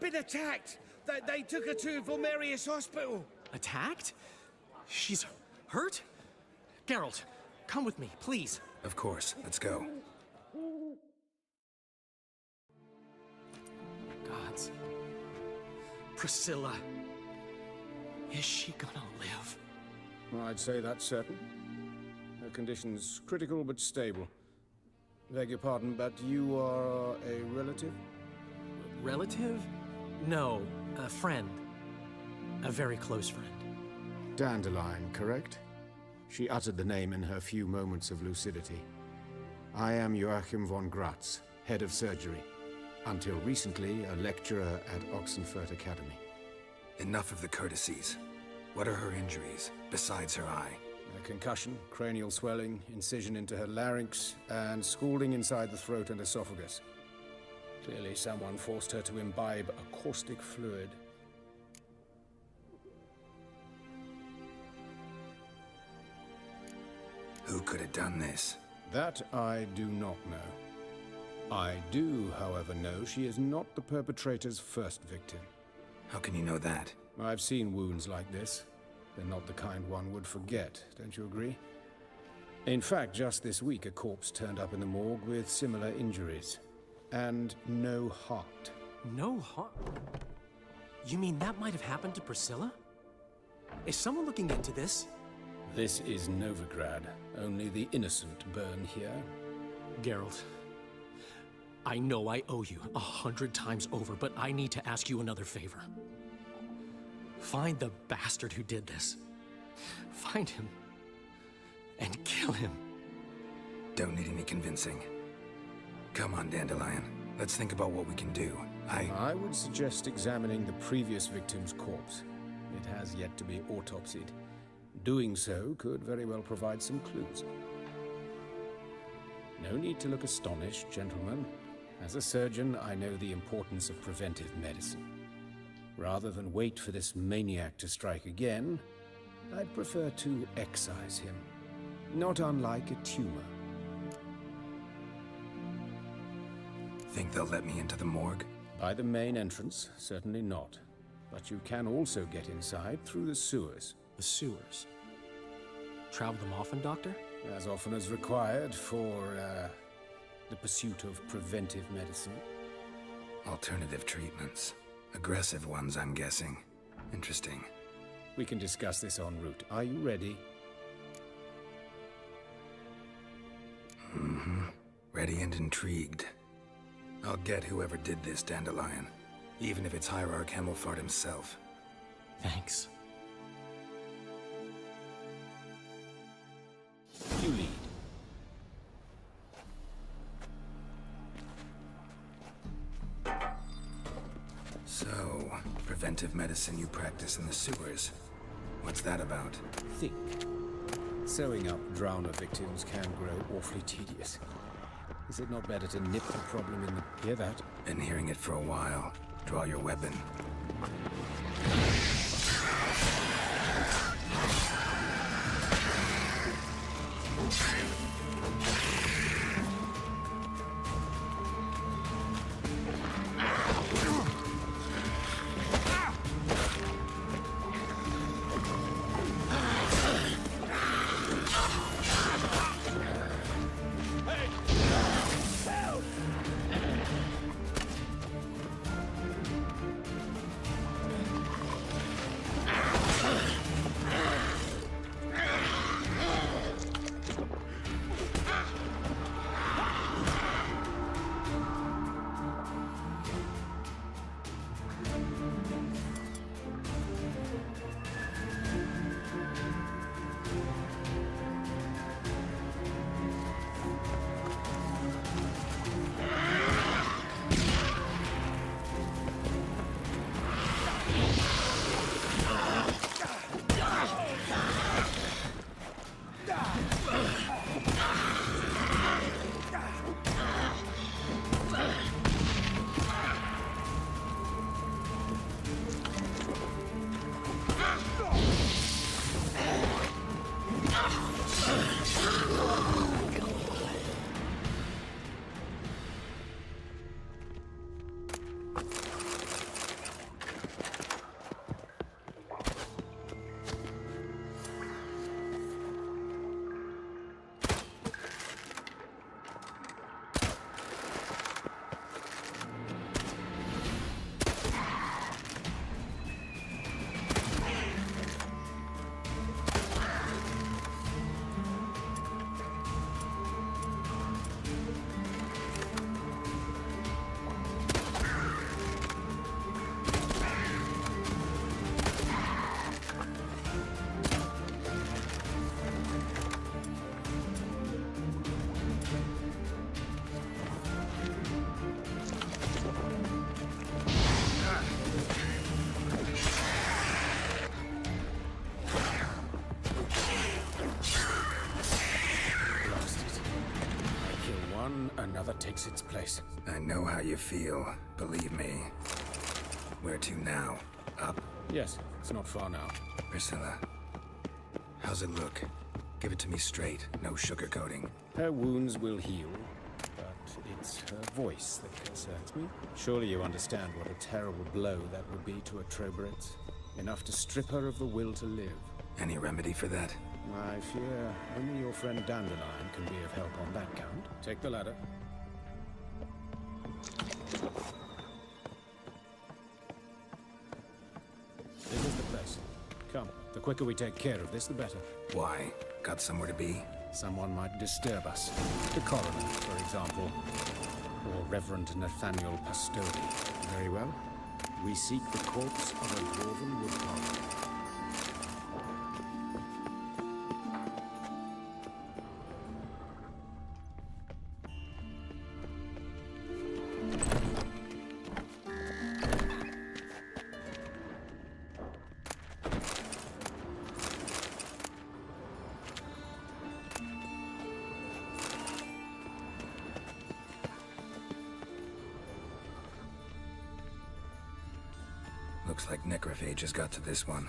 been attacked. They took her to Vulmerius Hospital. Attacked? She's hurt? Geralt, come with me, please. Of course. Let's go. Gods. Priscilla. Is she gonna live? I'd say that's certain. Her condition's critical but stable. Beg your pardon, but you are a relative? Relative? No, a friend. A very close friend. Dandelion, correct? She uttered the name in her few moments of lucidity. I am Joachim von Gratz, head of surgery. Until recently, a lecturer at Oxenfurt Academy. Enough of the courtesies. What are her injuries, besides her eye? A concussion, cranial swelling, incision into her larynx, and scalding inside the throat and esophagus. Clearly someone forced her to imbibe a caustic fluid. Who could have done this? That I do not know. I do, however, know she is not the perpetrator's first victim. How can you know that? I've seen wounds like this. They're not the kind one would forget, don't you agree? In fact, just this week a corpse turned up in the morgue with similar injuries. And no heart. No heart? You mean that might have happened to Priscilla? Is someone looking into this? This is Novigrad. Only the innocent burn here. Geralt, I know I owe you 100 times over, but I need to ask you another favor. Find the bastard who did this. Find him. And kill him. Don't need any convincing. Come on, Dandelion. Let's think about what we can do. I would suggest examining the previous victim's corpse. It has yet to be autopsied. Doing so could very well provide some clues. No need to look astonished, gentlemen. As a surgeon, I know the importance of preventive medicine. Rather than wait for this maniac to strike again, I'd prefer to excise him. Not unlike a tumor. Think they'll let me into the morgue? By the main entrance, certainly not. But you can also get inside through the sewers. The sewers? Travel them often, Doctor? As often as required for, the pursuit of preventive medicine. Alternative treatments. Aggressive ones, I'm guessing. Interesting. We can discuss this en route. Are you ready? Mm-hmm. Ready and intrigued. I'll get whoever did this, Dandelion. Even if it's Hierarch Hemmelfart himself. Thanks. You lead. So, preventive medicine you practice in the sewers. What's that about? Think. Sewing up drowner victims can grow awfully tedious. Is it not better to nip the problem in the... Hear that? Been hearing it for a while. Draw your weapon. one, another takes its place. I know how you feel, believe me. Where to now? Up? Yes, it's not far now. Priscilla, how's it look? Give it to me straight, no sugarcoating. Her wounds will heal, but it's her voice that concerns me. Surely you understand what a terrible blow that would be to a Troberet. Enough to strip her of the will to live. Any remedy for that? I fear only your friend Dandelion can be of help on that count. Take the ladder. This is the place. Come, the quicker we take care of this, the better. Why? Got somewhere to be? Someone might disturb us. The coroner, for example. Or Reverend Nathaniel Pastodi. Very well. We seek the corpse of a dwarven woodcarver. Looks like necrophages got to this one.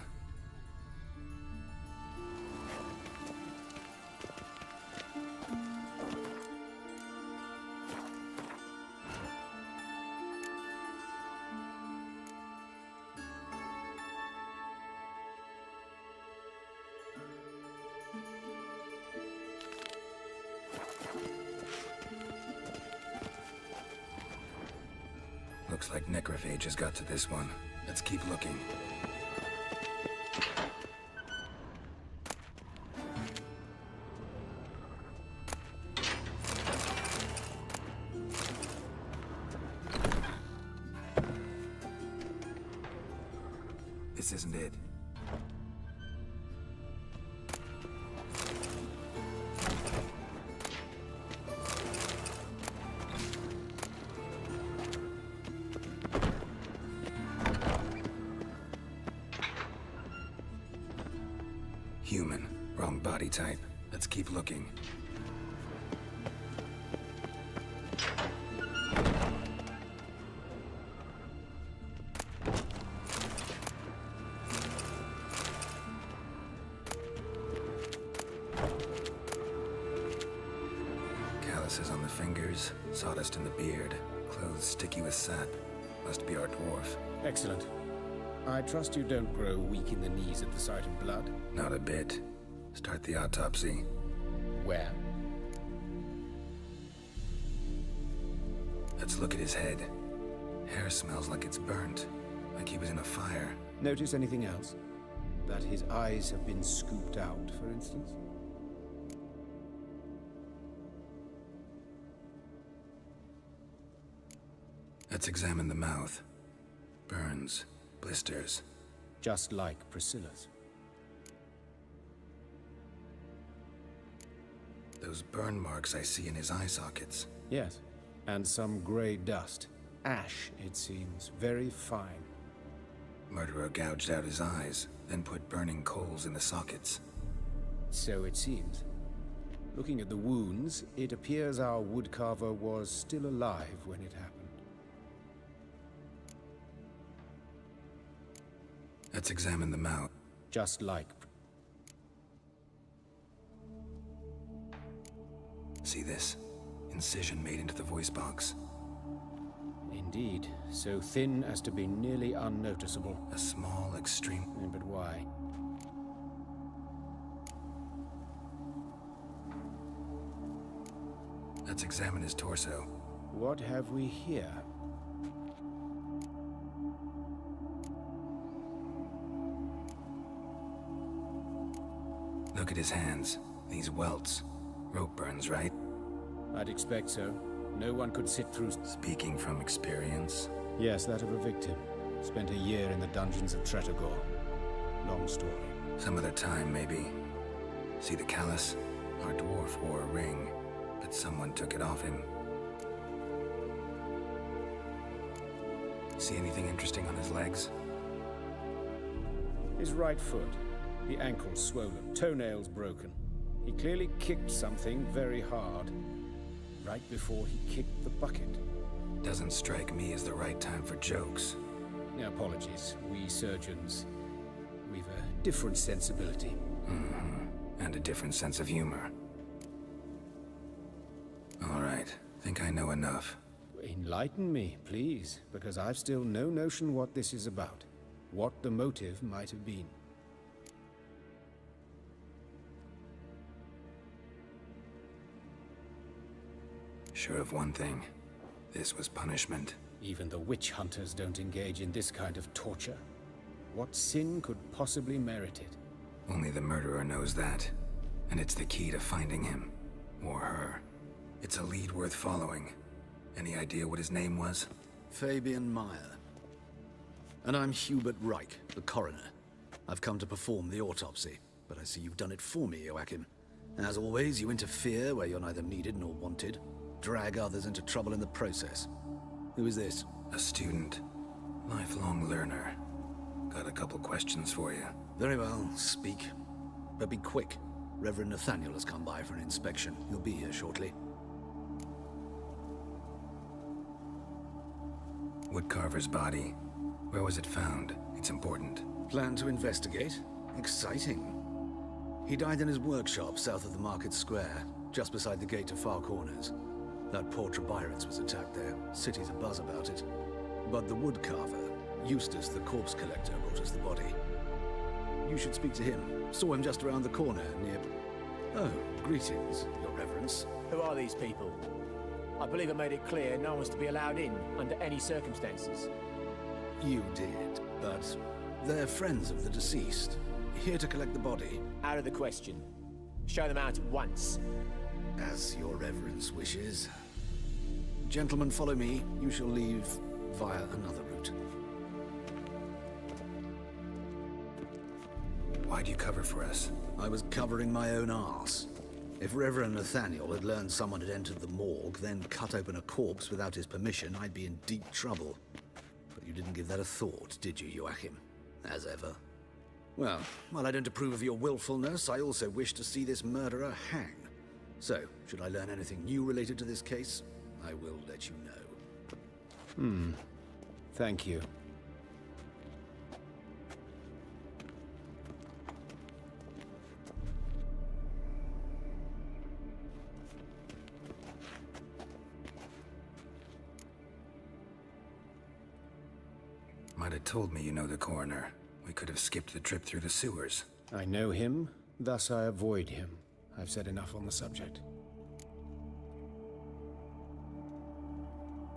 Looks like necrophages got to this one. Let's keep looking. This isn't it. Human. Wrong body type. Let's keep looking. Calluses on the fingers, sawdust in the beard, clothes sticky with sap. Must be our dwarf. Excellent. I trust you don't grow weak in the knees at the sight of blood? Not a bit. Start the autopsy. Where? Let's look at his head. Hair smells like it's burnt, like he was in a fire. Notice anything else? That his eyes have been scooped out, for instance? Let's examine the mouth. Burns. Blisters. Just like Priscilla's. Those burn marks I see in his eye sockets. Yes, and some grey dust. Ash, it seems. Very fine. Murderer gouged out his eyes, then put burning coals in the sockets. So it seems. Looking at the wounds, it appears our woodcarver was still alive when it happened. Let's examine the mouth. Just like... See this? Incision made into the voice box. Indeed. So thin as to be nearly unnoticeable. A small, extreme... But why? Let's examine his torso. What have we here? Look at his hands. These welts. Rope burns, right? I'd expect so. No one could sit through... Speaking from experience? Yes, that of a victim. Spent a year in the dungeons of Tretogor. Long story. Some other time, maybe. See the callus? Our dwarf wore a ring, but someone took it off him. See anything interesting on his legs? His right foot. The ankle swollen, toenails broken. He clearly kicked something very hard. right before he kicked the bucket. Doesn't strike me as the right time for jokes. Apologies. We surgeons, we've a different sensibility. And a different sense of humor. All right, think I know enough. Enlighten me, please, because I've still no notion what this is about. What the motive might have been. Sure of one thing. This was punishment. Even the witch hunters don't engage in this kind of torture. What sin could possibly merit it? Only the murderer knows that. And it's the key to finding him. Or her. It's a lead worth following. Any idea what his name was? Fabian Meyer. And I'm Hubert Reich, the coroner. I've come to perform the autopsy, but I see you've done it for me, Joachim. As always, you interfere where you're neither needed nor wanted. Drag others into trouble in the process. Who is this? A student. Lifelong learner. Got a couple questions for you. Very well, speak. But be quick. Reverend Nathaniel has come by for an inspection. He'll be here shortly. Woodcarver's body. Where was it found? It's important. Plan to investigate? Exciting. He died in his workshop south of the market square, just beside the gate to Far Corners. That poor Trebirans was attacked there. City's abuzz about it. But the woodcarver, Eustace the corpse collector, brought us the body. You should speak to him. Saw him just around the corner near... Oh, greetings, Your Reverence. Who are these people? I believe I made it clear no one's to be allowed in under any circumstances. You did, but they're friends of the deceased. Here to collect the body. Out of the question. Show them out at once. As Your Reverence wishes. Gentlemen, follow me. You shall leave via another route. Why'd you cover for us? I was covering my own arse. If Reverend Nathaniel had learned someone had entered the morgue, then cut open a corpse without his permission, I'd be in deep trouble. But you didn't give that a thought, did you, Joachim? As ever. Well, while I don't approve of your willfulness, I also wish to see this murderer hang. So, should I learn anything new related to this case, I will let you know. Thank you. Might have told me you know the coroner. We could have skipped the trip through the sewers. I know him, thus I avoid him. I've said enough on the subject.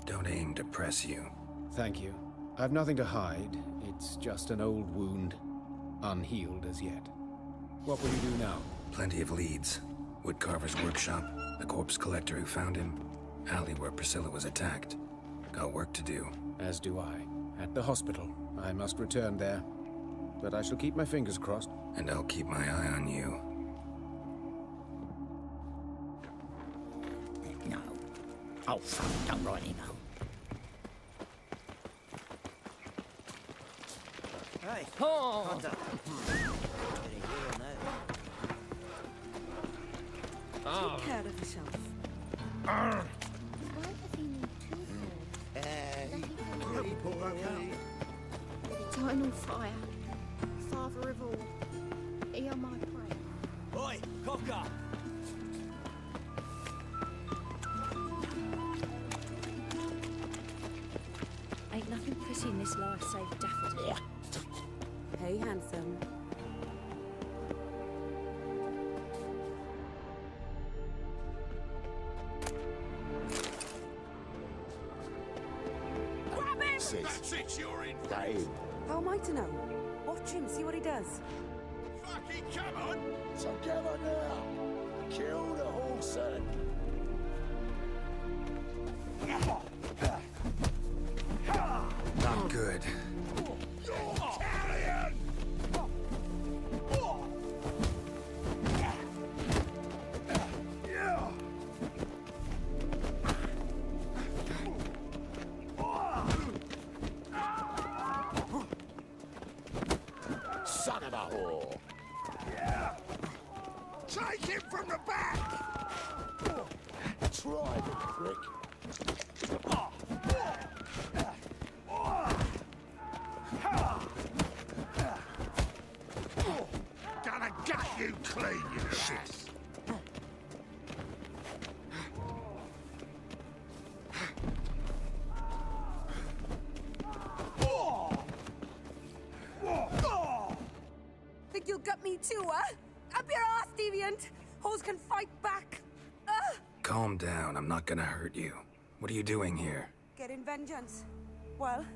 Don't aim to press you. Thank you. I've nothing to hide. It's just an old wound, unhealed as yet. What will you do now? Plenty of leads. Woodcarver's workshop, the corpse collector who found him, alley where Priscilla was attacked. Got work to do. As do I. At the hospital. I must return there. But I shall keep my fingers crossed. And I'll keep my eye on you. No. Oh, fuck, don't write him out. Hey, Oh. contact. Take care of yourself. Eternal fire, Father of all, hear my prayer. Oi, cocker! Ain't nothing pretty in this life save daffodil. Hey, handsome. Grab him! That's it, you're in. That him. How am I to know? Watch him, see what he does. Fucking come on! So get on now. Kill the horse then. Not good. Italian! Son of a whore. Take him from the back! Try the prick. Gonna gut you clean, you ass. Think you'll gut me too, huh? Up your ass, deviant! Hoes can fight back! Calm down, I'm not gonna hurt you. What are you doing here? Getting vengeance. Well,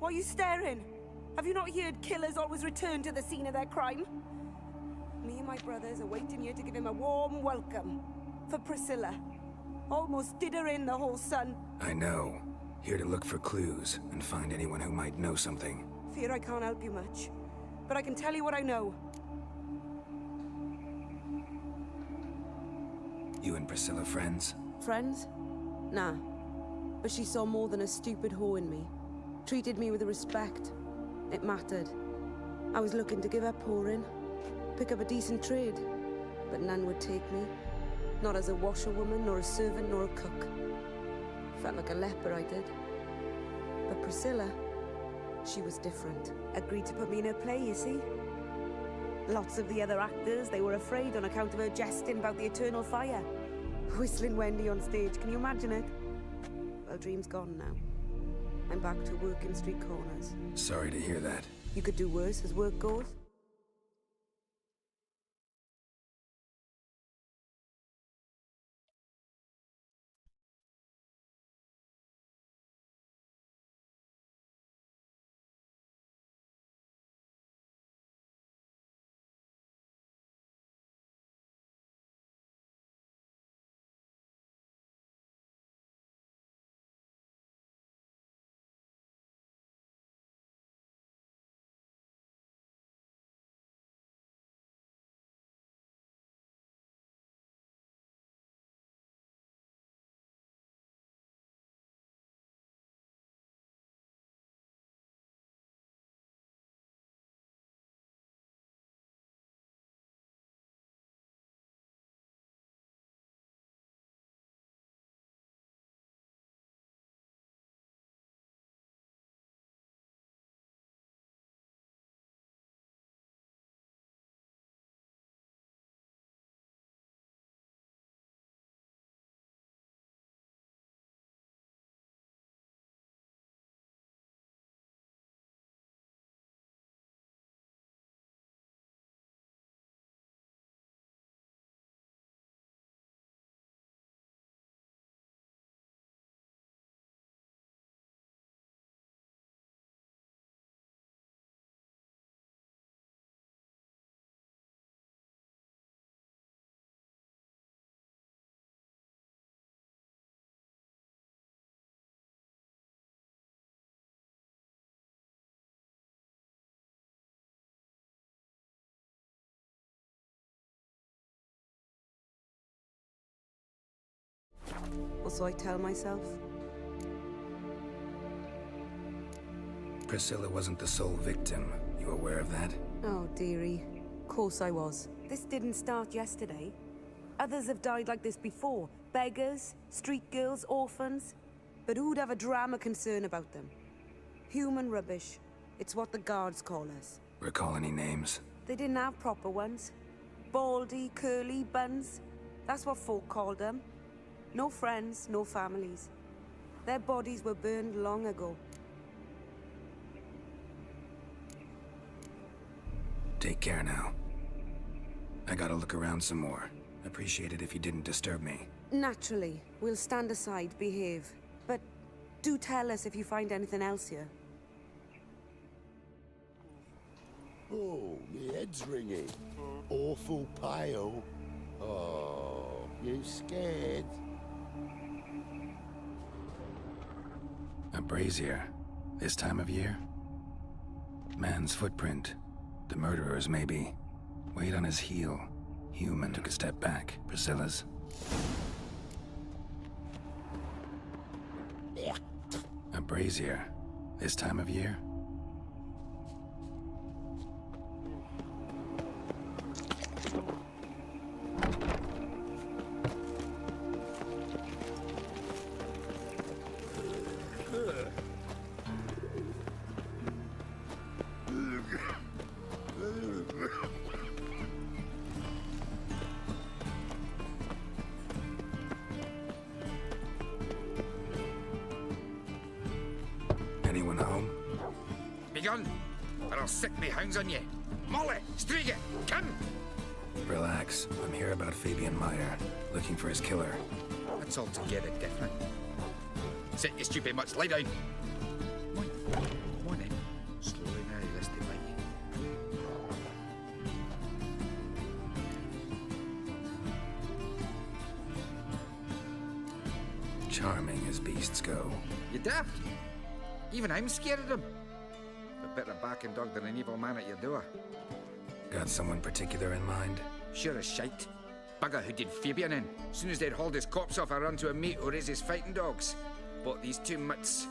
why are you staring? Have you not heard killers always return to the scene of their crime? Me and my brothers are waiting here to give him a warm welcome. For Priscilla. Almost did her in, the whole son. I know. Here to look for clues and find anyone who might know something. Fear I can't help you much. But I can tell you what I know. You and Priscilla friends? Friends? Nah. But she saw more than a stupid whore in me. Treated me with respect. It mattered. I was looking to give her pouring. Pick up a decent trade. But none would take me. Not as a washerwoman, nor a servant, nor a cook. Felt like a leper, I did. But Priscilla, she was different. Agreed to put me in her play, you see? Lots of the other actors, they were afraid on account of her jesting about the eternal fire. Whistling Wendy on stage, can you imagine it? Well, dream's gone now. I'm back to working street corners. Sorry to hear that. You could do worse as work goes. Or so I tell myself. Priscilla wasn't the sole victim. You aware of that? Oh, dearie. Of course I was. This didn't start yesterday. Others have died like this before. Beggars, street girls, orphans. But who'd have a drama concern about them? Human rubbish. It's what the guards call us. Recall any names? They didn't have proper ones. Baldy, curly, buns. That's what folk called them. No friends, no families. Their bodies were burned long ago. Take care now. I gotta look around some more. Appreciate it if you didn't disturb me. Naturally. We'll stand aside, behave. But do tell us if you find anything else here. Oh, my head's ringing. Awful pale. Oh, you scared? A brazier. This time of year? Man's footprint. The murderer's, maybe. Weight on his heel. Human took a step back. Priscilla's. A brazier. This time of year? gun, or I'll sick me hounds on you. Molly, Striga, come! Relax. I'm here about Fabian Meyer, looking for his killer. That's altogether different. Sit, you stupid mutts, lie down. Come on then. Slowly now, lest they bite you. Charming as beasts go. You daft? Even I'm scared of them. A better backing dog than an evil man at your door. Got someone particular in mind? Sure as shite. Bugger who did Fabian in. Soon as they'd hauled his corpse off, I run to a meet or raise his fighting dogs. Bought these 2 mutts.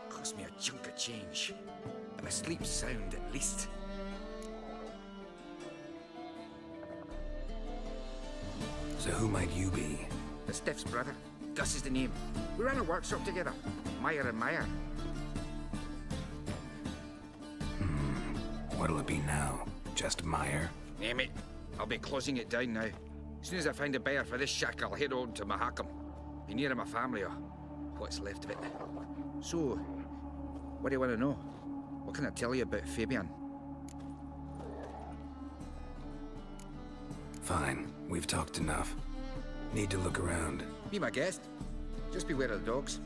Cost me a chunk of change. I'm asleep sound at least. So who might you be? The Stiff's brother. Gus is the name. We ran a workshop together. Meyer and Meyer. What'll it be now? Just Meyer? Name it. I'll be closing it down now. As soon as I find a buyer for this shack, I'll head on to Mahakam. Be near my family or what's left of it. So, what do you want to know? What can I tell you about Fabian? Fine. We've talked enough. Need to look around. Be my guest. Just beware of the dogs.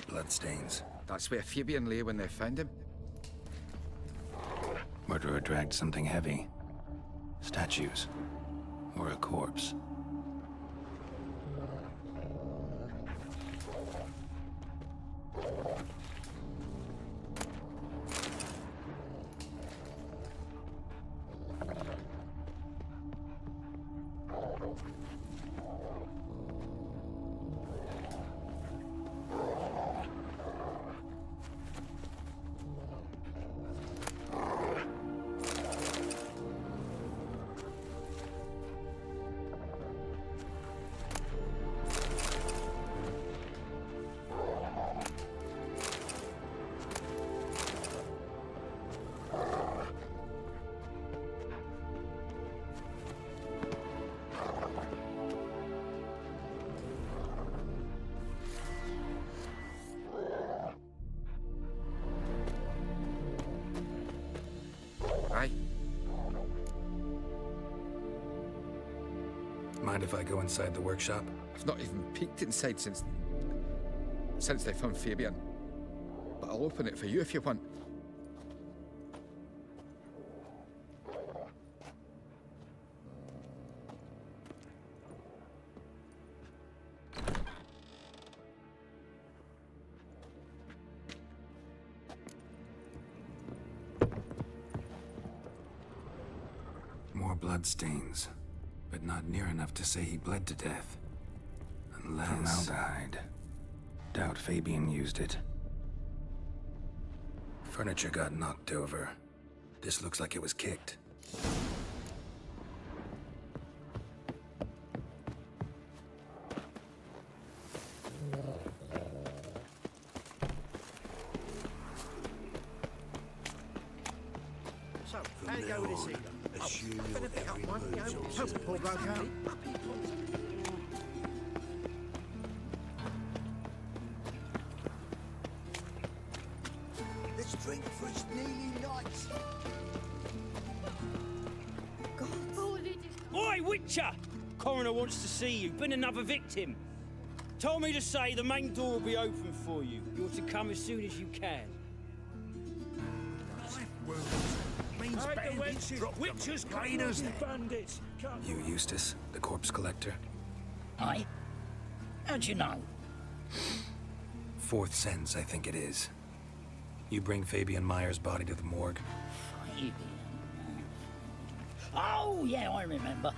Bloodstains. That's where Fabian lay when they found him. Murderer dragged something heavy. Statues. Or a corpse. Aye. Mind if I go inside the workshop? I've not even peeked inside since they found Fabian. But I'll open it for you if you want. More bloodstains, but not near enough to say he bled to death. Unless... Formaldehyde. Doubt Fabian used it. Furniture got knocked over. This looks like it was kicked. So, how'd it go with this eater? Assume Been a bit up one, you know, hope the poor bloke out. Let's drink for it's nearly night. Oi, Witcher! Coroner wants to see you. Been another victim. Told me to say the main door will be open for you. You're to come as soon as you can. Means bandits, witches, cleaners. Bandits. You, Eustace, the corpse collector? Aye? How'd you know? Fourth sense, I think it is. You bring Fabian Meyer's body to the morgue? Fabian? Oh, yeah, I remember.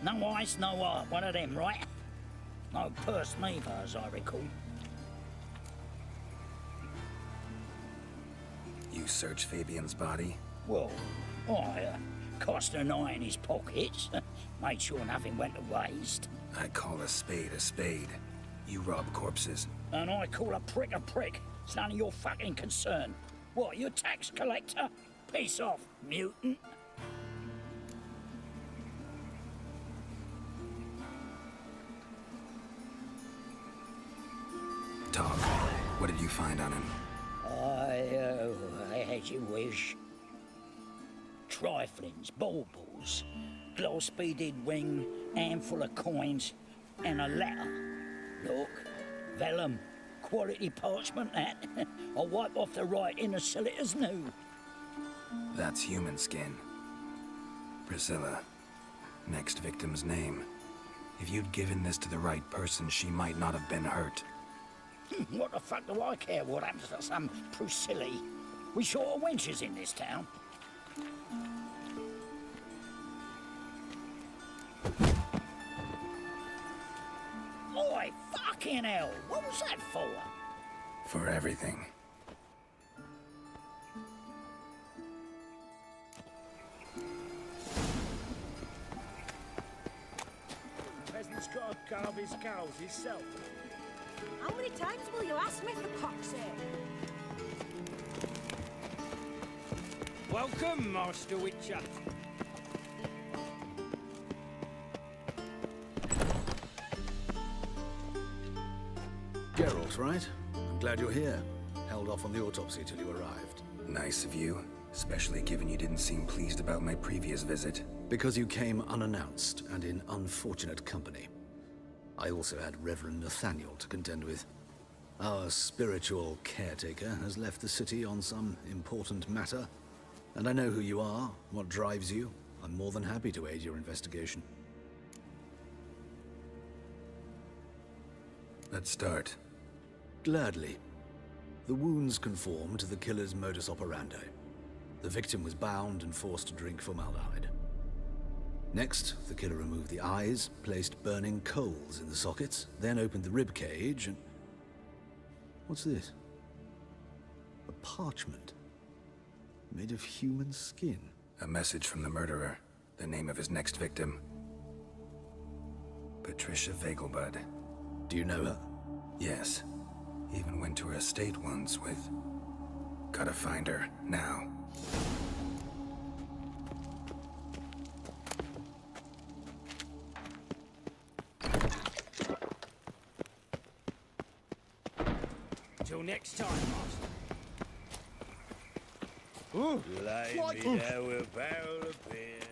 No eyes, no heart, one of them, right? No purse neither, as I recall. You search Fabian's body? Well, I cast an eye in his pockets, made sure nothing went to waste. I call a spade a spade. You rob corpses. And I call a prick a prick. It's none of your fucking concern. What, you a tax collector? Piss off, mutant. Talk. What did you find on him? As you wish. Triflings, baubles, glass-beaded ring, handful of coins, and a letter. Look, vellum, quality parchment that. I'll wipe off the writing and sell it as new. That's human skin. Priscilla. Next victim's name. If you'd given this to the right person, she might not have been hurt. What the fuck do I care what happens to some Priscilla? We short of wenches in this town. Oi, fucking hell! What was that for? For everything. Peasant's got to carve his cows himself. How many times will you ask me for cock's sake? Welcome, Master Witcher. Geralt, right? I'm glad you're here. Held off on the autopsy till you arrived. Nice of you, especially given you didn't seem pleased about my previous visit. Because you came unannounced and in unfortunate company. I also had Reverend Nathaniel to contend with. Our spiritual caretaker has left the city on some important matter, and I know who you are, what drives you. I'm more than happy to aid your investigation. Let's start. Gladly. The wounds conform to the killer's modus operandi. The victim was bound and forced to drink formaldehyde. Next, the killer removed the eyes, placed burning coals in the sockets, then opened the rib cage and... What's this? A parchment. Made of human skin. A message from the murderer. The name of his next victim. Patricia Vegelbud. Do you know her? Yes. Even went to her estate once with... Gotta find her, now. Till next time, Master. Ooh, Lay me there with a barrel of beer.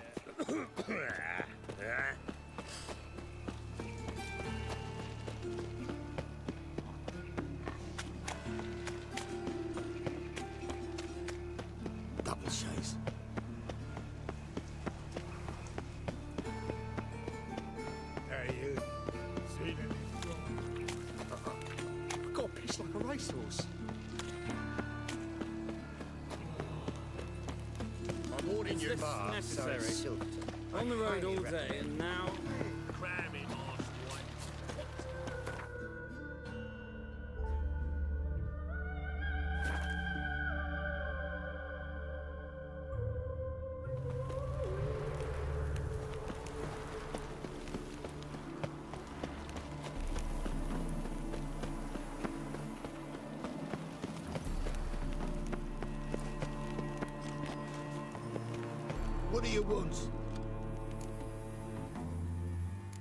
Double chase. Hey, you. Seen it? I've got a piss like a racehorse. I'm warning you, Ma. Necessary. On the road all day, and now... Cramming, What do you want?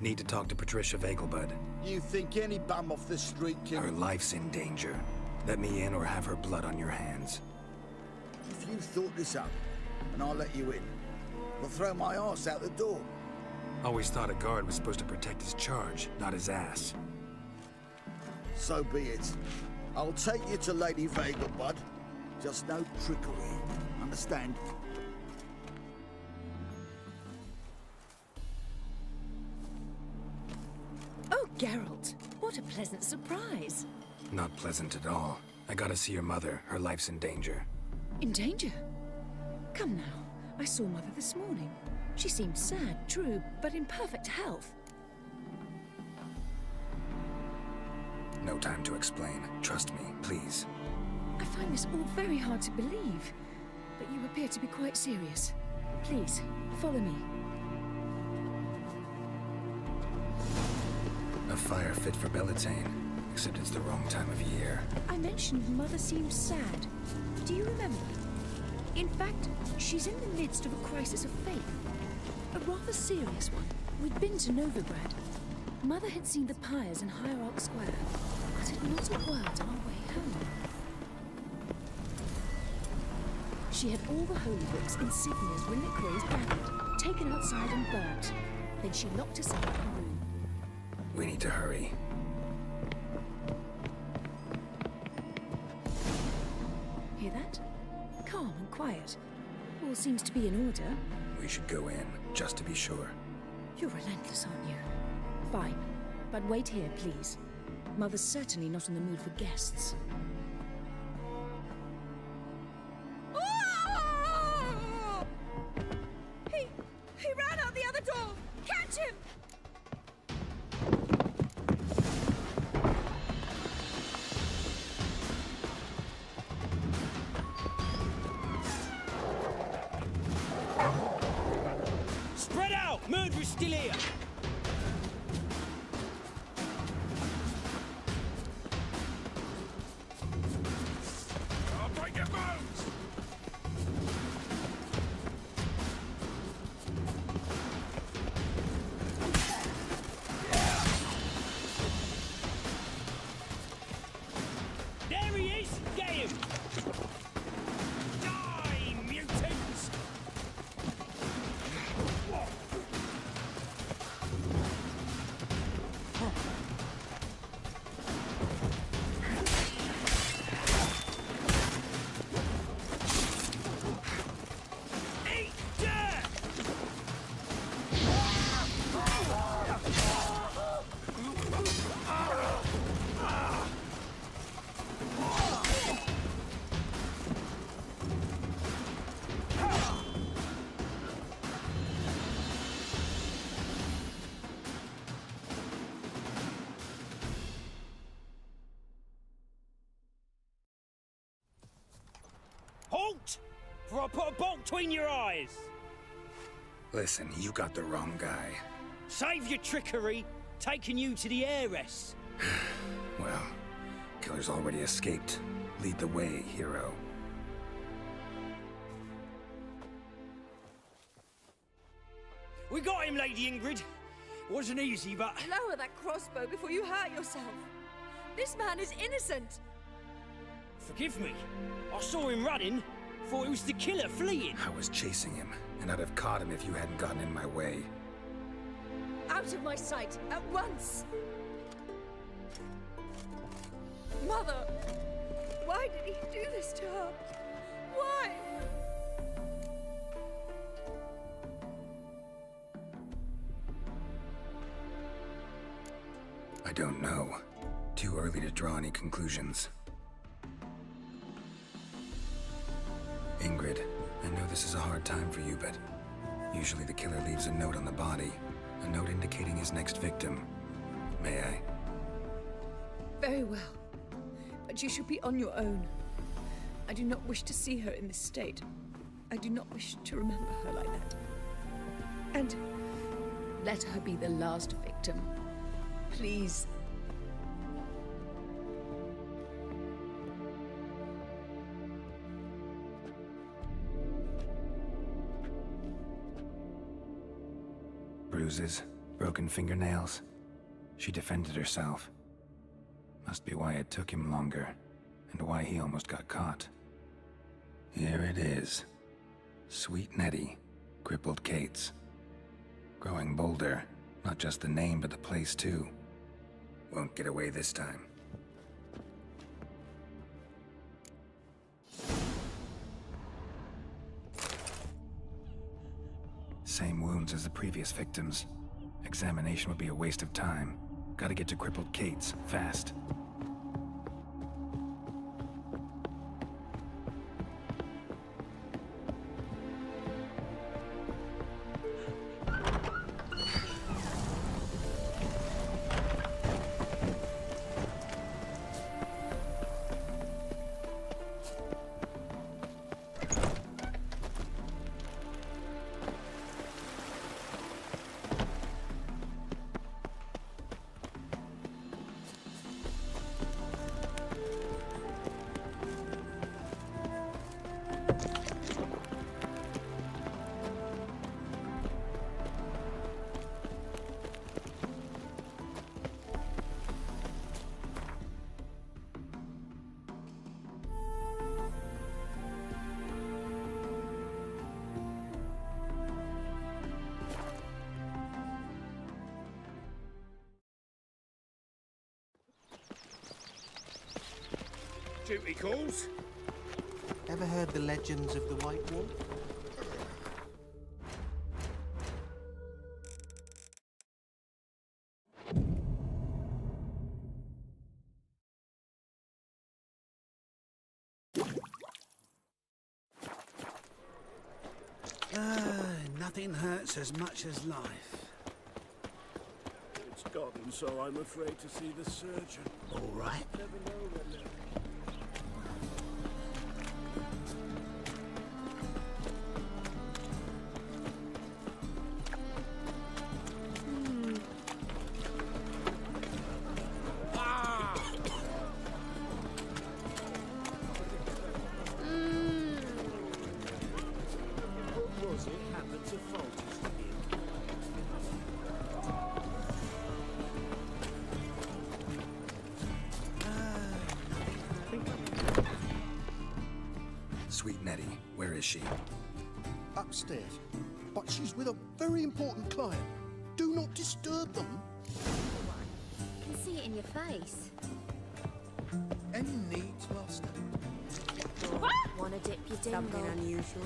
Need to talk to Patricia Vegelbud. You think any bum off the street can... Her life's in danger. Let me in or have her blood on your hands. If you thought this up, and I'll let you in, I'll throw my arse out the door. Always thought a guard was supposed to protect his charge, not his ass. So be it. I'll take you to Lady Vegelbud. Just no trickery. Understand? Oh, Geralt, what a pleasant surprise. Not pleasant at all. I gotta see your mother. Her life's in danger. In danger? Come now. I saw Mother this morning. She seemed sad, true, but in perfect health. No time to explain. Trust me, please. I find this all very hard to believe, but you appear to be quite serious. Please, follow me. A fire fit for Bellatane, except it's the wrong time of year. I mentioned Mother seemed sad. Do you remember? In fact, she's in the midst of a crisis of faith. A rather serious one. We'd been to Novigrad. Mother had seen the pyres in Hierarch Square, but had not a word on our way home. She had all the holy books, insignias, reliquaries gathered, taken outside and burnt. Then she locked us up in her room. We need to hurry. Hear that? Calm and quiet. All seems to be in order. We should go in, just to be sure. You're relentless, aren't you? Fine. But wait here, please. Mother's certainly not in the mood for guests. He ran out the other door! Catch him! Spread out! Murderer's still here! I'll break your bones! There he is! Get him! Die, mutants! Eat dirt! Halt! For I put a bolt between your eyes! Listen, you got the wrong guy. Save your trickery, taking you to the heiress. Well, killer's already escaped. Lead the way, hero. We got him, Lady Ingrid. Wasn't easy, but... Lower that crossbow before you hurt yourself. This man is innocent. Forgive me. I saw him running. Thought it was the killer fleeing. I was chasing him, and I'd have caught him if you hadn't gotten in my way. Out of my sight, at once! Mother! Why did he do this to her? Why? I don't know. Too early to draw any conclusions. Ingrid, I know this is a hard time for you, but usually the killer leaves a note on the body. A note indicating his next victim. May I? Very well. But you should be on your own. I do not wish to see her in this state. I do not wish to remember her like that. And let her be the last victim. Please. Bruises, broken fingernails. She defended herself. Must be why it took him longer, and why he almost got caught. Here it is. Sweet Nettie, crippled Kate's. Growing bolder, not just the name but the place too. Won't get away this time. Same wounds as the previous victims. Examination would be a waste of time. Gotta get to crippled Kate's, fast. duty calls. Ever heard the legends of the White Wolf? Nothing hurts as much as life. It's gotten so I'm afraid to see the surgeon. All right. Sweet Nettie, where is she? Upstairs. But she's with a very important client. Do not disturb them. I can see it in your face. Any needs, Master? Wanna dip your dingle? Something unusual.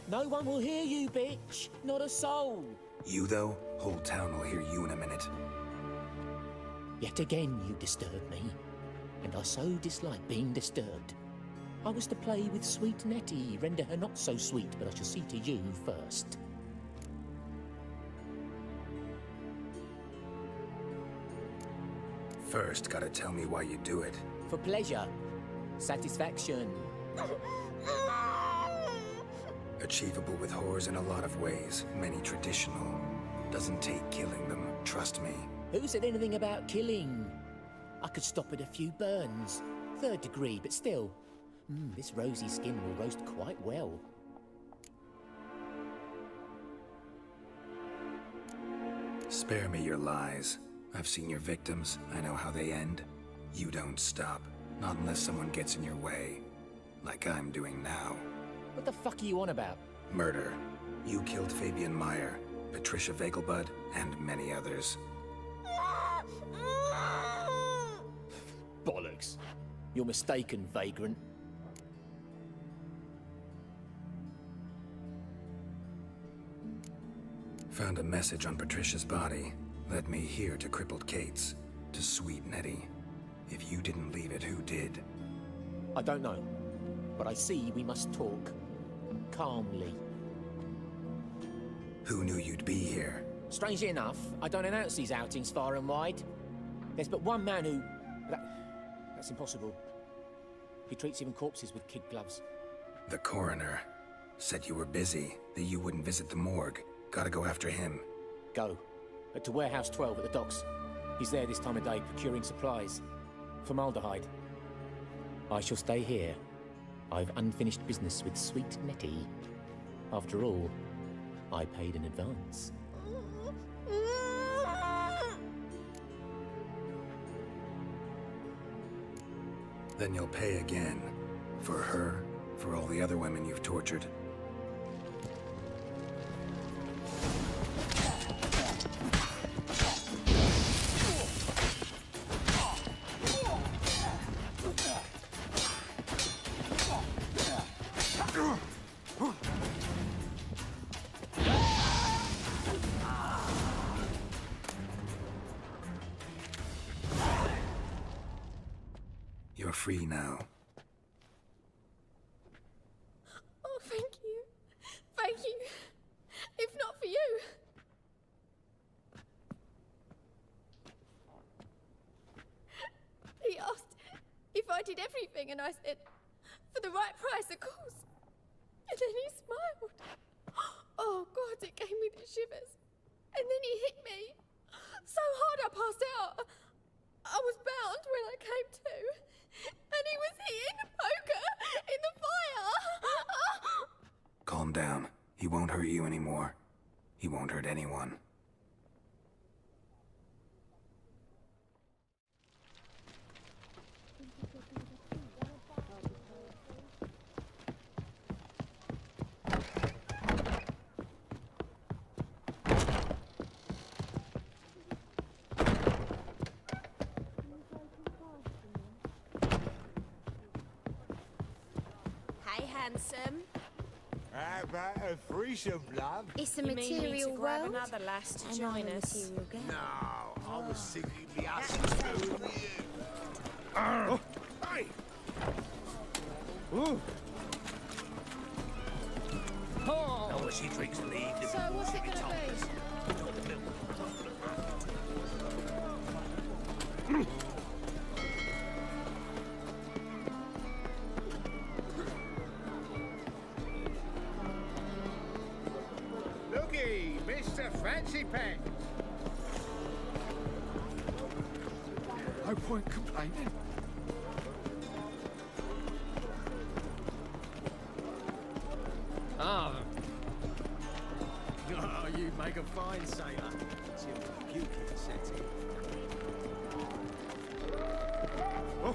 No one will hear you, bitch. Not a soul. You, though? Whole town will hear you in a minute. Yet again you disturb me, and I so dislike being disturbed. I was to play with sweet Nettie, render her not so sweet, but I shall see to you first. First, gotta tell me why you do it. For pleasure. Satisfaction. Achievable with whores in a lot of ways, many traditional. Doesn't take killing them, trust me. Who said anything about killing? I could stop at a few burns. 3rd degree, but still. This rosy skin will roast quite well. Spare me your lies. I've seen your victims. I know how they end. You don't stop. Not unless someone gets in your way. Like I'm doing now. What the fuck are you on about? Murder. You killed Fabian Meyer, Patricia Vegelbud, and many others. Bollocks. You're mistaken, vagrant. Found a message on Patricia's body. Led me here to crippled Kate's. To sweet Nettie. If you didn't leave it, who did? I don't know. But I see we must talk. Calmly. Who knew you'd be here? Strangely enough, I don't announce these outings far and wide. There's but one man who... That's impossible. He treats even corpses with kid gloves. The coroner. Said you were busy, that you wouldn't visit the morgue. Gotta go after him. Go. To Warehouse 12 at the docks. He's there this time of day procuring supplies. Formaldehyde. I shall stay here. I've unfinished business with sweet Nettie. After all, I paid in advance. Then you'll pay again. For her, for all the other women you've tortured. You're free now. Oh, thank you. Thank you. If not for you. He asked if I did everything, and I said, for the right price, of course. And then he smiled. Oh, God, it gave me the shivers. And then he hit me. So hard I passed out. I was bound when I came to. And he was hitting a poker in the fire. Calm down. He won't hurt you anymore. He won't hurt anyone. Hey, handsome. How about a threesome, love? It's a You mean me to material grab world. another lass to and join I'm a us? material girl. No, I was thinking the us two with you. Oh, hey! Ooh. Know what she drinks in the evening. So what's it gonna be? Looky, Mr. Fancy Pants. No point complaining. Ah. Oh, you make a fine sailor. It's your puking setting. Oh.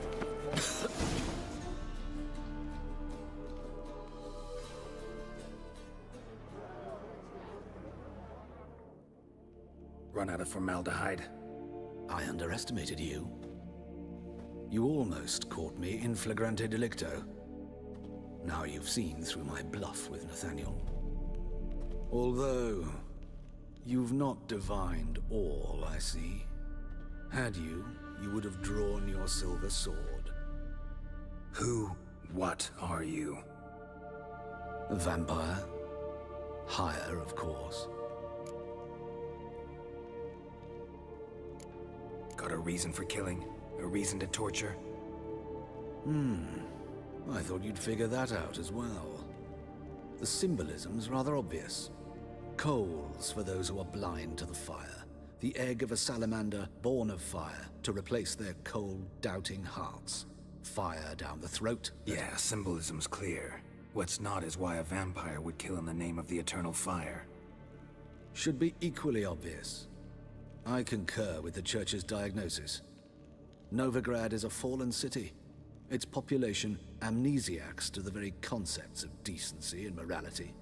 Run out of formaldehyde. I underestimated you. You almost caught me in flagrante delicto. Now you've seen through my bluff with Nathaniel. Although, you've not divined all, I see. Had you, you would have drawn your silver sword. What are you? A vampire. Higher, of course. Got a reason for killing? A reason to torture? I thought you'd figure that out as well. The symbolism's rather obvious. Coals for those who are blind to the fire. The egg of a salamander born of fire to replace their cold, doubting hearts. Fire down the throat. Yeah, symbolism's clear. What's not is why a vampire would kill in the name of the eternal fire. Should be equally obvious. I concur with the Church's diagnosis. Novigrad is a fallen city. Its population amnesiacs to the very concepts of decency and morality.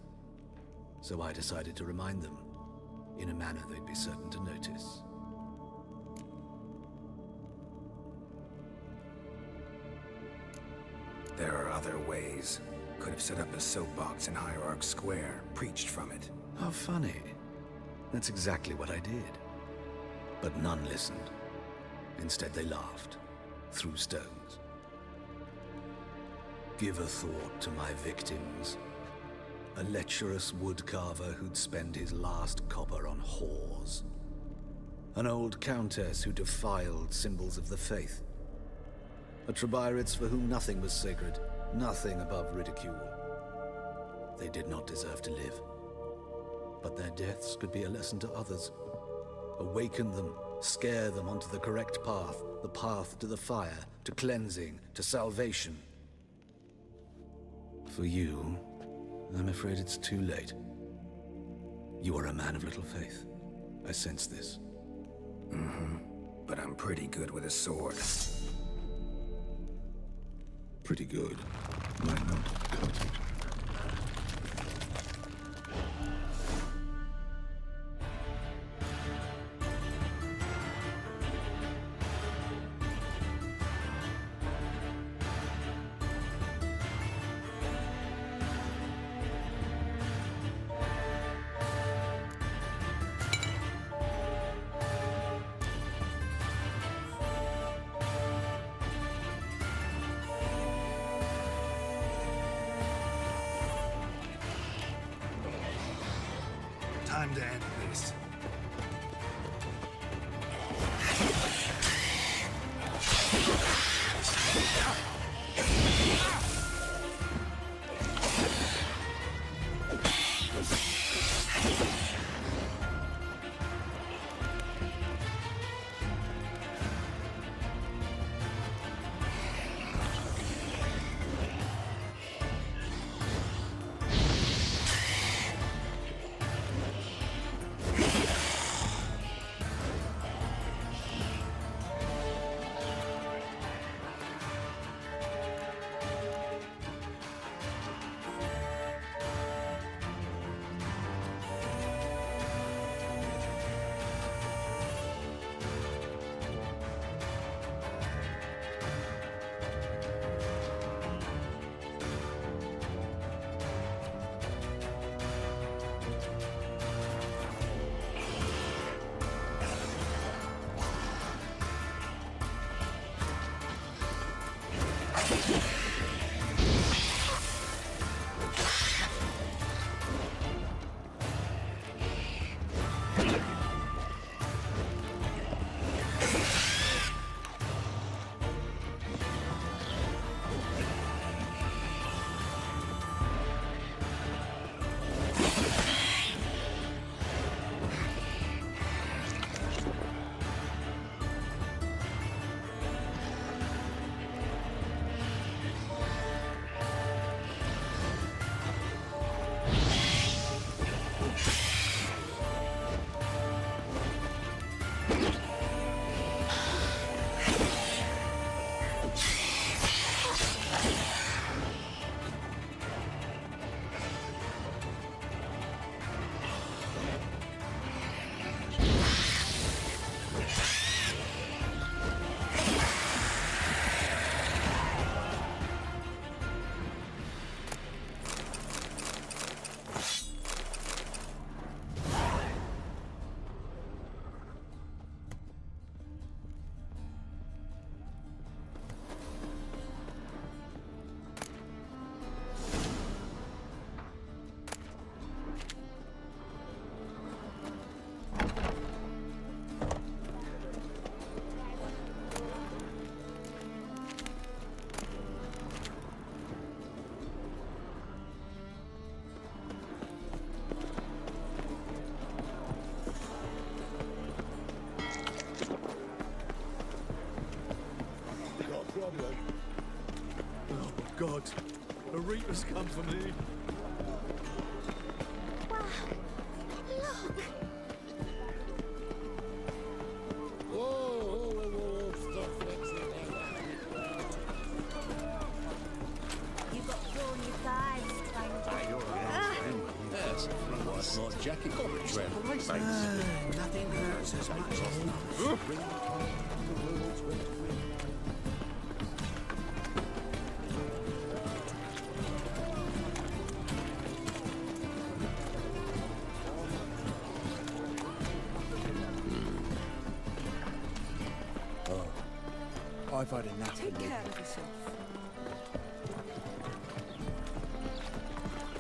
So I decided to remind them, in a manner they'd be certain to notice. There are other ways. Could have set up a soapbox in Hierarch Square, preached from it. How funny. That's exactly what I did. But none listened. Instead they laughed, threw stones. Give a thought to my victims. A lecherous woodcarver who'd spend his last copper on whores. An old countess who defiled symbols of the faith. A Trebirates for whom nothing was sacred, nothing above ridicule. They did not deserve to live. But their deaths could be a lesson to others. Awaken them, scare them onto the correct path, the path to the fire, to cleansing, to salvation. For you, I'm afraid it's too late. You are a man of little faith. I sense this. But I'm pretty good with a sword. Pretty good. Might not cut it. Time to end this. The Reapers come for me. Wow. Look. Whoa, stop flexing there. You got claw on your thighs, stranger. That's a white jacket. Nothing hurts as much as I've had enough. Take care of yourself.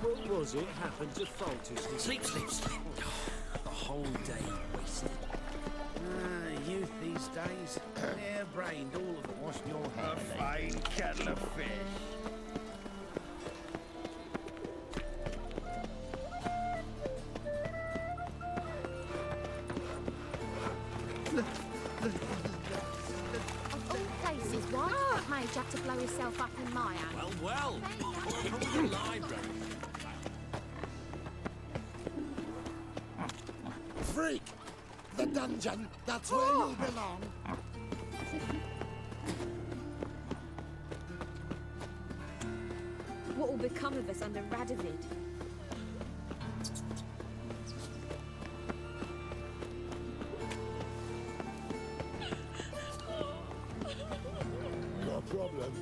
What was it happened to Faltus? Sleep. The whole day wasted. Youth these days. Hair-brained, all of them. Wash your hair. A fine kettle of fish. Of all places, why did that mage have to blow himself up in my house? Well. Come to the library. Freak! The dungeon, that's where you belong. What will become of us under Radovid? No problem.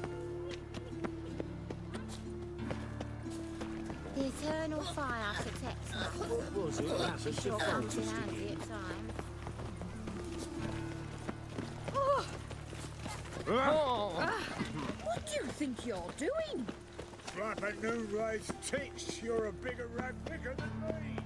The eternal fire protects us. What was it happened to Sure comes in Faltus? handy at times. What do you think you're doing? Slap a new raised tits. You're a bigger rat picker than me.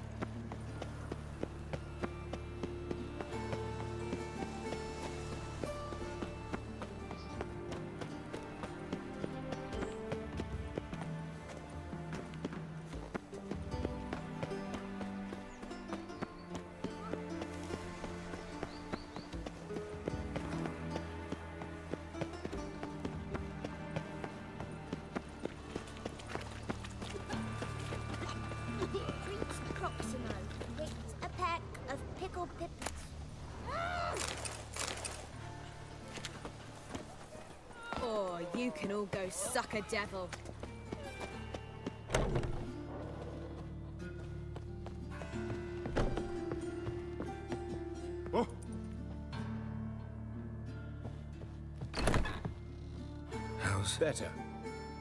Preach Proximo. Picked a peck of pickled pippins. Oh, you can all go suck a devil. How's better,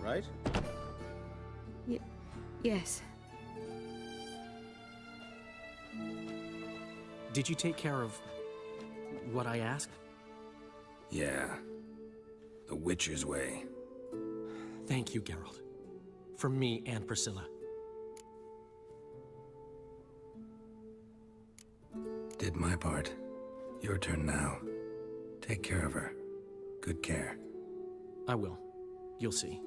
right? Yes. Did you take care of what I asked? Yeah. The Witcher's way. Thank you, Geralt. From me and Priscilla. Did my part. Your turn now. Take care of her. Good care. I will. You'll see.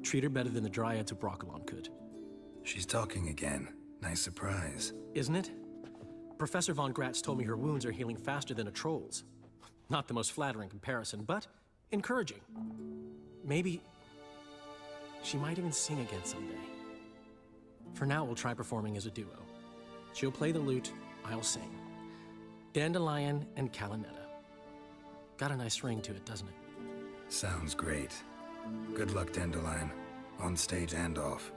Treat her better than the Dryads of Broccolon could. She's talking again. Nice surprise. Isn't it? Professor von Gratz told me her wounds are healing faster than a troll's. Not the most flattering comparison, but encouraging. Maybe she might even sing again someday. For now, we'll try performing as a duo. She'll play the lute, I'll sing. Dandelion and Calinetta. Got a nice ring to it, doesn't it? Sounds great. Good luck, Dandelion. On stage and off.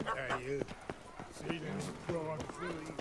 Hey, you. See them broad filly